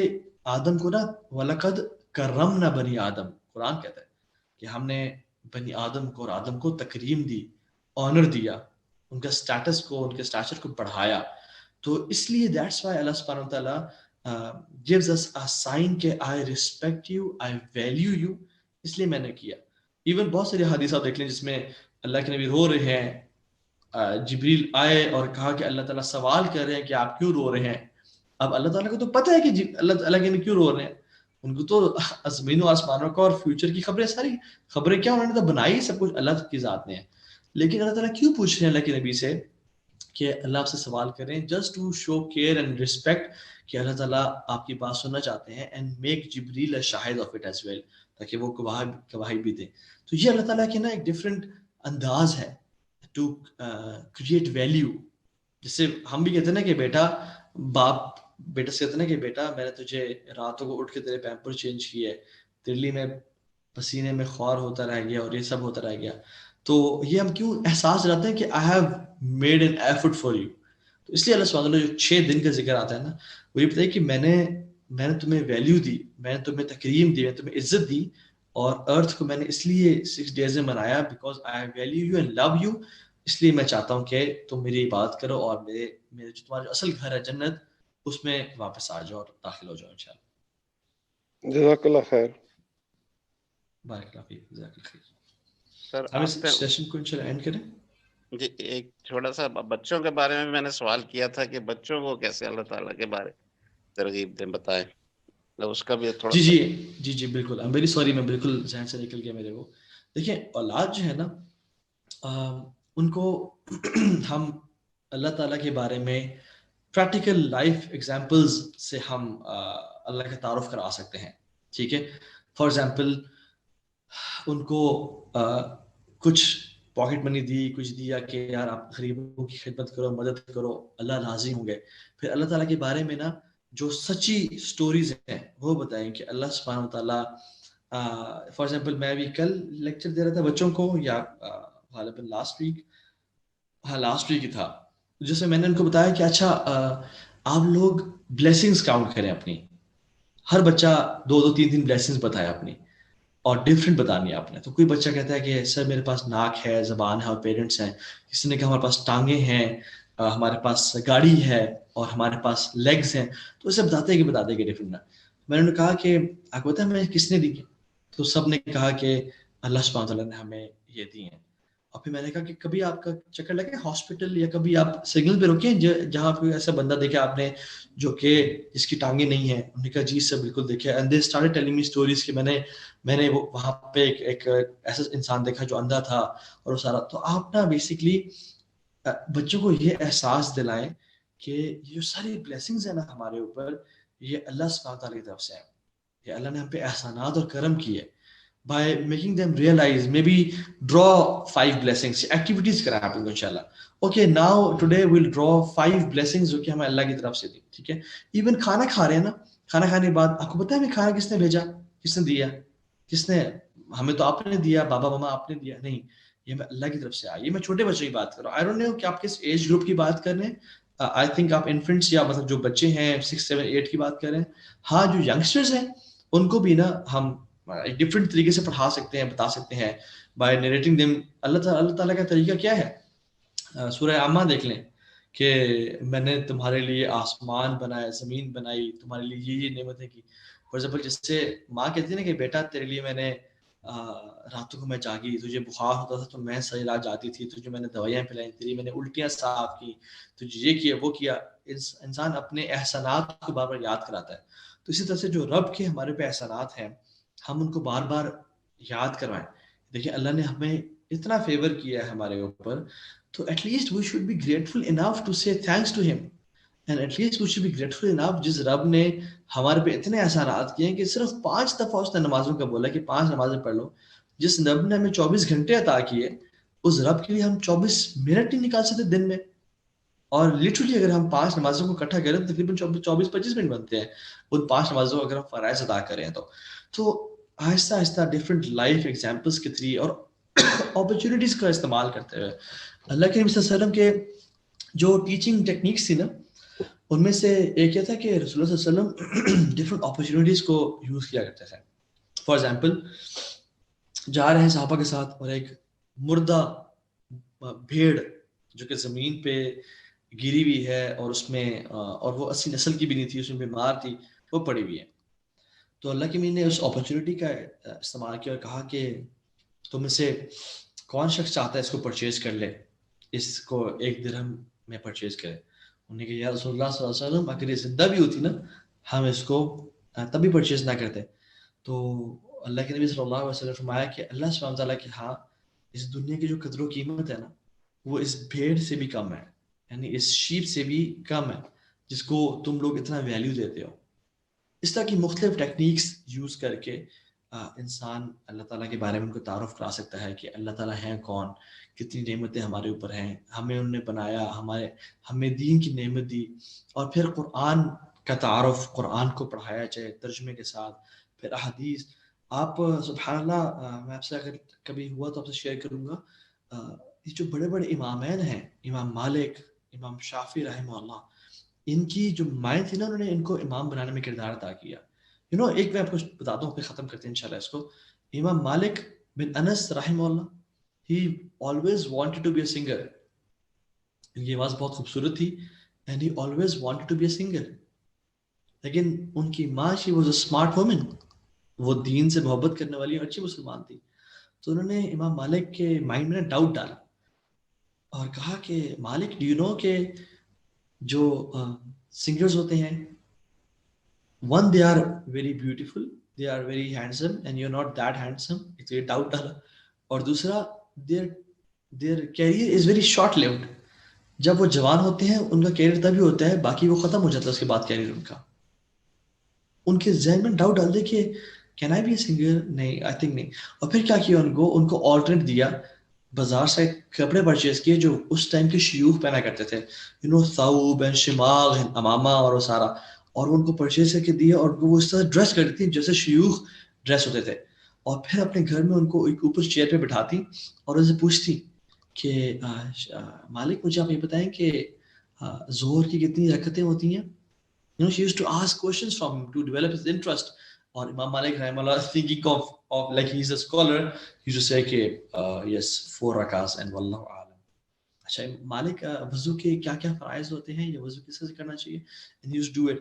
آدم کو نا وَلَقَدْ كَرَّمْنَا بنی آدم، قرآن کہتا ہے کہ ہم نے بنی آدم کو اور آدم کو تکریم دی، آنر دیا، ان کا سٹیٹس کو، ان کے سٹیچر کو بڑھایا. تو اس لیے دیٹس وائی اللہ سبحانہ وتعالیٰ gives us a sign کہ I respect you, I value you. اس لیے میں نے کیا. ایون بہت ساری حدیث آپ دیکھ لیں جس میں اللہ کے نبی رو رہے ہیں، جبریل آئے اور کہا کہ اللہ تعالیٰ سوال کر رہے ہیں کہ آپ کیوں رو رہے ہیں. اب اللہ تعالیٰ کو تو پتہ ہے کہ اللہ تعالیٰ کے نبی کیوں رو رہے ہیں، ان کو تو زمین و آسمانوں کا اور فیوچر کی خبریں، ساری خبریں کیا انہوں نے تو بنائی سب کچھ اللہ کی ذات نے ہے. لیکن اللہ تعالیٰ کیوں پوچھ رہے ہیں اللہ کے نبی سے کہ اللہ آپ سے سوال کریں؟ Just to show care and respect کہ اللہ تعالیٰ آپ کی بات سننا چاہتے ہیں. اینڈ میک جبریل اے شاہد آف اٹ ایز ویل، تاکہ وہ گواہی بھی دیں. تو یہ اللہ تعالیٰ کے نا ایک ڈفرینٹ انداز ہے ٹو کریٹ ویلیو. جس سے ہم بھی کہتے ہیں نا کہ بیٹا، باپ بیٹا سے کہتے ہیں نا کہ بیٹا میں نے تجھے راتوں کو اٹھ کے تیرے پیمپر چینج کیے، تیرے لیے میں پسینے میں خوار ہوتا رہ گیا اور یہ سب ہوتا رہ گیا. تو یہ ہم کیوں احساس دلاتے ہیں کہ I have made an effort for you. تو اس لیے اللہ سبحانہ وتعالیٰ جو 6 دن کا ذکر آتا ہے نا، وہ یہ بتائیے کہ میں نے تمہیں ویلیو دی، میں نے تمہیں تکریم دی، میں نے تمہیں عزت دی، اور ارتھ کو میں نے اس لیے 6 ڈیز میں بنایا because I value you and love you. اس لیے میں چاہتا ہوں کہ تم میری عبادت کرو اور میرے جو تمہارا جو اصل گھر ہے جنت، اس میں واپس آ جاؤ اور داخل ہو جاؤ انشاءاللہ. جزاک اللہ خیر. بارک اللہ فیک. جزاک اللہ خیر. سر ہم اس سیشن کو انشاءاللہ اینڈ کریں. جی ایک چھوٹا سا بچوں کے بارے میں میں نے سوال کیا تھا کہ بچوں کو کیسے اللہ تعالیٰ کے بارے ترغیب دیں، بتائیں. اس کا بھی تھوڑا جی بالکل. I'm very sorry، میں بالکل ذہن سے نکل گیا میرے. وہ دیکھیں اولاد جو ہے نا، ان کو ہم اللہ تعالیٰ کے بارے میں پریکٹیکل لائف ایگزامپلز سے ہم اللہ کا تعارف کرا سکتے ہیں. ٹھیک ہے. فار ایگزامپل ان کو کچھ پاکٹ منی دی، کچھ دیا کہ یار آپ غریبوں کی خدمت کرو، مدد کرو، اللہ راضی ہوں گے. پھر اللہ تعالیٰ کے بارے میں نا جو سچی سٹوریز ہیں وہ بتائیں کہ اللہ سبحانہ وتعالیٰ. فار ایگزامپل میں بھی کل لیکچر دے رہا تھا بچوں کو، یا غالباً لاسٹ ویک ہی تھا، جس میں نے ان کو بتایا کہ اچھا آپ لوگ بلیسنگز کاؤنٹ کریں اپنی. ہر بچہ 2-3 بلیسنگز بتایا اپنی، اور ڈفرینٹ بتانی ہے آپ نے. تو کوئی بچہ کہتا ہے کہ سر میرے پاس ناک ہے، زبان ہے اور پیرنٹس ہیں. کسی نے کہا ہمارے پاس ٹانگیں ہیں، ہمارے پاس گاڑی ہے اور ہمارے پاس لیگز ہیں. تو اسے بتاتے کہ ڈفرینٹ. میں نے کہا کہ آپ کو پتہ ہے ہمیں کس نے دی ہے؟ تو سب نے کہا کہ اللہ سبحانہ تعالیٰ نے ہمیں یہ دی ہیں. اور پھر میں نے کہا کہ کبھی آپ کا چکر لگے ہاسپٹل، یا کبھی آپ سگنل پہ رکیں جہاں کوئی ایسا بندہ دیکھا آپ نے جو کہ جس کی ٹانگیں نہیں ہیں؟ انہوں نے کہا جی سر بالکل دیکھا. And they started telling me stories کہ میں نے وہاں پہ ایک ایسا انسان دیکھا جو اندھا تھا اور وہ سارا. تو آپ نا بیسکلی بچوں کو یہ احساس دلائیں کہ یہ جو ساری بلیسنگز ہیں نا ہمارے اوپر، یہ اللہ سبحانہ تعالیٰ کی طرف سے ہیں. یہ اللہ نے ہم پہ احسانات اور کرم کیے. by making them realize, maybe draw 5 blessings, activities کرائیں آپ ان کو انشاءاللہ. Okay, now today we'll draw 5 blessings جو کہ ہمیں اللہ کی طرف سے دی. ٹھیک ہے. ایون کھانا کھا رہے ہیں نا، کھانا کھانے کے بعد آپ کو پتہ ہے ہمیں کھانا کس نے بھیجا، کس نے دیا؟ کس نے؟ ہمیں تو آپ نے دیا، بابا ماما آپ نے دیا نہیں، یہ ہمیں اللہ کی طرف سے آئی. یہ میں چھوٹے بچوں کی بات کر رہا ہوں. آئی ڈونٹ نو کہ آپ کس ایج گروپ کی بات کر رہے ہیں. آئی تھنک آپ انفنٹس یا مطلب جو بچے ہیں 6, 7, 8 کی بات کر رہے ہیں. ہاں جو ینگسٹرز ہیں ان کو بھی نا ہم ایک ڈفرینٹ طریقے سے پڑھا سکتے ہیں، بتا سکتے ہیں بائی نریٹنگ دیم. اللہ تعالیٰ کا طریقہ کیا ہے؟ سورہ عامہ دیکھ لیں کہ میں نے تمہارے لیے آسمان بنایا، زمین بنائی، تمہارے لیے یہ نعمتیں کی. فار ایگزامپل جس سے ماں کہتی ہے نا کہ بیٹا تیرے لیے میں نے راتوں کو میں جاگی، تجھے بخار ہوتا تھا تو میں ساری رات جاتی تھی، تجھے میں نے دوائیاں پلائیں، تیری میں نے الٹیاں صاف کی، تجھے یہ کیا وہ کیا. انسان اپنے احسانات کو بار بار یاد کراتا ہے. تو اسی طرح سے جو رب کے ہمارے پہ احسانات ہیں ہم ان کو بار بار یاد کروائیں. دیکھیں اللہ نے ہمیں اتنا فیور کیا ہے ہمارے اوپر، تو at least we should be grateful enough to say thanks to ہم. And at least we should be grateful enough جس رب نے ہمارے پہ اتنے احسانات کیے ہیں کہ صرف 5 دفعہ اس نے نمازوں کا بولا کہ 5 نمازیں پڑھ لو. جس رب نے ہمیں 24 گھنٹے عطا کیے اس رب کے لیے ہم 24 منٹ نہیں نکال سکتے دن میں. اور لٹرلی اگر ہم 5 نمازوں کو اکٹھا کریں تو تقریباً 24-25 منٹ بنتے ہیں ان 5 نمازوں کو اگر ہم فرائض ادا کریں تو آہستہ آہستہ ڈفرینٹ لائف ایگزامپلس کے تھری اور اپرچونیٹیز کا استعمال کرتے ہوئے اللہ کے نبی صلی اللہ علیہ وسلم کے جو ٹیچنگ ٹیکنیکس تھی نا ان میں سے ایک یہ تھا کہ رسول اللہ صلی اللہ علیہ وسلم ڈفرینٹ اپرچونیٹیز کو یوز کیا کرتے تھے. فار ایگزامپل جا رہے ہیں صحابہ کے ساتھ اور ایک مردہ بھیڑ جو کہ زمین پہ گری ہوئی ہے اور اس میں اور وہ 80 نسل کی بھی نہیں تھی, اس میں بیمار تھی, وہ پڑی ہوئی ہے. تو اللہ کے نبی نے اس اپرچونیٹی کا استعمال کیا اور کہا کہ تم میں سے کون شخص چاہتا ہے اس کو پرچیز کر لے, اس کو 1 درہم میں پرچیز کرے. انہوں نے کہا یا رسول اللہ صلی اللہ علیہ وسلم اگر یہ زندہ بھی ہوتی نا ہم اس کو تبھی پرچیز نہ کرتے. تو اللہ کے نبی صلی اللہ علیہ وسلم نے فرمایا کہ اللہ سبحانہ تعالیٰ کہ ہاں اس دنیا کی جو قدر و قیمت ہے نا وہ اس بھیڑ سے بھی کم ہے, یعنی اس شیپ سے بھی کم ہے جس کو تم لوگ اتنا ویلیو دیتے ہو. اس طرح کی مختلف ٹیکنیکس یوز کر کے انسان اللہ تعالیٰ کے بارے میں ان کو تعارف کرا سکتا ہے کہ اللہ تعالیٰ ہیں کون, کتنی نعمتیں ہمارے اوپر ہیں, ہمیں انہوں نے بنایا, ہمیں دین کی نعمت دی, اور پھر قرآن کا تعارف, قرآن کو پڑھایا جائے ترجمے کے ساتھ, پھر احادیث. آپ سبحان اللہ میں آپ سے اگر کبھی ہوا تو آپ سے شیئر کروں گا, یہ جو بڑے بڑے امامین ہیں, امام مالک, امام شافعی رحمہ اللہ, ان کی جو مائنڈ تھی نا انہوں نے ان کو امام بنانے میں کردار ادا کیا. ایک میں آپ کو بتاتا ہوں پھر ختم کرتے ہیں انشاءاللہ اس کو. امام مالک بن انس رحمہ اللہ, he always wanted to be a singer. ان کی آواز بہت خوبصورت تھی and he always wanted to be a singer. لیکن ان کی ماں she was a smart woman, وہ دین سے محبت کرنے والی اچھی مسلمان تھی. تو انہوں نے امام مالک کے مائنڈ میں ڈاؤٹ ڈالا اور کہا کہ مالک ڈو یو نو کہ جو سنگرز ہوتے ہیں one they are very beautiful, they are very handsome and you're not that handsome. ایک یہ ڈاؤٹ ڈالا. اور دوسرا their career is very short lived. جب وہ جوان ہوتے ہیں ان کا کیریئر تبھی ہوتا ہے, باقی وہ ختم ہو جاتا ہے اس کے بعد کیریئر ان کا. ان کے ذہن میں ڈاؤٹ ڈال دے کہ can I be a singer, نہیں آئی تھنک نہیں. اور پھر کیا کیا ان کو آلٹرنیٹ دیا, بازار سے کپڑے پرچیز کیے جو اس ٹائم کے شیوخ پہنا کرتے تھے, ثوب اینڈ شماغ امامہ اور وہ سارا, اور ان کو پرچیز کر کے دیا اور وہ اس طرح ڈریس کرتی تھی جیسے شیوخ ڈریس ہوتے تھے. اور پھر اپنے گھر میں ان کو ایک اوپر چیئر پہ بٹھاتی اور ان سے پوچھتی کہ مالک مجھے آپ یہ بتائیں کہ ظہر کی کتنی رکعتیں ہوتی ہیں. She used to ask questions from him to develop his interest. اور امام مالک رحمہ اللہ thinking of like he's a scholar, he used to say کہ yes 4 رکعات and واللہ اعلم. اچھا مالک وضو کے کیا کیا فرائض ہوتے ہیں یا وضو کس سے کرنا چاہیے, and he used to do it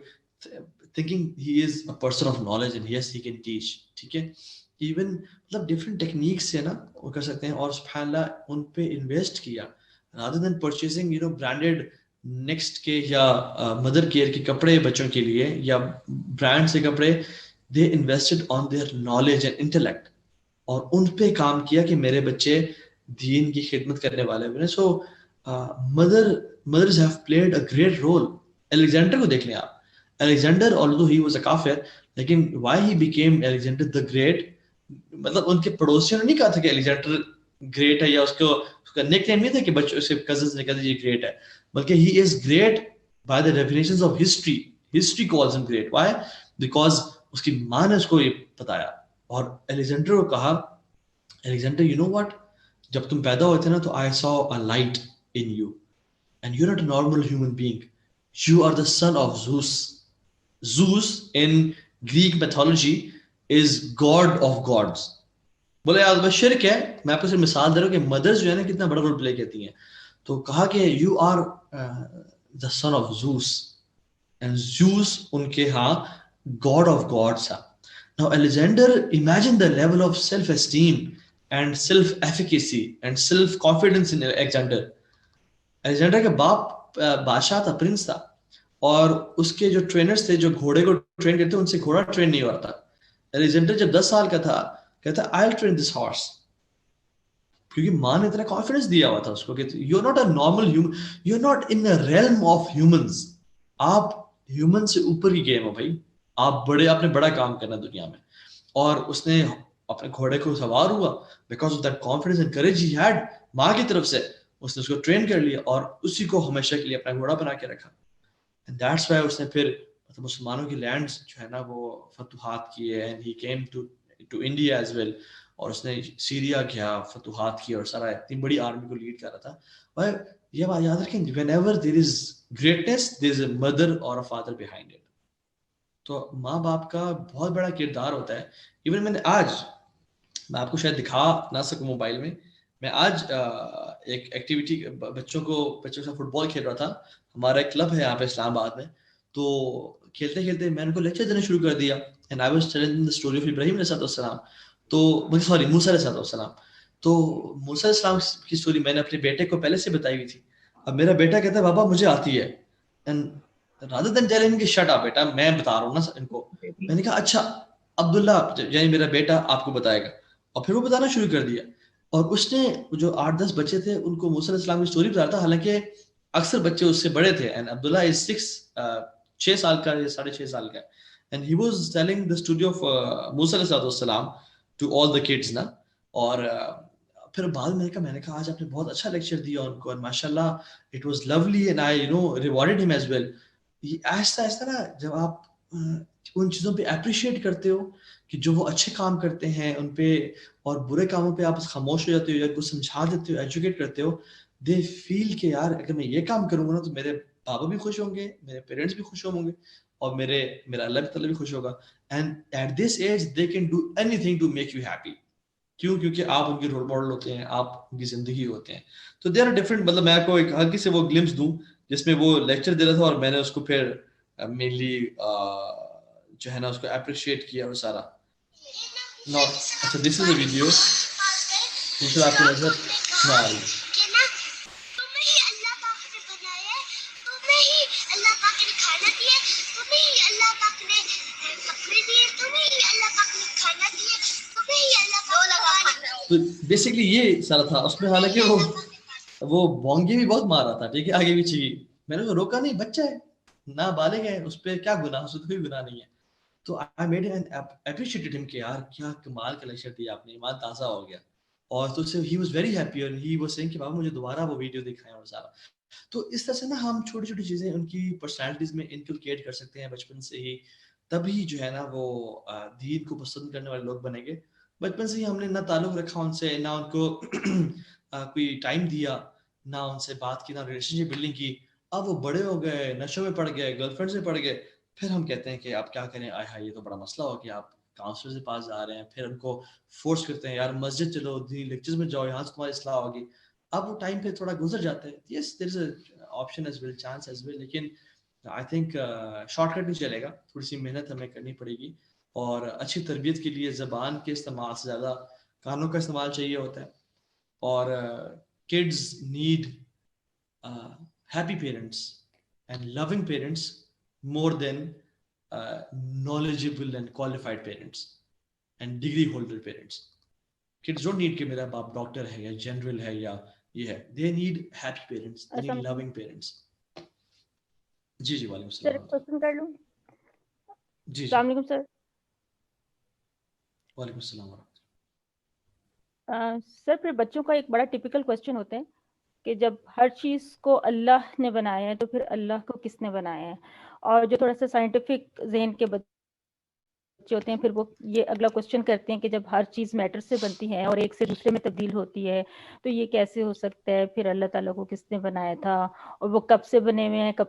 thinking he is a person of knowledge and yes he can teach. ٹھیک ہے, ایون مطلب ڈفرینٹ ٹیکنیکس سے نا وہ کر سکتے ہیں. اور سبحان اللہ ان پہ انویسٹ کیا rather than purchasing branded next کے یا مدر کیئر کے کپڑے بچوں کے لیے یا برانڈ سے کپڑے, they invested on their knowledge and intellect. اور ان پہ کام کیا کہ میرے بچے دین کی خدمت کرنے والے بنے. سو mothers have played a great role. Alexander کو دیکھ لیں آپ, Alexander although he was a کافر لیکن why he became Alexander the Great, مطلب ان کے پڑوسیوں نے نہیں کہا تھا کہ الیگزینڈر گریٹ ہے یا اس کا نیک نیم نہیں تھا کہ بچوں سے کزنز نے کہا تھا یہ گریٹ ہے, بلکہ he is great by the definitions of history. History calls him great. Why? Because اس کی ماں نے اس کو یہ بتایا. اور الیگزینڈر کو کہا الیگزینڈر you know what, جب تم پیدا ہوئے تھے نا تو I saw a light in you and you're not a normal human being, you are the son of Zeus. Zeus in Greek mythology is god of gods. بولے یار بس شرک ہے, میں آپ کو صرف مثال دے رہا ہوں کہ مدرز جو ہے نا کتنا بڑا رول پلے کرتی ہیں. تو کہا کہ you are the son of Zeus, and Zeus ان کے ہاں گاڈ آف گاڈس تھا. Now Alexander imagine the level of self esteem and self efficacy and self confidence in Alexander. Alexander کا باپ بادشاہ تھا, پرنس تھا, اور اس کے جو ٹرینرز تھے جو گھوڑے کو ٹرین کرتے ان سے گھوڑا ٹرین نہیں ہو رہا تھا. الیگزینڈر جب 10 سال کا تھا کہتا I'll train this horse, کیونکہ ماں نے اتنا کانفیڈنس دیا ہوا تھا اس کو کہ you're not a normal human, you're not in the realm of humans. آپ ہیومن سے اوپر کی گیم ہو بھائی, آپ نے بڑا کام کرنا دنیا میں. اور اس نے اپنے گھوڑے کو سوار ہوا because of that confidence and courage he had, ماں کی طرف سے اس نے اس کو ٹرین کر لیا اور اسی کو ہمیشہ کے لیے اپنا گھوڑا بنا کے رکھا. اینڈ دیٹس وائی اس نے پھر مسلمانوں کی لینڈز جو ہے نا وہ فتوحات کیے, and he came to India as well, اور اس نے سیریا گیا, فتوحات کی, اور سارا اتنی بڑی آرمی کو لیڈ کر رہا تھا. اور یہ بات یاد رکھیں, when ever there is greatness there is a mother اور اے فادر بہائنڈ اٹ. تو ماں باپ کا بہت بڑا کردار ہوتا ہے. ایون میں نے آج, میں آپ کو شاید دکھا نہ سکوں موبائل میں آج ایک ایکٹیویٹی بچوں کے ساتھ فٹ بال کھیل رہا تھا. ہمارا ایک کلب ہے یہاں پہ اسلام آباد میں, تو کھیلتے کھیلتے میں ان کو لیکچر دینا شروع کر دیا. And I was telling the story of ابراہیم علیہ السلام, تو موسیٰ علیہ السلام. تو موسیٰ علیہ السلام کی اسٹوری میں نے اپنے بیٹے کو پہلے سے بتائی ہوئی تھی. اب میرا بیٹا کہتا ہے بابا مجھے آتی ہے, اینڈ rather than telling کہ شٹ اپ بیٹا میں بتا رہا ہوں نا ان کو, میں نے کہا اچھا عبداللہ یعنی میرا بیٹا آپ کو بتائے گا, اور پھر وہ بتانا شروع کر دیا. اور اس نے جو 8-10 بچے تھے ان کو موسیٰ علیہ السلام کی اسٹوری بتا رہا تھا, حالانکہ اکثر بچے اس سے بڑے تھے. اینڈ عبداللہ از 6 سال کا یا 6.5 سال کا, and he was telling the story of موسیٰ علیہ السلام to all the kids نا. اور پھر بعد میں نے کہا آج آپ نے بہت اچھا لیکچر دیا ان کو, اور ماشاء اللہ it was lovely and I rewarded him as well. ایسا نا جب آپ ان چیزوں پہ اپریشیٹ کرتے ہو کہ جو وہ اچھے کام کرتے ہیں ان پہ, اور برے کاموں پہ آپ خاموش ہو جاتے ہو یا کچھ سمجھا دیتے ہو, ایجوکیٹ کرتے ہو, دے فیل کہ یار اگر میں یہ کام کروں گا نا تو میرے بابا بھی خوش ہوں گے, میرے پیرنٹس بھی خوش ہوں گے, اور میرا اللہ تعالیٰ بھی خوش ہوگا. And at this age they can do anything to make you happy. کیونکہ آپ ان کی رول ماڈل ہوتے ہیں, آپ ان کی زندگی ہوتے ہیں. تو دے آر ڈفرنٹ. مطلب میں آپ کو ایک ہلکی سے وہ گلمس دوں جس میں وہ لیکچر دے رہا تھا, اور میں نے اس کو پھر مینلی جو ہے نا اس کو اپریشیٹ کیا اور سارا. اچھا دس از اے ویڈیو جس آپ کو نظر نہ آ رہی. تو بیسکلی یہ سارا تھا اس میں. حالانکہ وہ بونگے بھی بہت مار رہا تھا, ٹھیک ہے, آگے بھی چاہیے. میں نے روکا نہیں, بچہ ہے, نہ بالغ ہے, اس پہ کیا گناہ, اس پہ کوئی گناہ نہیں ہے. تو I made it and appreciated him کہ یار کیا کمال کا لیکچر دیا آپ نے, ایمان تازہ ہو گیا. اور تو سے he was very happy and he was saying کہ بابا مجھے دوبارہ وہ ویڈیو دکھائیں اور سارا. تو اس طرح سے نا ہم چھوٹی چھوٹی چیزیں ان کی پرسنالٹیز میں انکلکیٹ کر سکتے ہیں بچپن سے ہی, تبھی جو ہے نا وہ دین کو پسند کرنے والے لوگ بنیں گے. بچپن سے ہی ہم نے نہ تعلق رکھا ان سے, نہ ان کو کوئی ٹائم دیا, نہ ان سے بات کی, نہ ریلیشن شپ بلڈنگ کی. اب وہ بڑے ہو گئے, نشوں میں پڑ گئے, گرل فرینڈ سے پڑ گئے, پھر ہم کہتے ہیں کہ آپ کیا کریں, آئے ہائے یہ تو بڑا مسئلہ ہو گیا, آپ کاؤنسلر سے پاس جا رہے ہیں. پھر ان کو فورس کرتے ہیں یار مسجد چلو, دینی لیکچرز میں جاؤ, یہاں سے تمہاری اصلاح ہوگی. اب وہ ٹائم پہ تھوڑا گزر جاتا ہے. Yes there is a option as well, chance as well, لیکن آئی تھنک شارٹ کٹ نہیں چلے گا, تھوڑی سی محنت ہمیں کرنی پڑے گی. اور اچھی تربیت کے لیے زبان کے استعمال سے زیادہ کانوں کا استعمال چاہیے ہوتا ہے. اور kids need happy parents and loving parents more than knowledgeable and qualified parents and degree holder parents. Kids don't need کہ میرا باپ ڈاکٹر ہے یا جنرل ہے یا یہ ہے. They need happy parents, they need loving parents. جی وعلیکم السلام. سر کوشچن کر لوں. جی السلام علیکم سر. وعلیکم السلام ورحمۃ. سر پھر بچوں کا ایک بڑا ٹپیکل کوشچن ہوتا ہے کہ جب ہر چیز کو اللہ نے بنایا ہے تو پھر اللہ کو کس نے بنایا ہے. اور جو تھوڑا سا سائنٹیفک ذہن کے بچے ہوتے ہیں پھر وہ یہ اگلا کوشچن کرتے ہیں کہ جب ہر چیز میٹر سے بنتی ہے اور ایک سے دوسرے میں تبدیل ہوتی ہے تو یہ کیسے ہو سکتا ہے, پھر اللہ تعالیٰ کو کس نے بنایا تھا, اور وہ کب سے بنے ہوئے ہیں, کب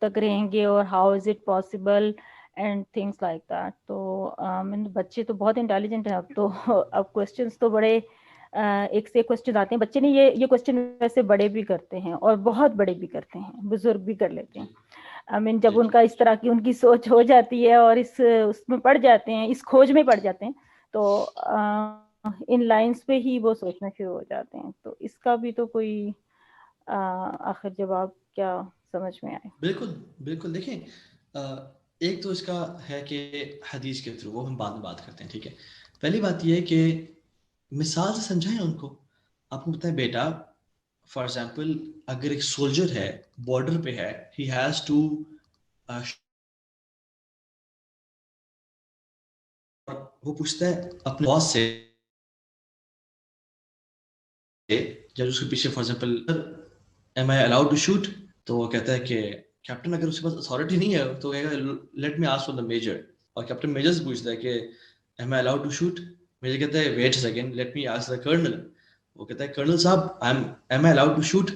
تک رہیں گے, اور how is it possible and things like that. تو بچے تو بہت انٹیلیجنٹ ہیں اب تو, اب کوشچنس تو بڑے ایک سے ایک کوشچن آتے ہیں. بچے نہیں, یہ کوشچن ویسے بڑے بھی کرتے ہیں اور بہت بڑے بھی کرتے ہیں, بزرگ بھی کر لیتے ہیں. جب ان کا اس طرح کی ان کی سوچ ہو جاتی ہے اور اس میں پڑ جاتے ہیں, اس کھوج میں پڑ جاتے ہیں, تو ان لائنز پہ ہی وہ سوچنا شروع ہو جاتے ہیں. تو اس کا بھی تو کوئی آخر جواب کیا سمجھ میں آئے؟ بالکل دیکھیں, ایک تو اس کا ہے کہ حدیث کے تھرو, وہ ہم بعد میں بات کرتے ہیں, ٹھیک ہے. پہلی بات یہ ہے کہ مثال سے سمجھائیں ان کو. آپ کو بتائیں بیٹا, فار ایگزامپل اگر ایک سولجر ہے, بارڈر پہ ہے, ہی ہیز ٹو وہ پوچھتا ہے اپنے باس سے جب اس کے پیچھے for example am I allowed to shoot, تو وہ کہتا ہے کہ کیپٹن اگر اس کے پاس اتھارٹی نہیں ہے تو کہے گا let me ask for the major, اور کیپٹن میجر سے پوچھتا ہے کہ am I allowed to shoot, major کہتا ہے wait second let me ask the colonel, وہ کہتا ہے کرنل صاحب ایم آئی الاؤڈ ٹو شوٹ،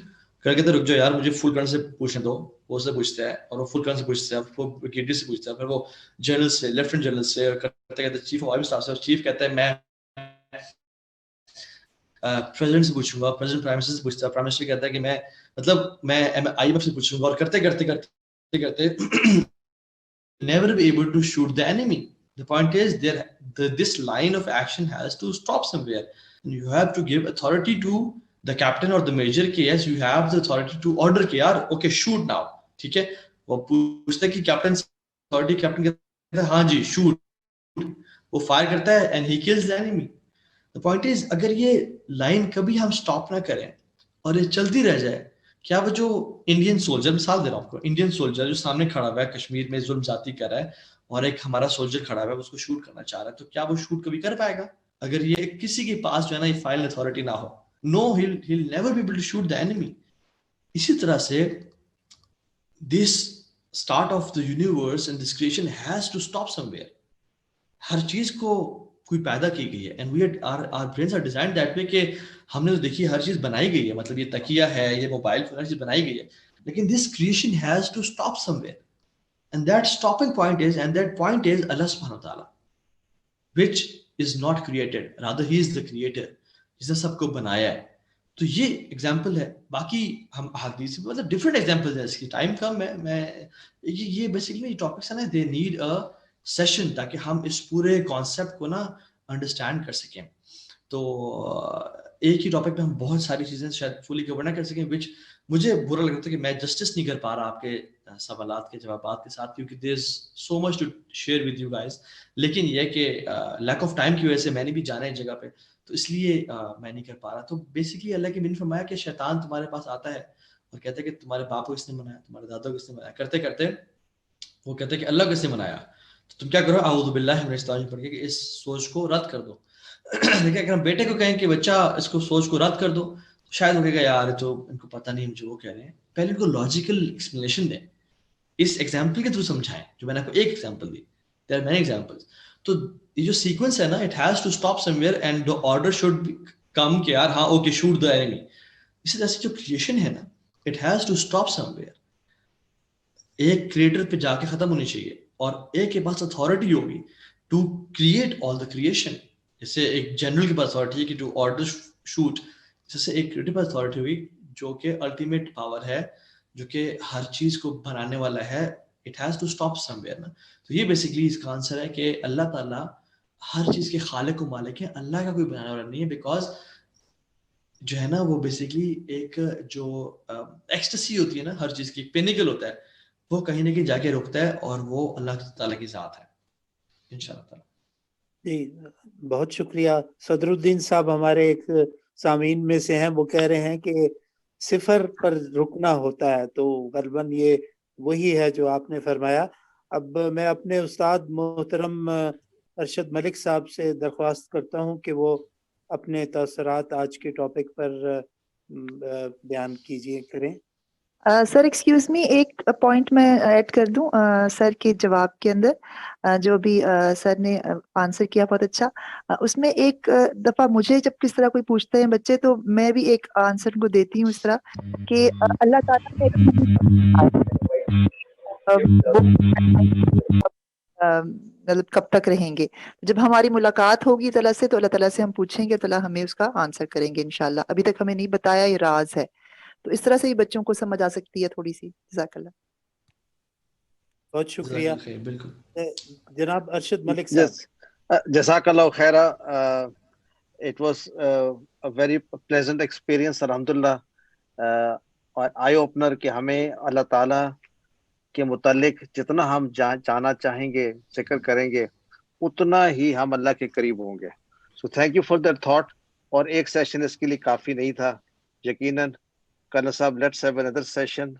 کرنل کہتا ہے رک جاؤ یار مجھے فل کرنل سے پوچھنے دو، وہ اس سے پوچھتا ہے اور وہ فل کرنل سے پوچھتا ہے، وہ وکیٹری سے پوچھتا ہے، پھر وہ جنرل سے لیفٹنٹ جنرل سے، اور کرتے کہتے چیف آف آرمی اسٹاف سے، چیف کہتا ہے میں پریزیڈنٹ سے پوچھوں گا، پریزیڈنٹ پرائم منسٹر سے پوچھتا ہے، پرائم منسٹر کہتا ہے کہ میں آئی ایم ایف سے پوچھوں گا، اور کرتے کرتے never be able to shoot the enemy. The point is this line of action has to stop somewhere, and you have to give authority to the captain or the major کہ yes you have the authority to order کہ یار okay shoot now، ٹھیک ہے، وہ پوچھتا ہے کہ captain authority، captain کہتا ہے ہاں جی shoot، وہ فائر کرتا ہے and he kills the enemy. The point is اگر یہ لائن کبھی ہم سٹاپ نہ کریں اور یہ چلتی رہ جائے، کیا وہ جو انڈین سولجر، مثال دے رہا ہوں آپ کو، انڈین سولجر جو سامنے کھڑا ہوا ہے کشمیر میں ظلم زیادی کر رہا ہے، اور ایک ہمارا سولجر کھڑا ہوا ہے اس کو شوٹ کرنا چاہ رہا ہے، تو کیا وہ شوٹ کبھی کر پائے گا اگر یہ کسی کے پاس جو ہے نا یہ فائنل اتھارٹی نہ ہو؟ نو، he'll never be able to shoot the enemy. اسی طرح سے this start of the universe and this creation has to stop somewhere. ہر چیز کو کوئی پیدا کی گئی ہے and our brains are designed that way کہ ہم نے تو دیکھی ہر چیز بنائی گئی ہے، مطلب یہ تکیہ ہے، یہ موبائل فون، ہر چیز بنائی گئی ہے، لیکن this creation has to stop somewhere, and that stopping point is Allah subhanahu wa ta'ala, which is not created, rather he is the creator، جس نے سب کو بنایا ہے. تو یہ ایگزامپل ہے. باقی ہم حدیث مطلب ڈفرینٹ ایگزامپل ہیں، اس کی ٹائم کم ہے، میں یہ بیسیکلی یہ ٹاپکس ہیں نا، دے نیڈ اے سیشن تاکہ ہم اس پورے کانسیپٹ کو نا انڈرسٹینڈ کر سکیں. تو ایک ہی ٹاپک میں ہم بہت ساری چیزیں شاید فلی کور نہ کر سکیں، وچ مجھے برا لگ رہا تھا کہ میں جسٹس نہیں کر پا رہا آپ کے سوالات کے جوابات کے ساتھ، کیونکہ there is so much to share with you guys. لیکن یہ کہ لیک آف ٹائم کی وجہ سے میں نے بھی جانا ہے ایک جگہ پہ، تو اس لیے میں نہیں کر پا رہا. تو بیسکلی اللہ کے نے فرمایا کہ شیطان تمہارے پاس آتا ہے اور کہتا ہے کہ تمہارے باپ کو کس نے بنایا، تمہارے دادا کو کس نے بنایا، کرتے کرتے وہ کہتے ہیں کہ اللہ کس نے بنایا. تو تم کیا کرو، اعوذ باللہ من الشیطان پڑھ کے کہ اس سوچ کو رد کر دو. لیکن اگر ہم بیٹے کو کہیں کہ بچہ اس کو سوچ کو رد کر دو، تو شاید وہ کہے گا یار تو ان کو پتہ نہیں مجھے وہ کہہ رہے ہیں. پہلے ان کو لاجیکل ایکسپلینیشن دیں، اس ایگزامپل کے تھرو سمجھائیں جو میں نے آپ کو ایک ایگزامپل دی. There are many examples. تو یہ جو سیکوینس ہے نا، it has to stop somewhere and the order should come کہ یار ہاں اوکے شوٹ دی اینیمی. اسی طرح سے جو کریشن ہے نا، it has to stop somewhere. ایک کریٹر پہ جا کے ختم ہونی چاہیے، اور ایک کے پاس اتھارٹی ہوگی to create all the creation. جیسے ایک جنرل کے پاس اتھارٹی ہے کہ ٹو آرڈر شوٹ، جیسے ایک کریٹر کے پاس اتھارٹی ہوگی جو کہ الٹیمیٹ پاور ہے، جو کہ ہر چیز کو بنانے والا ہے. It has to stop somewhere نا. تو یہ بیسکلی اس کا آنسر ہے کہ اللہ تعالیٰ ہر چیز کے خالق و مالک ہے، اللہ کا کوئی بنانے والا نہیں ہے. بیکاز جو ہے نا وہ بیسکلی ایک جو ایکسٹسی ہوتی ہے نا ہر چیز کی، ایک پینیکل ہوتا ہے، وہ کہیں نہ کہیں جا کے رکتا ہے، اور وہ اللہ تعالیٰ کی ذات ہے انشاءاللہ تعالیٰ. جی بہت شکریہ. صدر الدین صاحب ہمارے ایک سامعین میں سے ہیں، وہ کہہ رہے ہیں کہ صفر پر رکنا ہوتا ہے، تو غالباً یہ وہی ہے جو آپ نے فرمایا. اب میں اپنے استاد محترم ارشد ملک صاحب سے درخواست کرتا ہوں کہ وہ اپنے تاثرات آج کے ٹاپک پر بیان کیجیے کریں. سر ایکسکیوز می، ایک پوائنٹ میں ایڈ کر دوں سر کے جواب کے اندر جو بھی سر نے آنسر کیا بہت اچھا. اس میں ایک دفعہ مجھے جب کس طرح کوئی پوچھتے ہیں بچے، تو میں بھی ایک آنسر کو دیتی ہوں اس طرح کہ اللہ تعالیٰ نے مطلب کب تک رہیں گے. جب ہماری ملاقات ہوگی تعالیٰ سے تو اللہ تعالیٰ سے ہم پوچھیں گے، تعالیٰ ہمیں اس کا آنسر کریں گے انشاءاللہ. ابھی تک ہمیں نہیں بتایا، یہ راز ہے. تو اس طرح سے ہی بچوں کو سمجھ آ سکتی ہے تھوڑی سی. جزاک اللہ. بہت شکریہ. بالکل جناب ارشد ملک صاحب. جزاک اللہ خیرہ. It was a very pleasant experience الحمدللہ، اور آئی اوپنر کہ ہمیں اللہ تعالیٰ کے متعلق جتنا ہم جانا چاہیں گے، ذکر کریں گے، اتنا ہی ہم اللہ کے قریب ہوں گے. So thank you for that thought. اور ایک سیشن اس کے لیے کافی نہیں تھا، یقیناً Colonel Saab, let's have another session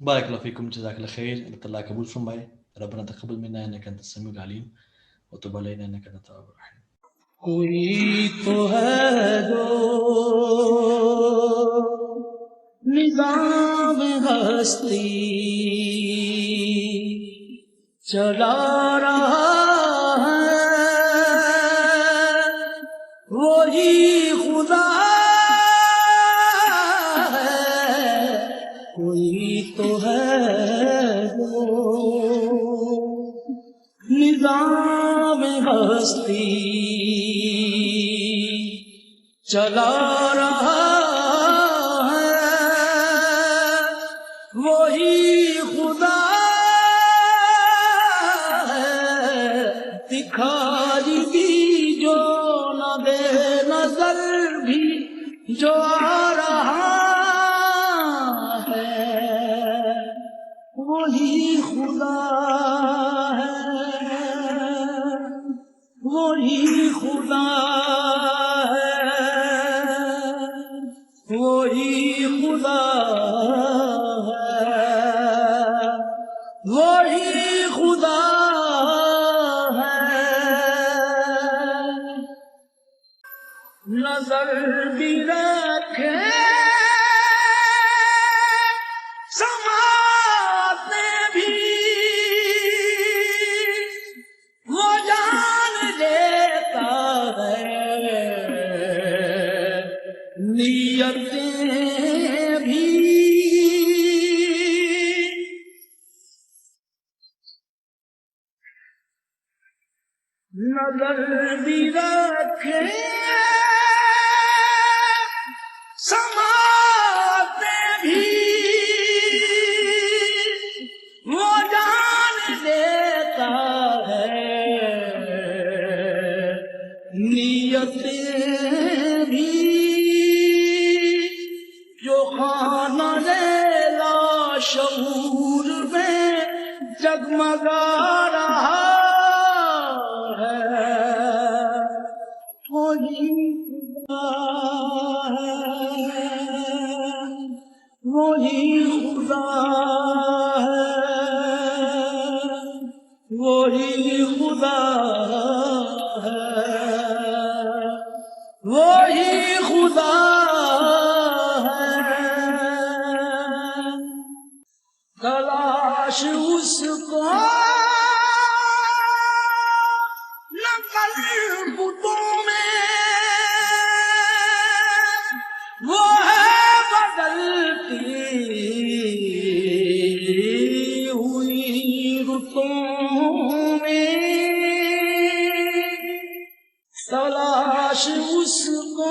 بارك الله فيكم جزاك الله خير. الله قبول فرمائے. ربنا تقبل منا انك انت السميع العليم وتب علينا انك انت التواب الرحيم. کوئی تو ہے جو نظام ہستی چلا رہا ہے، وہی خدا ہے۔ کوئی تو ہے جو نظام ہستی چلا رہا ہے، وہی خدا ہے۔ دکھائی دی جو نہ بے نظر بھی جو آ رہا ہے، وہی خدا ہے، وہی خدا ہے، وہی خدا ہے، وہی خدا ہے۔ نظر بھی رکھے سماعتیں بھی، وہ جان لیتا ہے نیتیں بھی۔ نظر بھی رکھے سماعتیں بھی، وہ جان دیتا ہے نیتیں بھی۔ جو خانہ لا شعور میں جگمگا رہا ہے، وہی خدا ہے، وہی خدا ہے، وہی خدا ہے، وہی خدا ہے۔ تلاش اس کو نہ کر بتوں میں، وہ ہے بدلتی ہوئی رتوں میں۔ تلاش اس کو